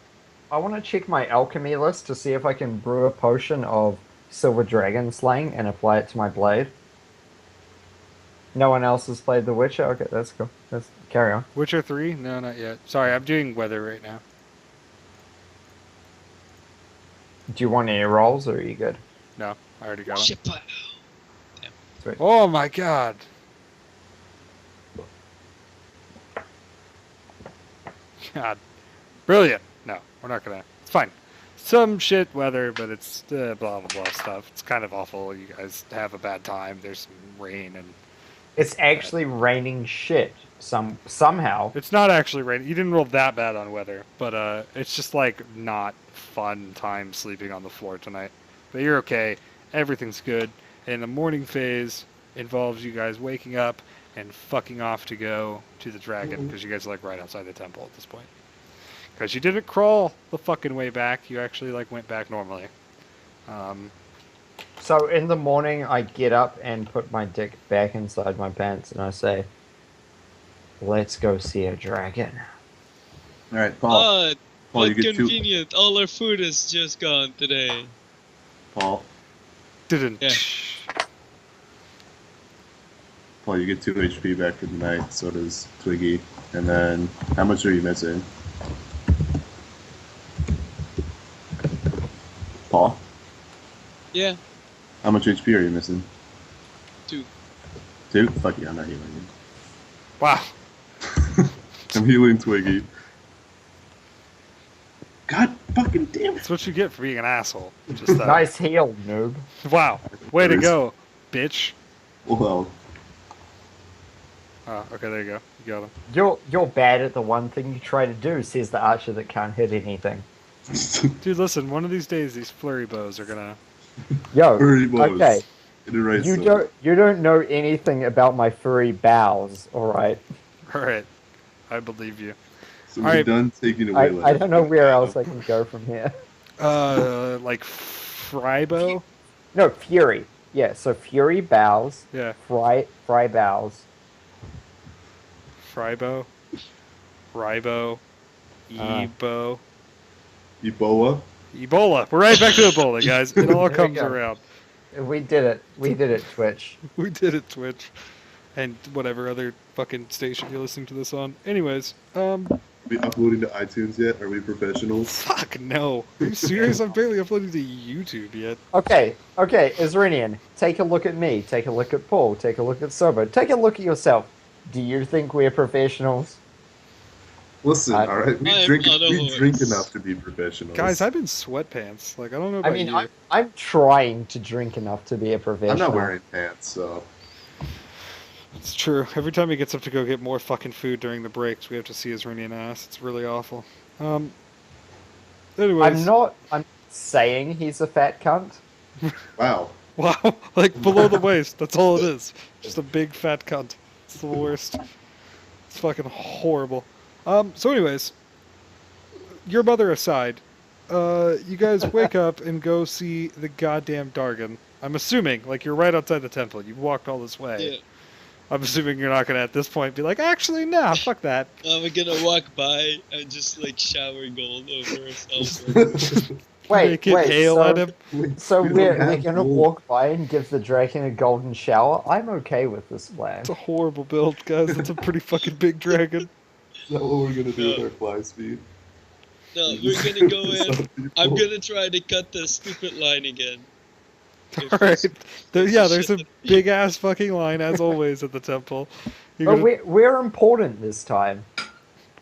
Speaker 4: I want to check my alchemy list to see if I can brew a potion of silver dragon slaying and apply it to my blade. No one else has played The Witcher. Okay, that's cool. Let's carry on.
Speaker 1: Witcher 3? No, not yet. Sorry, I'm doing weather right now.
Speaker 4: Do you want any rolls, or are you good?
Speaker 1: No, I already got it.
Speaker 2: Shit, but-
Speaker 4: Sweet.
Speaker 1: Oh my god. God. Brilliant. No, we're not gonna. It's fine. Some shit weather, but it's blah blah blah stuff. It's kind of awful. You guys have a bad time. There's some rain and
Speaker 4: It's actually raining shit. Somehow.
Speaker 1: it's not actually raining. You didn't roll that bad on weather, but it's just like not fun time sleeping on the floor tonight. But you're okay. Everything's good. And the morning phase involves you guys waking up and fucking off to go to the dragon because you guys are like right outside the temple at this point. Because you didn't crawl the fucking way back. You actually like went back normally.
Speaker 4: So in the morning, I get up and put my dick back inside my pants, and I say, "Let's go see a dragon."
Speaker 3: Alright, Paul.
Speaker 2: Oh,
Speaker 3: Paul,
Speaker 2: what
Speaker 3: you get two.
Speaker 2: convenient. All our food is just gone today.
Speaker 3: Paul.
Speaker 1: Didn't.
Speaker 2: Yeah.
Speaker 3: Paul, you get 2 HP back for the night, so does Twiggy. And then, how much are you missing? Paul,
Speaker 2: Yeah,
Speaker 3: how much HP are you missing?
Speaker 2: 2.
Speaker 3: 2? Fuck you, I'm not healing you.
Speaker 1: Wow.
Speaker 3: I'm healing Twiggy. God fucking damn it!
Speaker 1: That's what you get for being an asshole. Just
Speaker 4: Nice heal, noob.
Speaker 1: Wow. Way to go, bitch.
Speaker 3: Well,
Speaker 1: Oh, okay, there you go. You got him.
Speaker 4: You're bad at the one thing you try to do, says the archer that can't hit anything.
Speaker 1: Dude, listen, one of these days these flurry bows are gonna...
Speaker 4: Yo,
Speaker 3: furry bows.
Speaker 4: okay,
Speaker 3: Get it right,
Speaker 4: you
Speaker 3: son.
Speaker 4: don't know anything about my furry bows, all right?
Speaker 1: Alright. I believe you.
Speaker 3: So we're
Speaker 1: Alright.
Speaker 3: done taking away.
Speaker 4: I don't know where else I can go from here.
Speaker 1: Like Frybow?
Speaker 4: No, fury. Yeah, so Fury bows,
Speaker 1: Yeah.
Speaker 4: Fry bows.
Speaker 1: Frybo. Ribo. Ebo.
Speaker 3: Ebola.
Speaker 1: Ebola. We're right back to Ebola, guys. It all
Speaker 4: There we
Speaker 1: comes
Speaker 4: go.
Speaker 1: around.
Speaker 4: We did it. We did it, Twitch.
Speaker 1: We did it, Twitch. And whatever other fucking station you're listening to this on. Anyways,
Speaker 3: We uploading to iTunes yet? Are we professionals?
Speaker 1: fuck no. Are you serious? I'm barely uploading to YouTube yet.
Speaker 4: Okay, Isrinian, take a look at me. Take a look at Paul. Take a look at Sobo. Take a look at yourself. Do you think we're professionals?
Speaker 3: Listen,
Speaker 4: I-
Speaker 3: all right, we
Speaker 2: I'm
Speaker 3: drink
Speaker 2: unavoidable.
Speaker 3: enough to be professionals.
Speaker 1: Guys, I'm in sweatpants. Like, I don't know
Speaker 4: I
Speaker 1: about
Speaker 4: mean,
Speaker 1: you.
Speaker 4: I'm trying to drink enough to be a professional.
Speaker 3: I'm not wearing pants, so
Speaker 1: It's true. Every time he gets up to go get more fucking food during the breaks, we have to see his Rinian ass. It's really awful. Anyways.
Speaker 4: I'm saying he's a fat cunt.
Speaker 3: wow.
Speaker 1: Wow. Like, below the waist. That's all it is. Just a big fat cunt. It's the worst. It's fucking horrible. So anyways, your mother aside, you guys wake up and go see the goddamn Dargon. I'm assuming, like, you're right outside the temple. You've walked all this way.
Speaker 2: Yeah.
Speaker 1: I'm assuming you're not gonna at this point be like, actually, nah, fuck that.
Speaker 2: We're gonna walk by and just like shower gold over ourselves.
Speaker 1: Make it hail
Speaker 4: so,
Speaker 1: at him.
Speaker 4: so
Speaker 3: We don't
Speaker 4: we're
Speaker 3: have
Speaker 4: gonna
Speaker 3: gold.
Speaker 4: walk by and give the dragon a golden shower? I'm okay with this plan.
Speaker 1: It's a horrible build, guys. It's a pretty fucking big dragon.
Speaker 3: Is that what we're gonna do with our fly speed?
Speaker 2: No, we're gonna go in. I'm gonna try to cut the stupid line again. If
Speaker 1: Alright.
Speaker 2: there's-
Speaker 1: There's a big ass fucking line, as always, at the temple. You're
Speaker 4: But
Speaker 1: gonna,
Speaker 4: we're important this time.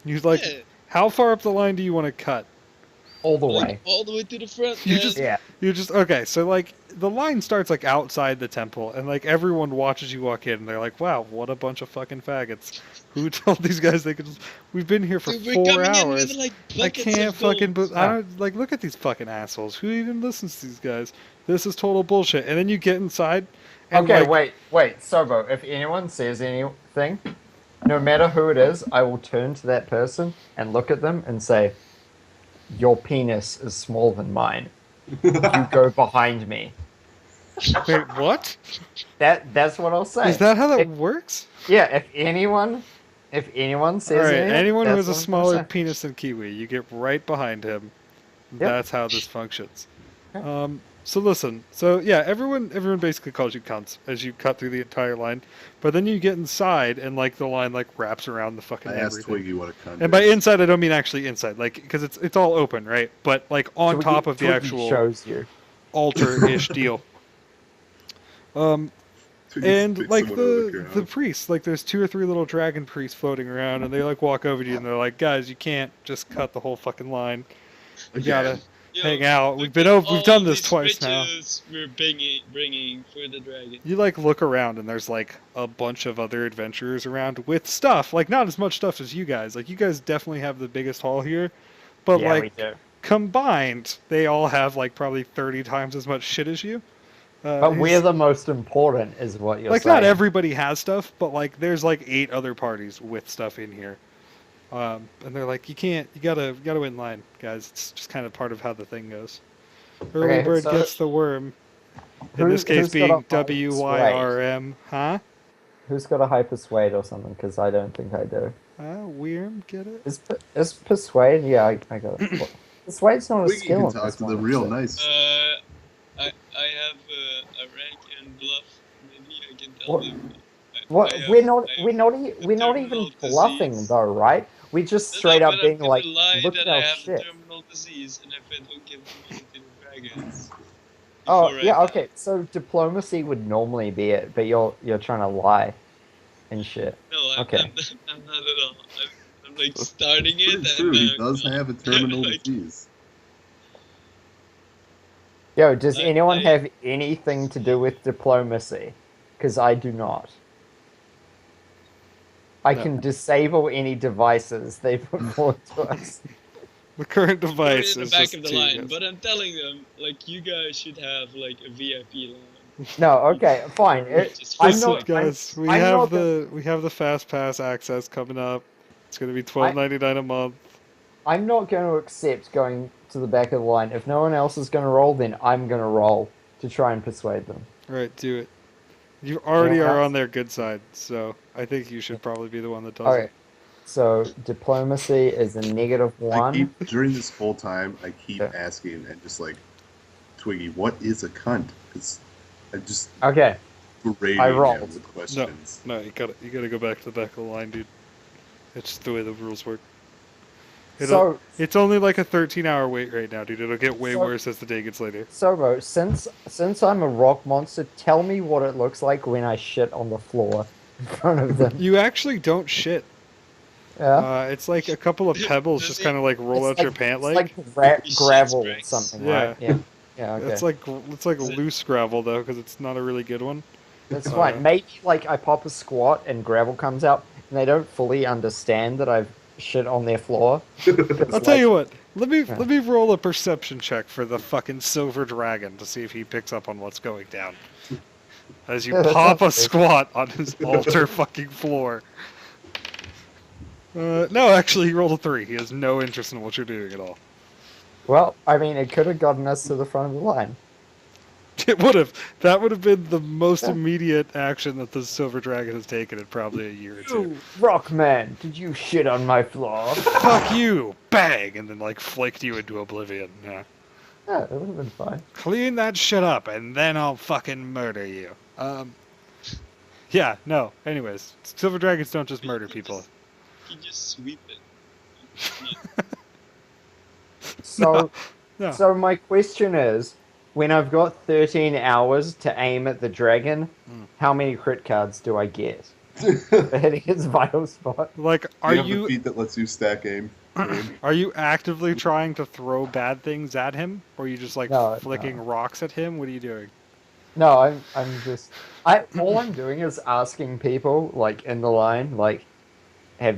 Speaker 1: you like,
Speaker 2: Yeah,
Speaker 1: how far up the line do you want to cut?
Speaker 4: All the
Speaker 2: like,
Speaker 4: way.
Speaker 2: all the way to the front.
Speaker 1: You
Speaker 2: man.
Speaker 1: just-
Speaker 4: Yeah.
Speaker 1: You just, okay, so like, the line starts like outside the temple, and like everyone watches you walk in, and they're like, wow, what a bunch of fucking faggots. Who told these guys they could just, we've been here for
Speaker 2: Dude, we're
Speaker 1: 4
Speaker 2: coming in
Speaker 1: hours.
Speaker 2: with, like,
Speaker 1: I
Speaker 2: buckets
Speaker 1: can't
Speaker 2: of
Speaker 1: fucking,
Speaker 2: gold.
Speaker 1: I don't, like, look at these fucking assholes. Who even listens to these guys? This is total bullshit. And then you get inside, and
Speaker 4: Okay,
Speaker 1: like,
Speaker 4: wait, Sobo, if anyone says anything, no matter who it is, I will turn to that person and look at them and say, your penis is smaller than mine. You go behind me.
Speaker 1: wait, what?
Speaker 4: That's what I'll say.
Speaker 1: Is that how that
Speaker 4: If-
Speaker 1: works?
Speaker 4: Yeah, if anyone says
Speaker 1: Alright,
Speaker 4: anything,
Speaker 1: anyone who
Speaker 4: that's
Speaker 1: has a
Speaker 4: what I'm
Speaker 1: smaller
Speaker 4: gonna say.
Speaker 1: penis than Kiwi, you get right behind him.
Speaker 4: Yep.
Speaker 1: That's how this functions.
Speaker 4: Okay.
Speaker 1: So listen, so yeah, everyone basically calls you cunts as you cut through the entire line, but then you get inside and like the line like wraps around the fucking
Speaker 3: I asked
Speaker 1: everything.
Speaker 3: Twiggy what a cunt
Speaker 1: And by
Speaker 3: is.
Speaker 1: inside, I don't mean actually inside, like because it's all open, right? But like on
Speaker 4: Twiggy-
Speaker 1: top of the
Speaker 4: Twiggy
Speaker 1: actual
Speaker 4: shows you.
Speaker 1: altar-ish deal.
Speaker 3: Twiggy
Speaker 1: And
Speaker 3: picks
Speaker 1: like
Speaker 3: someone out of
Speaker 1: the
Speaker 3: crowd.
Speaker 1: priests, like there's 2 or 3 little dragon priests floating around, and they like walk over to you and they're like, guys, you can't just cut the whole fucking line. You
Speaker 3: Again.
Speaker 1: gotta
Speaker 2: Yo,
Speaker 1: hang out.
Speaker 2: look
Speaker 1: We've
Speaker 2: at
Speaker 1: we've done
Speaker 2: all
Speaker 1: this
Speaker 2: these
Speaker 1: twice now.
Speaker 2: riches We're bringing for the dragon.
Speaker 1: You like look around and there's like a bunch of other adventurers around with stuff. Like not as much stuff as you guys. Like you guys definitely have the biggest haul here, but
Speaker 4: Yeah,
Speaker 1: like
Speaker 4: we do.
Speaker 1: combined, they all have like probably 30 times as much shit as you.
Speaker 4: But
Speaker 1: He's-
Speaker 4: we're the most important, is what you're
Speaker 1: like
Speaker 4: saying.
Speaker 1: not everybody has stuff, but like there's like 8 other parties with stuff in here. And they're like, you gotta in line, guys. It's just kind of part of how the thing goes. Early
Speaker 4: Okay,
Speaker 1: bird
Speaker 4: so-
Speaker 1: gets the worm. In
Speaker 4: Who-
Speaker 1: this case,
Speaker 4: who's got
Speaker 1: being
Speaker 4: a high
Speaker 1: WYRM, huh?
Speaker 4: Who's got a high persuade or something? Because I don't think I do.
Speaker 1: Worm, get it?
Speaker 4: Is persuade? Yeah, I got it. Persuade's not a
Speaker 3: Twiggy
Speaker 4: skill.
Speaker 3: can
Speaker 4: in
Speaker 3: talk
Speaker 4: this
Speaker 3: to
Speaker 4: one,
Speaker 3: them real
Speaker 4: actually.
Speaker 3: nice.
Speaker 2: I have a rank and bluff. Maybe I can tell
Speaker 4: What-
Speaker 2: them.
Speaker 4: What?
Speaker 2: I have-
Speaker 4: We're not
Speaker 2: I
Speaker 4: we're not
Speaker 2: terminal
Speaker 4: even bluffing
Speaker 2: disease.
Speaker 4: though, right? We just
Speaker 2: No,
Speaker 4: straight
Speaker 2: no,
Speaker 4: up
Speaker 2: but
Speaker 4: being
Speaker 2: I'm
Speaker 4: like,
Speaker 2: gonna lie
Speaker 4: look
Speaker 2: that
Speaker 4: at
Speaker 2: I
Speaker 4: our
Speaker 2: have
Speaker 4: shit.
Speaker 2: a terminal disease, and if I don't give money to the dragons.
Speaker 4: Oh
Speaker 2: before I
Speaker 4: yeah,
Speaker 2: die-
Speaker 4: okay. So diplomacy would normally be it, but you're trying to lie and shit.
Speaker 2: No,
Speaker 4: Okay.
Speaker 2: I'm not at all. I'm like starting it,
Speaker 3: Pretty true, he
Speaker 2: and
Speaker 3: does have a terminal
Speaker 2: like-
Speaker 3: disease.
Speaker 4: Yo, does
Speaker 2: I-
Speaker 4: anyone
Speaker 2: I-
Speaker 4: have anything to do with diplomacy? Because I do not. I
Speaker 1: No.
Speaker 4: can disable any devices they put forward to us.
Speaker 1: The current
Speaker 2: Put
Speaker 1: device
Speaker 2: it in the
Speaker 1: is
Speaker 2: back
Speaker 1: just
Speaker 2: of the
Speaker 1: two
Speaker 2: line.
Speaker 1: guys.
Speaker 2: But I'm telling them, like, you guys should have like a VIP line.
Speaker 4: No, okay, fine.
Speaker 2: Just
Speaker 4: I'm
Speaker 1: Listen,
Speaker 4: not,
Speaker 1: guys.
Speaker 4: I'm
Speaker 1: we
Speaker 4: not
Speaker 1: have
Speaker 4: gonna-
Speaker 1: we have the fast pass access coming up. It's gonna be $12.99 a month.
Speaker 4: I'm not going to accept going to the back of the line. If no one else is going to roll, then I'm going to roll to try and persuade them.
Speaker 1: All right, do it. You already
Speaker 4: Anyone
Speaker 1: are
Speaker 4: else?
Speaker 1: on their good side, so I think you should probably be the one that does
Speaker 4: Okay.
Speaker 1: it.
Speaker 4: So diplomacy is a
Speaker 3: I
Speaker 4: -1.
Speaker 3: keep during this whole time. I keep
Speaker 4: Yeah.
Speaker 3: asking and just like, Twiggy, what is a cunt? Because I'm just
Speaker 4: Okay.
Speaker 3: berating
Speaker 4: I
Speaker 3: him
Speaker 4: rolled.
Speaker 3: with
Speaker 1: No,
Speaker 3: questions.
Speaker 1: no, you gotta go back to the back of the line, dude. It's just the way the rules work.
Speaker 4: So,
Speaker 1: It's only like a 13-hour wait right now, dude. It'll get way
Speaker 4: so,
Speaker 1: worse as the day gets later.
Speaker 4: Sobo, since I'm a rock monster, tell me what it looks like when I shit on the floor in front of them.
Speaker 1: You actually don't shit.
Speaker 4: Yeah.
Speaker 1: It's like a couple of pebbles just kind of like roll out your pant
Speaker 4: It's
Speaker 1: leg.
Speaker 4: like
Speaker 2: You shit
Speaker 4: gravel or
Speaker 2: springs.
Speaker 4: something,
Speaker 1: Yeah.
Speaker 4: right? Yeah. Yeah. Okay.
Speaker 1: It's like
Speaker 2: Is it-
Speaker 1: loose gravel though, because it's not a really good one.
Speaker 4: That's fine. Maybe like I pop a squat and gravel comes out, and they don't fully understand that I've shit on their floor.
Speaker 1: I'll tell you what. Let me
Speaker 4: Yeah.
Speaker 1: let me roll a perception check for the fucking silver dragon to see if he picks up on what's going down. As you
Speaker 4: Yeah, that
Speaker 1: pop a
Speaker 4: sounds good.
Speaker 1: squat on his altar fucking floor. No, actually, he rolled a 3. He has no interest in what you're doing at all.
Speaker 4: Well, I mean, it could have gotten us to the front of the line.
Speaker 1: It would have. That would have been the most
Speaker 4: Yeah.
Speaker 1: immediate action that the silver dragon has taken in probably a year or two.
Speaker 4: You, Rockman, did you shit on my floor?
Speaker 1: Fuck you! Bang! And then like flicked you into oblivion. Yeah.
Speaker 4: Yeah, it would have been fine.
Speaker 1: Clean that shit up, and then I'll fucking murder you. Yeah. No. Anyways, silver dragons don't just murder people.
Speaker 2: You just sweep it.
Speaker 4: So,
Speaker 1: No.
Speaker 4: so my question is, when I've got 13 hours to aim at the dragon, how many crit cards do I get for hitting its vital spot?
Speaker 1: Like,
Speaker 3: Do you have the feat that lets you stack aim?
Speaker 1: Are you actively trying to throw bad things at him, or are you just like
Speaker 4: No,
Speaker 1: flicking
Speaker 4: no.
Speaker 1: rocks at him? What are you doing?
Speaker 4: No, I'm just all I'm doing is asking people like in the line, like, have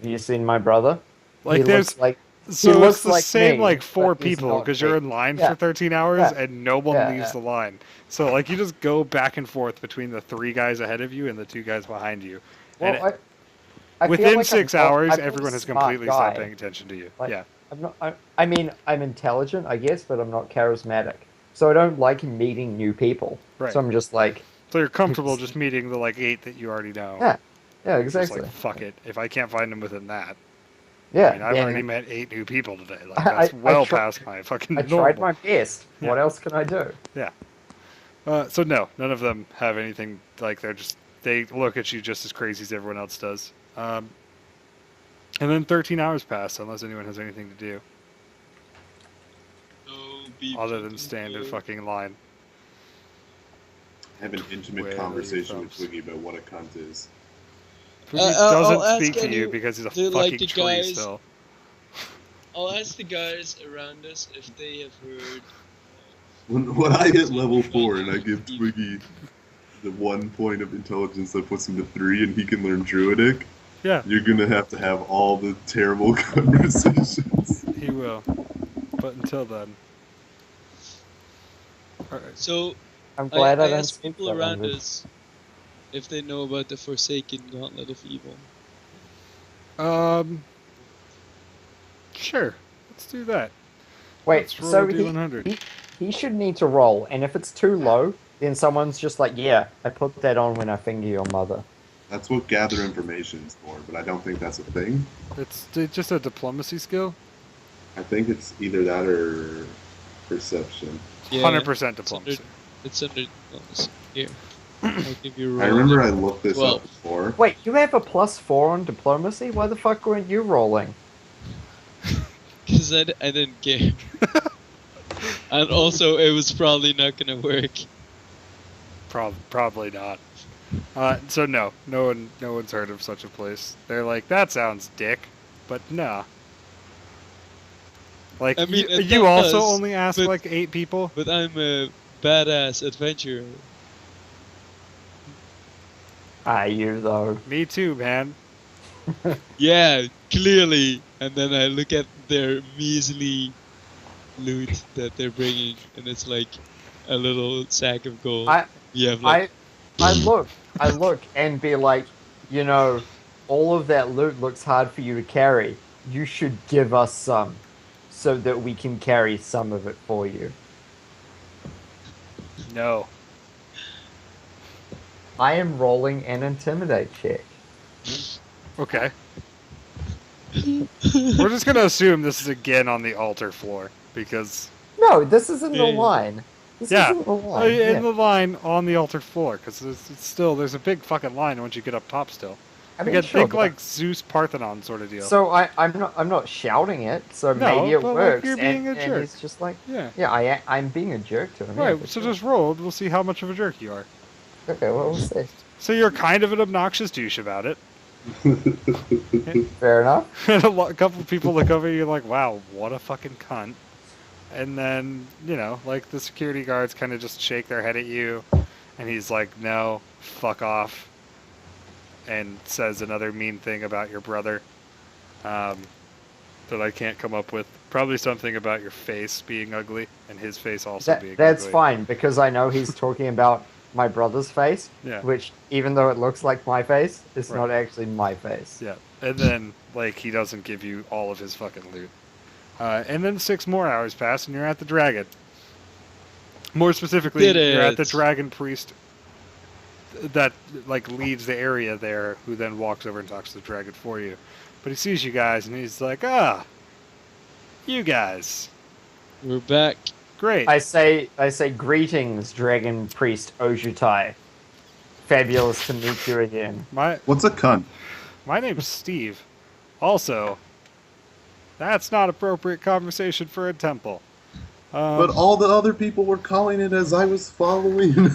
Speaker 4: you seen my brother?
Speaker 1: Like,
Speaker 4: He
Speaker 1: there's
Speaker 4: looks like
Speaker 1: so it's
Speaker 4: looks
Speaker 1: the
Speaker 4: like
Speaker 1: same
Speaker 4: me,
Speaker 1: like 4
Speaker 4: but he's
Speaker 1: people
Speaker 4: not
Speaker 1: because you're
Speaker 4: me.
Speaker 1: in line
Speaker 4: Yeah.
Speaker 1: for 13 hours
Speaker 4: Yeah.
Speaker 1: and no one
Speaker 4: Yeah,
Speaker 1: leaves
Speaker 4: yeah.
Speaker 1: the line. So like you just go back and forth between the 3 guys ahead of you and the 2 guys behind you. And
Speaker 4: Well, I feel
Speaker 1: within
Speaker 4: like
Speaker 1: 6
Speaker 4: I'm not-
Speaker 1: hours,
Speaker 4: I'm not a
Speaker 1: everyone has
Speaker 4: smart
Speaker 1: completely stopped
Speaker 4: guy.
Speaker 1: paying attention to you.
Speaker 4: Like,
Speaker 1: Yeah.
Speaker 4: I'm not. I mean, I'm intelligent, I guess, but I'm not charismatic. So I don't like meeting new people.
Speaker 1: Right.
Speaker 4: So I'm just like,
Speaker 1: So you're comfortable just meeting the like 8 that you already know.
Speaker 4: yeah, yeah,
Speaker 1: It's just
Speaker 4: exactly.
Speaker 1: like fuck it. If I can't find them within that,
Speaker 4: Yeah,
Speaker 1: I mean, I've
Speaker 4: then
Speaker 1: already met 8 new people today. Like
Speaker 4: I-
Speaker 1: that's well
Speaker 4: try-
Speaker 1: past my fucking
Speaker 4: I
Speaker 1: normal.
Speaker 4: tried my best.
Speaker 1: Yeah.
Speaker 4: What else can I do?
Speaker 1: Yeah. So no, none of them have anything like they look at you just as crazy as everyone else does. And then 13 hours pass unless anyone has anything to do
Speaker 2: No beef
Speaker 1: other than
Speaker 2: chicken,
Speaker 1: stand in
Speaker 2: no.
Speaker 1: fucking line.
Speaker 3: Have an intimate
Speaker 1: Where are
Speaker 3: conversation
Speaker 1: you
Speaker 3: with
Speaker 1: from?
Speaker 3: Twiggy about what a cunt is.
Speaker 1: He
Speaker 2: I'll
Speaker 1: doesn't
Speaker 2: ask
Speaker 1: speak to you
Speaker 2: any-
Speaker 1: because he's a
Speaker 2: they're like
Speaker 1: fucking
Speaker 2: the
Speaker 1: tree
Speaker 2: guys-
Speaker 1: still.
Speaker 2: I'll ask the guys around us if they have heard.
Speaker 3: When I hit level 4 and I give Twiggy the 1 point of intelligence that puts him to 3 and he can learn Druidic,
Speaker 1: Yeah,
Speaker 3: you're gonna have to have all the terrible conversations.
Speaker 1: he will. But until then. Alright.
Speaker 2: So
Speaker 4: I'm glad I,
Speaker 2: I
Speaker 4: don't
Speaker 2: asked
Speaker 4: speak
Speaker 2: people
Speaker 4: that
Speaker 2: around
Speaker 4: language.
Speaker 2: us if they know about the Forsaken Gauntlet of Evil.
Speaker 1: Sure. Let's do that.
Speaker 4: Wait,
Speaker 1: Let's roll
Speaker 4: so
Speaker 1: a D100.
Speaker 4: he should need to roll, and if it's too low, then someone's just like, yeah, I put that on when I finger your mother.
Speaker 3: That's what gather information is for, but I don't think that's a thing.
Speaker 1: It's just a diplomacy skill.
Speaker 3: I think it's either that or perception.
Speaker 1: 100% diplomacy.
Speaker 2: It's under. Here. I'll give you a roll.
Speaker 3: I remember I looked this
Speaker 2: Well-
Speaker 3: up before.
Speaker 4: Wait, you have a +4 on diplomacy? Why the fuck weren't you rolling?
Speaker 2: Because I didn't care. And also, it was probably not gonna work.
Speaker 1: Probably not. So no one's heard of such a place. They're like, that sounds dick, but nah. Like,
Speaker 2: I mean, it
Speaker 1: you also
Speaker 2: does,
Speaker 1: only asked
Speaker 2: but-
Speaker 1: like 8 people.
Speaker 2: But I'm a badass adventurer.
Speaker 4: Ah, you though.
Speaker 1: Me too, man.
Speaker 2: Yeah, clearly. And then I look at their measly loot that they're bringing, and it's like a little sack of gold.
Speaker 4: I
Speaker 2: You have like,
Speaker 4: I look and be like, you know, all of that loot looks hard for you to carry. You should give us some, so that we can carry some of it for you.
Speaker 1: No.
Speaker 4: I am rolling an intimidate check.
Speaker 1: Okay. We're just gonna assume this is again on the altar floor because
Speaker 4: No, this is in the
Speaker 2: Yeah.
Speaker 4: line. This
Speaker 1: yeah,
Speaker 4: is in the line.
Speaker 1: in
Speaker 4: Yeah.
Speaker 1: the line on the altar floor because it's still there's a big fucking line once you get up top still.
Speaker 4: I mean,
Speaker 1: Again,
Speaker 4: sure,
Speaker 1: think
Speaker 4: but-
Speaker 1: like Zeus Parthenon sort of deal.
Speaker 4: So I'm not shouting it. So
Speaker 1: No,
Speaker 4: maybe it
Speaker 1: but, like,
Speaker 4: works.
Speaker 1: you're being a
Speaker 4: and
Speaker 1: jerk.
Speaker 4: he's just like,
Speaker 1: Yeah.
Speaker 4: yeah, I'm being a jerk to him. yeah,
Speaker 1: Right,
Speaker 4: for
Speaker 1: so
Speaker 4: sure.
Speaker 1: just roll. We'll see how much of a jerk you are.
Speaker 4: Okay, well, we'll see.
Speaker 1: So you're kind of an obnoxious douche about it.
Speaker 4: Fair enough.
Speaker 1: And a couple of people look over you like, wow, what a fucking cunt. And then, you know, like the security guards kind of just shake their head at you. And he's like, no, fuck off. And says another mean thing about your brother that I can't come up with. Probably something about your face being ugly and his face also being
Speaker 4: That's
Speaker 1: ugly.
Speaker 4: fine because I know he's talking about my brother's face,
Speaker 1: Yeah.
Speaker 4: which even though it looks like my face, it's
Speaker 1: Right.
Speaker 4: not actually my face.
Speaker 1: Yeah, and then like he doesn't give you all of his fucking loot. And then 6 more hours pass, and you're at the dragon. More specifically,
Speaker 2: Did
Speaker 1: you're at
Speaker 2: it.
Speaker 1: the dragon priest that like leads the area there, who then walks over and talks to the dragon for you. But he sees you guys, and he's like, "Ah, you guys,
Speaker 2: We're back.
Speaker 1: great."
Speaker 4: I say greetings, Dragon Priest Ojutai. Fabulous to meet you again.
Speaker 1: my
Speaker 3: What's a cunt?
Speaker 1: my name's Steve. Also, that's not appropriate conversation for a temple.
Speaker 3: But all the other people were calling it as I was following.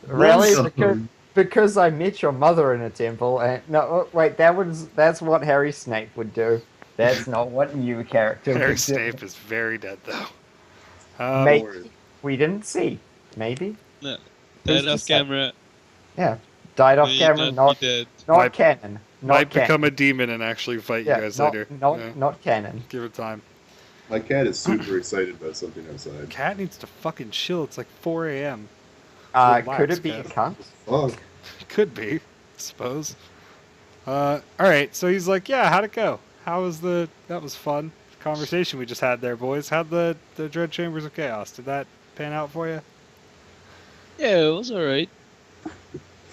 Speaker 4: Really?
Speaker 3: Welcome.
Speaker 4: Because I met your mother in a temple, and no, wait, that's what Harry Snape would do. That's not what you character
Speaker 1: Harry
Speaker 4: would do.
Speaker 1: Snape is very dead though.
Speaker 4: Maybe we didn't see. Maybe.
Speaker 2: No.
Speaker 4: Who's
Speaker 2: Dead
Speaker 4: to
Speaker 2: off
Speaker 4: say?
Speaker 2: camera.
Speaker 4: Yeah, died off
Speaker 2: May
Speaker 4: camera.
Speaker 2: not
Speaker 4: Not
Speaker 2: be dead.
Speaker 1: Might-
Speaker 4: canon. Not
Speaker 1: Might
Speaker 4: canon.
Speaker 1: become a demon and actually fight you guys
Speaker 4: not,
Speaker 1: later.
Speaker 4: Not
Speaker 1: Yeah,
Speaker 4: not canon.
Speaker 1: give it time.
Speaker 3: My cat is super excited about something outside.
Speaker 1: Cat needs to fucking chill. It's like 4 a.m.
Speaker 4: Could
Speaker 1: Relax,
Speaker 4: it be a
Speaker 1: Cat.
Speaker 4: cunt?
Speaker 3: Fuck.
Speaker 1: Could be, I suppose. All right. So he's like, "Yeah, how'd it go? How was the? That was fun. Conversation we just had there, boys. How'd the Dread Chambers of Chaos? Did that pan out for you?"
Speaker 2: Yeah, it was alright.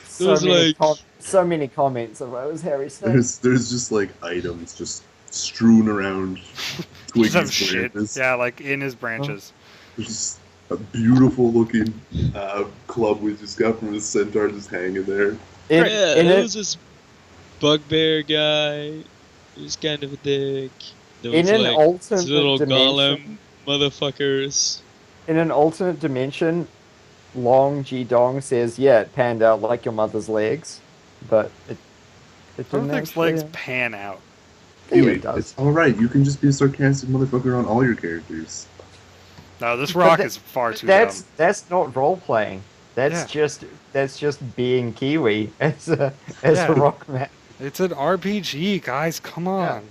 Speaker 4: So
Speaker 2: was
Speaker 4: many,
Speaker 2: like-
Speaker 4: so many comments about it was Harry Snape.
Speaker 3: There's just like items just strewn around
Speaker 1: Just have
Speaker 3: Twiggy's
Speaker 1: shit.
Speaker 3: branches.
Speaker 1: Yeah, like in his branches.
Speaker 3: There's just a beautiful looking club we just got from his centaur just hanging there.
Speaker 4: In,
Speaker 2: Yeah,
Speaker 4: in
Speaker 2: there
Speaker 4: it,
Speaker 2: was this bugbear guy. He was kind of a dick. There
Speaker 4: in
Speaker 2: was
Speaker 4: an
Speaker 2: like
Speaker 4: alternate
Speaker 2: these little
Speaker 4: dimension,
Speaker 2: golem motherfuckers.
Speaker 4: in an alternate dimension, Long G Dong says, "Yeah, it panned out like your mother's legs," but it
Speaker 1: I don't
Speaker 4: didn't
Speaker 1: think
Speaker 4: actually.
Speaker 1: legs pan out.
Speaker 4: Yeah,
Speaker 3: Kiwi,
Speaker 4: it does.
Speaker 3: it's alright, you can just be a sarcastic motherfucker on all your characters.
Speaker 1: No, this
Speaker 4: But
Speaker 1: rock
Speaker 4: that-
Speaker 1: is far too
Speaker 4: That's
Speaker 1: dumb.
Speaker 4: that's not role playing. That's just being Kiwi as a
Speaker 1: Yeah.
Speaker 4: rock man.
Speaker 1: It's an RPG, guys. Come on.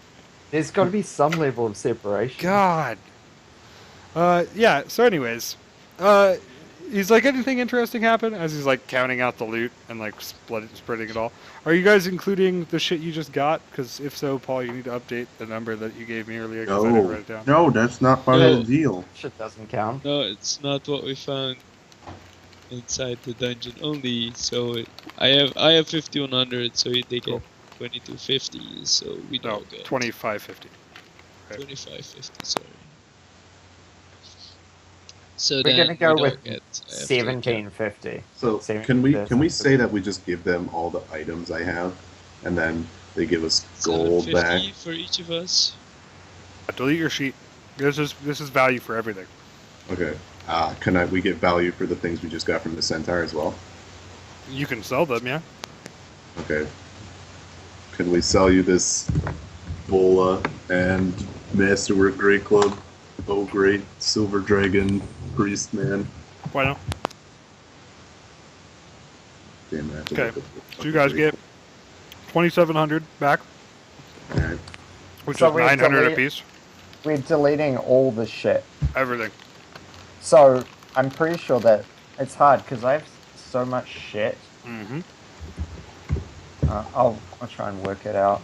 Speaker 4: There's got to be some level of separation.
Speaker 1: God. Yeah, so anyways, he's like, anything interesting happen? As he's like counting out the loot and like spreading it all. Are you guys including the shit you just got? Because if so, Paul, you need to update the number that you gave me earlier because I didn't write it down.
Speaker 3: No, that's not part
Speaker 2: No.
Speaker 3: of the deal.
Speaker 4: Shit doesn't count.
Speaker 2: No, it's not what we found inside the dungeon only. So I have 5100, so they
Speaker 1: Cool.
Speaker 2: get 2250. So we
Speaker 1: No,
Speaker 2: don't get
Speaker 1: 2550.
Speaker 2: 2550. Sorry. So
Speaker 4: We're
Speaker 2: then
Speaker 4: gonna go
Speaker 2: we
Speaker 4: with
Speaker 2: don't get after
Speaker 4: 1750.
Speaker 3: So
Speaker 4: Same
Speaker 3: can we
Speaker 4: as
Speaker 3: can we
Speaker 4: this.
Speaker 3: say that we just give them all the items I have, and then they give us gold
Speaker 2: 750
Speaker 3: back?
Speaker 2: for each of us.
Speaker 1: Delete your sheet. This is value for everything.
Speaker 3: Okay. We get value for the things we just got from the centaur as well?
Speaker 1: You can sell them, yeah.
Speaker 3: Okay. Can we sell you this Bola and Masterwork Great Club? Oh, great Silver Dragon Priest Man.
Speaker 1: Why not?
Speaker 3: Damn that.
Speaker 1: Okay. So you guys get 2,700 back,
Speaker 3: Alright.
Speaker 1: which
Speaker 4: So
Speaker 1: is
Speaker 4: we
Speaker 1: 900
Speaker 4: delete-
Speaker 1: apiece.
Speaker 5: We're deleting all the shit.
Speaker 1: Everything.
Speaker 5: So I'm pretty sure that it's hard because I have so much shit.
Speaker 1: Mm-hmm.
Speaker 5: I'll try and work it out.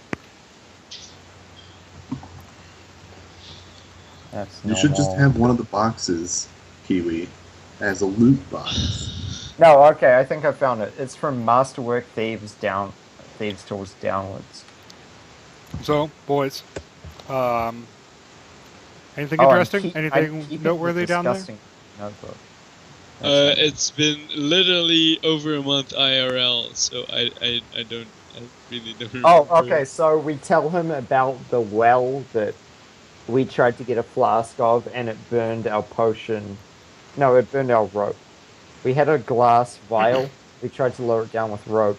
Speaker 5: That's
Speaker 3: You should just
Speaker 5: normal.
Speaker 3: have one of the boxes, Kiwi, as a loot box.
Speaker 5: No, okay, I think I found it. It's from Masterwork Thieves Tools downwards.
Speaker 1: So, boys, um, anything
Speaker 5: Oh,
Speaker 1: interesting?
Speaker 5: I'm
Speaker 1: Anything
Speaker 5: keeping
Speaker 1: noteworthy
Speaker 5: the
Speaker 1: down there?
Speaker 5: disgusting notebook. That's it.
Speaker 2: It's been literally over a month IRL, so I don't I really don't remember.
Speaker 4: Oh, okay. So we tell him about the well that we tried to get a flask of, and it burned our potion. No, it burned our rope. We had a glass vial. We tried to lower it down with rope.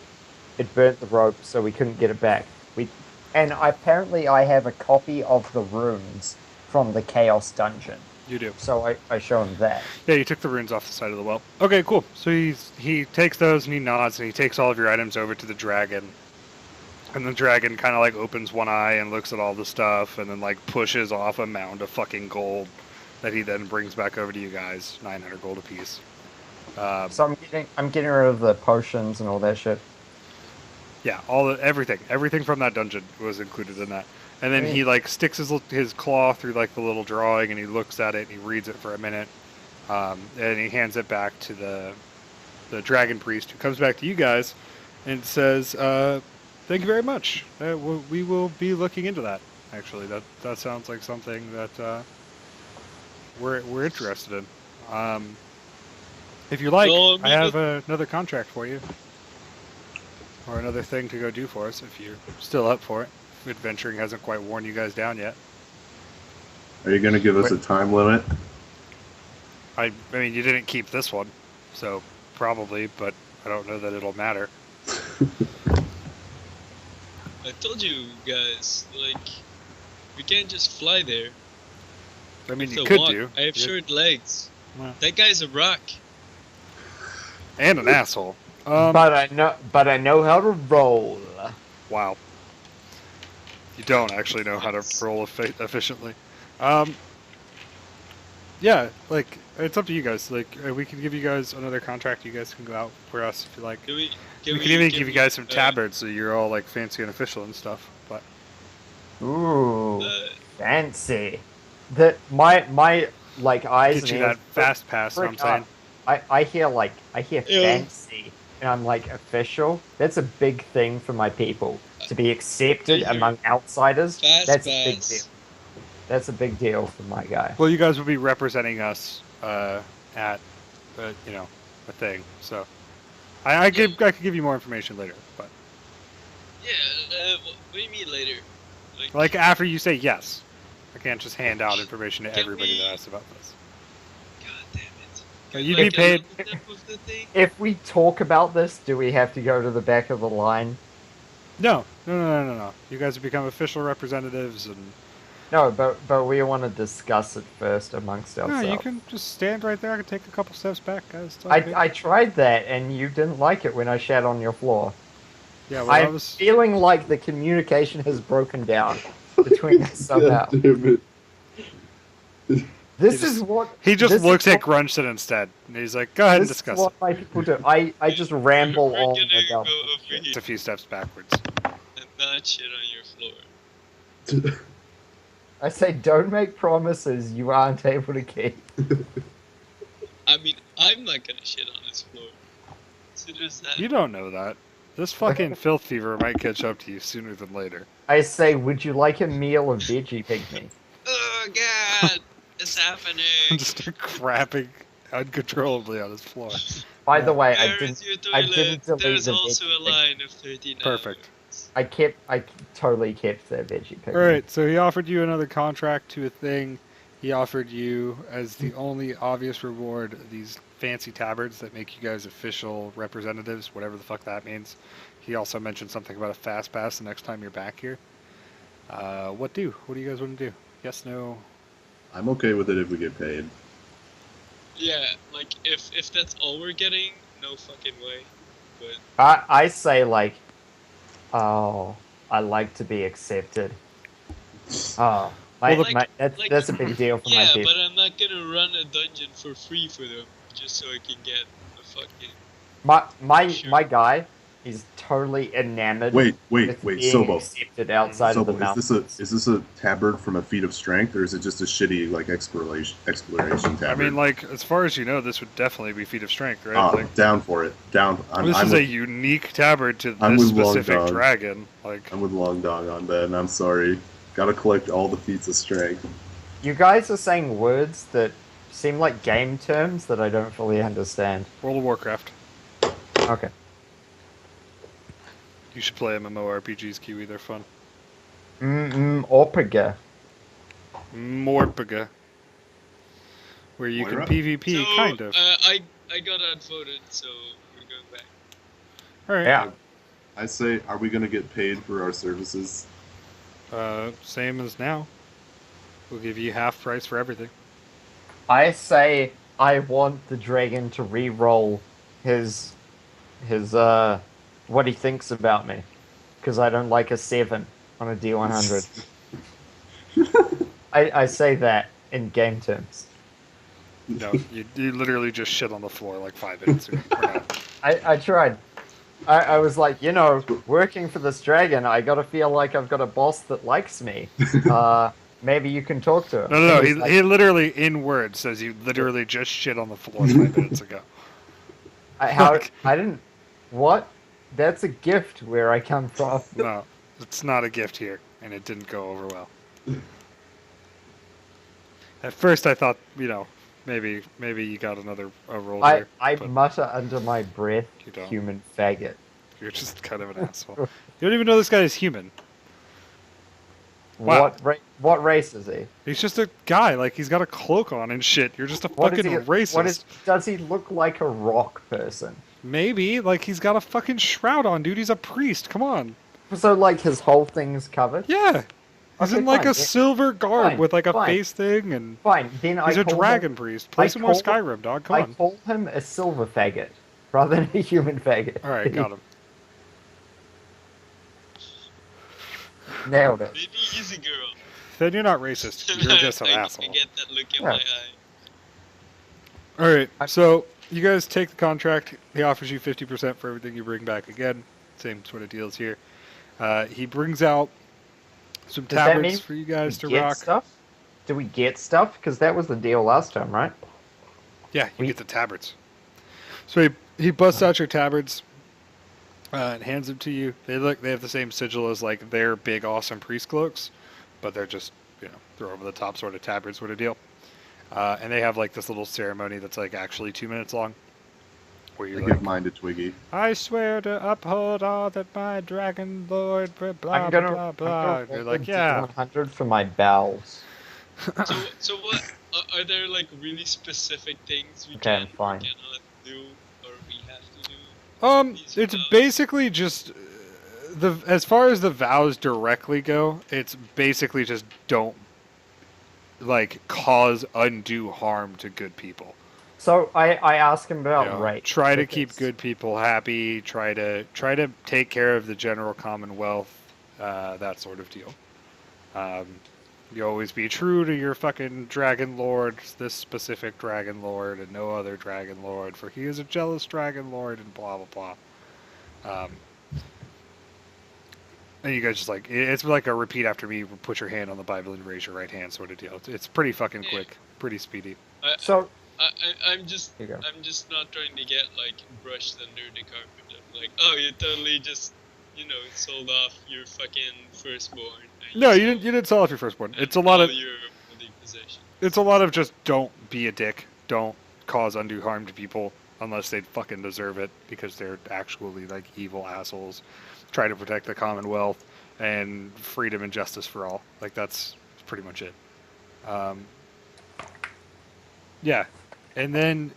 Speaker 4: It burnt the rope, so we couldn't get it back.
Speaker 5: And apparently I have a copy of the runes from the Chaos Dungeon.
Speaker 1: You do.
Speaker 5: So I show him that.
Speaker 1: Yeah, you took the runes off the side of the well. Okay, cool. So he takes those and he nods and he takes all of your items over to the dragon. And the dragon kind of like opens one eye and looks at all the stuff and then like pushes off a mound of fucking gold that he then brings back over to you guys, 900 gold apiece.
Speaker 5: So I'm getting rid of the potions and all that shit.
Speaker 1: Yeah, everything from that dungeon was included in that. And then
Speaker 5: Sweet.
Speaker 1: he like sticks his claw through like the little drawing and he looks at it and he reads it for a minute, and he hands it back to the dragon priest, who comes back to you guys and says, "Thank you very much. We will be looking into that. Actually, that sounds like something that we're interested in. If you like,
Speaker 2: Well,
Speaker 1: I have another contract for you." Or another thing to go do for us if you're still up for it. If adventuring hasn't quite worn you guys down yet.
Speaker 3: Are you gonna give us a time limit?
Speaker 1: I mean, you didn't keep this one, so probably, but I don't know that it'll matter.
Speaker 2: I told you guys, like, we can't just fly there.
Speaker 1: I mean,
Speaker 2: We
Speaker 1: you
Speaker 2: have to
Speaker 1: could
Speaker 2: walk.
Speaker 1: do.
Speaker 2: I have
Speaker 1: Yeah.
Speaker 2: short legs.
Speaker 1: Well.
Speaker 2: That guy's a rock.
Speaker 1: And an asshole.
Speaker 4: But I know how to roll.
Speaker 1: Wow. You don't actually know how to roll efficiently. Yeah, like, it's up to you guys. Like, we can give you guys another contract. You guys can go out for us if you like.
Speaker 2: Can we?
Speaker 1: We can even give you guys some tabards so you're all, like, fancy and official and stuff. But
Speaker 4: Ooh,
Speaker 2: Uh,
Speaker 4: fancy. That my like eyes
Speaker 1: get
Speaker 4: and
Speaker 1: you
Speaker 4: ears
Speaker 1: that fast pass, know what I'm saying?
Speaker 4: I hear
Speaker 2: Ew.
Speaker 4: fancy, and I'm like official. That's a big thing for my people to be accepted
Speaker 2: I hear
Speaker 4: among outsiders.
Speaker 2: Fast
Speaker 4: That's a big
Speaker 2: pass.
Speaker 4: deal. That's a big deal for my guy.
Speaker 1: Well, you guys will be representing us at, a thing. So, I could give you more information later, but
Speaker 2: Yeah. What do you mean later?
Speaker 1: like after you say yes, I can't just hand out information to
Speaker 2: Can
Speaker 1: everybody
Speaker 2: we-
Speaker 1: that asks about this.
Speaker 2: God damn it.
Speaker 1: You'd
Speaker 2: Like,
Speaker 1: be paid.
Speaker 2: a little tip of the thing?
Speaker 4: If we talk about this, do we have to go to the back of the line?
Speaker 1: No. You guys have become official representatives, and
Speaker 4: No, but we want to discuss it first amongst
Speaker 1: no,
Speaker 4: ourselves.
Speaker 1: you can just stand right there. I can take a couple steps back, guys. It's all good.
Speaker 4: I tried that, and you didn't like it when I shat on your floor.
Speaker 1: Yeah, well, I
Speaker 4: I'm
Speaker 1: was.
Speaker 4: feeling like the communication has broken down between us somehow.
Speaker 3: God damn it.
Speaker 4: This
Speaker 1: He
Speaker 4: is
Speaker 1: just-
Speaker 4: what
Speaker 1: He just
Speaker 4: this is
Speaker 1: looks at
Speaker 4: what-
Speaker 1: Grunchton instead, and he's like, "Go ahead and
Speaker 4: This is
Speaker 1: discuss
Speaker 4: what
Speaker 1: it."
Speaker 4: my people do. I just ramble
Speaker 2: We're
Speaker 4: on
Speaker 2: gonna
Speaker 4: about
Speaker 2: go
Speaker 4: this
Speaker 2: over
Speaker 4: shit.
Speaker 1: It's a few steps backwards.
Speaker 2: and not shit on your floor.
Speaker 4: I say, don't make promises you aren't able to keep.
Speaker 2: I mean, I'm not gonna shit on his floor. So there's that.
Speaker 1: You don't know that. This fucking filth fever might catch up to you sooner than later.
Speaker 4: I say, would you like a meal of veggie pygmy?
Speaker 2: Oh god, it's happening.
Speaker 1: Just start crapping uncontrollably on his floor.
Speaker 4: By the way,
Speaker 2: Where is your
Speaker 4: I
Speaker 2: toilet?
Speaker 4: didn't delete
Speaker 2: There's
Speaker 4: the
Speaker 2: also
Speaker 4: veggie
Speaker 2: a
Speaker 4: pig.
Speaker 2: line of 39.
Speaker 1: Perfect.
Speaker 4: I totally kept the veggie pygmy.
Speaker 1: Alright, so he offered you another contract to a thing. He offered you, as the only obvious reward, these fancy tabards that make you guys official representatives, whatever the fuck that means. He also mentioned something about a fast pass the next time you're back here. What do you guys want to do? Yes, no?
Speaker 3: I'm okay with it if we get paid.
Speaker 2: Yeah, like if that's all we're getting, no fucking way. But
Speaker 4: I say like, oh, I like to be accepted. Oh,
Speaker 2: Well,
Speaker 4: that's a big deal for my
Speaker 2: yeah,
Speaker 4: people.
Speaker 2: but I'm not gonna run a dungeon for free for them just so I can get a fucking.
Speaker 4: My
Speaker 2: Sure.
Speaker 4: my guy, is totally enamored
Speaker 3: Wait,
Speaker 4: with being
Speaker 3: Sobo.
Speaker 4: accepted outside of the
Speaker 3: Sobo,
Speaker 4: mountains.
Speaker 3: is this a tabard from a feat of strength, or is it just a shitty like exploration tabard?
Speaker 1: I mean, like, as far as you know, this would definitely be feat of strength, right?
Speaker 3: Ah,
Speaker 1: Like,
Speaker 3: down for it. Down.
Speaker 1: this
Speaker 3: I'm
Speaker 1: is
Speaker 3: with,
Speaker 1: a unique tabard to
Speaker 3: I'm
Speaker 1: this
Speaker 3: with Long
Speaker 1: specific
Speaker 3: Dog.
Speaker 1: dragon. Like,
Speaker 3: I'm with Long Dog on that, and I'm sorry. Gotta collect all the feats of strength.
Speaker 4: You guys are saying words that seem like game terms that I don't fully understand.
Speaker 1: World of Warcraft.
Speaker 4: Okay.
Speaker 1: You should play MMORPGs, Kiwi. They're fun.
Speaker 4: Orpega.
Speaker 1: Morpega. Where you
Speaker 3: Moira?
Speaker 1: can PvP,
Speaker 2: So,
Speaker 1: kind of.
Speaker 2: I got outvoted, so we're going back.
Speaker 1: Alright.
Speaker 4: Yeah.
Speaker 3: I say, are we gonna get paid for our services?
Speaker 1: Same as now. We'll give you half price for everything.
Speaker 4: I say I want the dragon to re-roll his what he thinks about me, because I don't like a 7 on a D100. I say that in game terms.
Speaker 1: No, you literally just shit on the floor like 5 minutes ago. We're not-
Speaker 4: I tried. I was like, you know, working for this dragon, I gotta feel like I've got a boss that likes me. Maybe you can talk to him.
Speaker 1: No,
Speaker 4: And
Speaker 1: he,
Speaker 4: he's like,
Speaker 1: he literally, in words, says you literally just shit on the floor 5 minutes ago.
Speaker 4: I didn't. What? That's a gift where I come from.
Speaker 1: No, it's not a gift here, and it didn't go over well. At first, I thought, you know, maybe you got a roll
Speaker 4: I
Speaker 1: here. but
Speaker 4: mutter under my breath,
Speaker 1: You don't.
Speaker 4: human faggot.
Speaker 1: You're just kind of an asshole. You don't even know this guy is human. Wow.
Speaker 4: What race is he?
Speaker 1: He's just a guy. Like, he's got a cloak on and shit. You're just a
Speaker 4: What is
Speaker 1: fucking
Speaker 4: he?
Speaker 1: racist.
Speaker 4: Does he look like a rock person?
Speaker 1: Maybe. Like, he's got a fucking shroud on, dude. He's a priest. Come on.
Speaker 4: So like his whole thing's covered.
Speaker 1: Yeah. He's
Speaker 4: Okay,
Speaker 1: in like
Speaker 4: fine.
Speaker 1: a silver garb
Speaker 4: Fine,
Speaker 1: with like a
Speaker 4: fine.
Speaker 1: face thing, and
Speaker 4: Fine. Then
Speaker 1: he's
Speaker 4: I
Speaker 1: a
Speaker 4: call
Speaker 1: dragon
Speaker 4: him,
Speaker 1: priest. Play
Speaker 4: I
Speaker 1: some more
Speaker 4: call him-
Speaker 1: Skyrim, dog. Come
Speaker 4: I
Speaker 1: on.
Speaker 4: call him a silver faggot rather than a human faggot.
Speaker 1: All right, got him.
Speaker 4: Nailed it.
Speaker 2: Maybe easy girl.
Speaker 1: Then you're not racist. You're just an
Speaker 2: I
Speaker 1: asshole.
Speaker 2: get that look in
Speaker 4: Yeah.
Speaker 2: my eye.
Speaker 1: All right, so you guys take the contract. He offers you 50% for everything you bring back again. Same sort of deals here. He brings out some
Speaker 4: Does that mean
Speaker 1: tablets for you guys to
Speaker 4: we get
Speaker 1: rock.
Speaker 4: stuff? Do we get stuff? Because that was the deal last time, right?
Speaker 1: Yeah, you
Speaker 4: We-
Speaker 1: get the tabards. So he busts out your tabards and hands them to you. They have the same sigil as like their big awesome priest cloaks, but they're just, you know, they're over the top sort of tabards sort of deal. And they have like this little ceremony that's like actually 2 minutes long, where
Speaker 3: I
Speaker 1: you're
Speaker 3: give
Speaker 1: like,
Speaker 3: mine to Twiggy.
Speaker 1: I swear to uphold all that my dragon lord, blah blah
Speaker 4: I'm gonna,
Speaker 1: blah blah.
Speaker 4: I'm gonna
Speaker 1: You're
Speaker 4: roll
Speaker 1: like,
Speaker 4: the
Speaker 1: yeah.
Speaker 4: D100 for my bowels.
Speaker 2: So what? Are there like really specific things we
Speaker 4: Okay,
Speaker 2: can
Speaker 4: fine.
Speaker 2: we cannot do or we have to do? These
Speaker 1: It's
Speaker 2: vows?
Speaker 1: basically just as far as the vows directly go, it's basically just don't like cause undue harm to good people.
Speaker 4: So I asked him
Speaker 1: You
Speaker 4: about
Speaker 1: know,
Speaker 4: race.
Speaker 1: try to keep
Speaker 4: because
Speaker 1: good people happy. Try to take care of the general commonwealth. That sort of deal. You always be true to your fucking dragon lord, this specific dragon lord, and no other dragon lord, for he is a jealous dragon lord, and blah blah blah. And you guys just like it's like a repeat after me. Put your hand on the Bible and raise your right hand, sort of deal. It's pretty fucking quick, pretty speedy.
Speaker 4: So
Speaker 2: I'm just
Speaker 4: Here you go.
Speaker 2: I'm just not trying to get like brushed under the carpet of like, oh, you totally just, you know, sold off your fucking firstborn. and
Speaker 1: No, you
Speaker 2: sold
Speaker 1: didn't. You didn't sell off your firstborn.
Speaker 2: and
Speaker 1: It's a lot
Speaker 2: all
Speaker 1: of
Speaker 2: your holy possessions.
Speaker 1: it's a lot of just don't be a dick. Don't cause undue harm to people unless they fucking deserve it because they're actually like evil assholes. Try to protect the Commonwealth and freedom and justice for all. Like that's pretty much it. Yeah, and then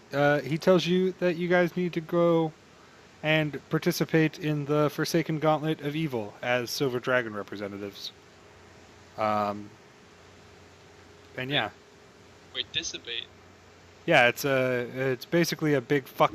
Speaker 1: he tells you that you guys need to go and participate in the Forsaken Gauntlet of Evil as Silver Dragon representatives. And yeah.
Speaker 2: Wait, dissipate.
Speaker 1: Yeah, it's basically a big fucking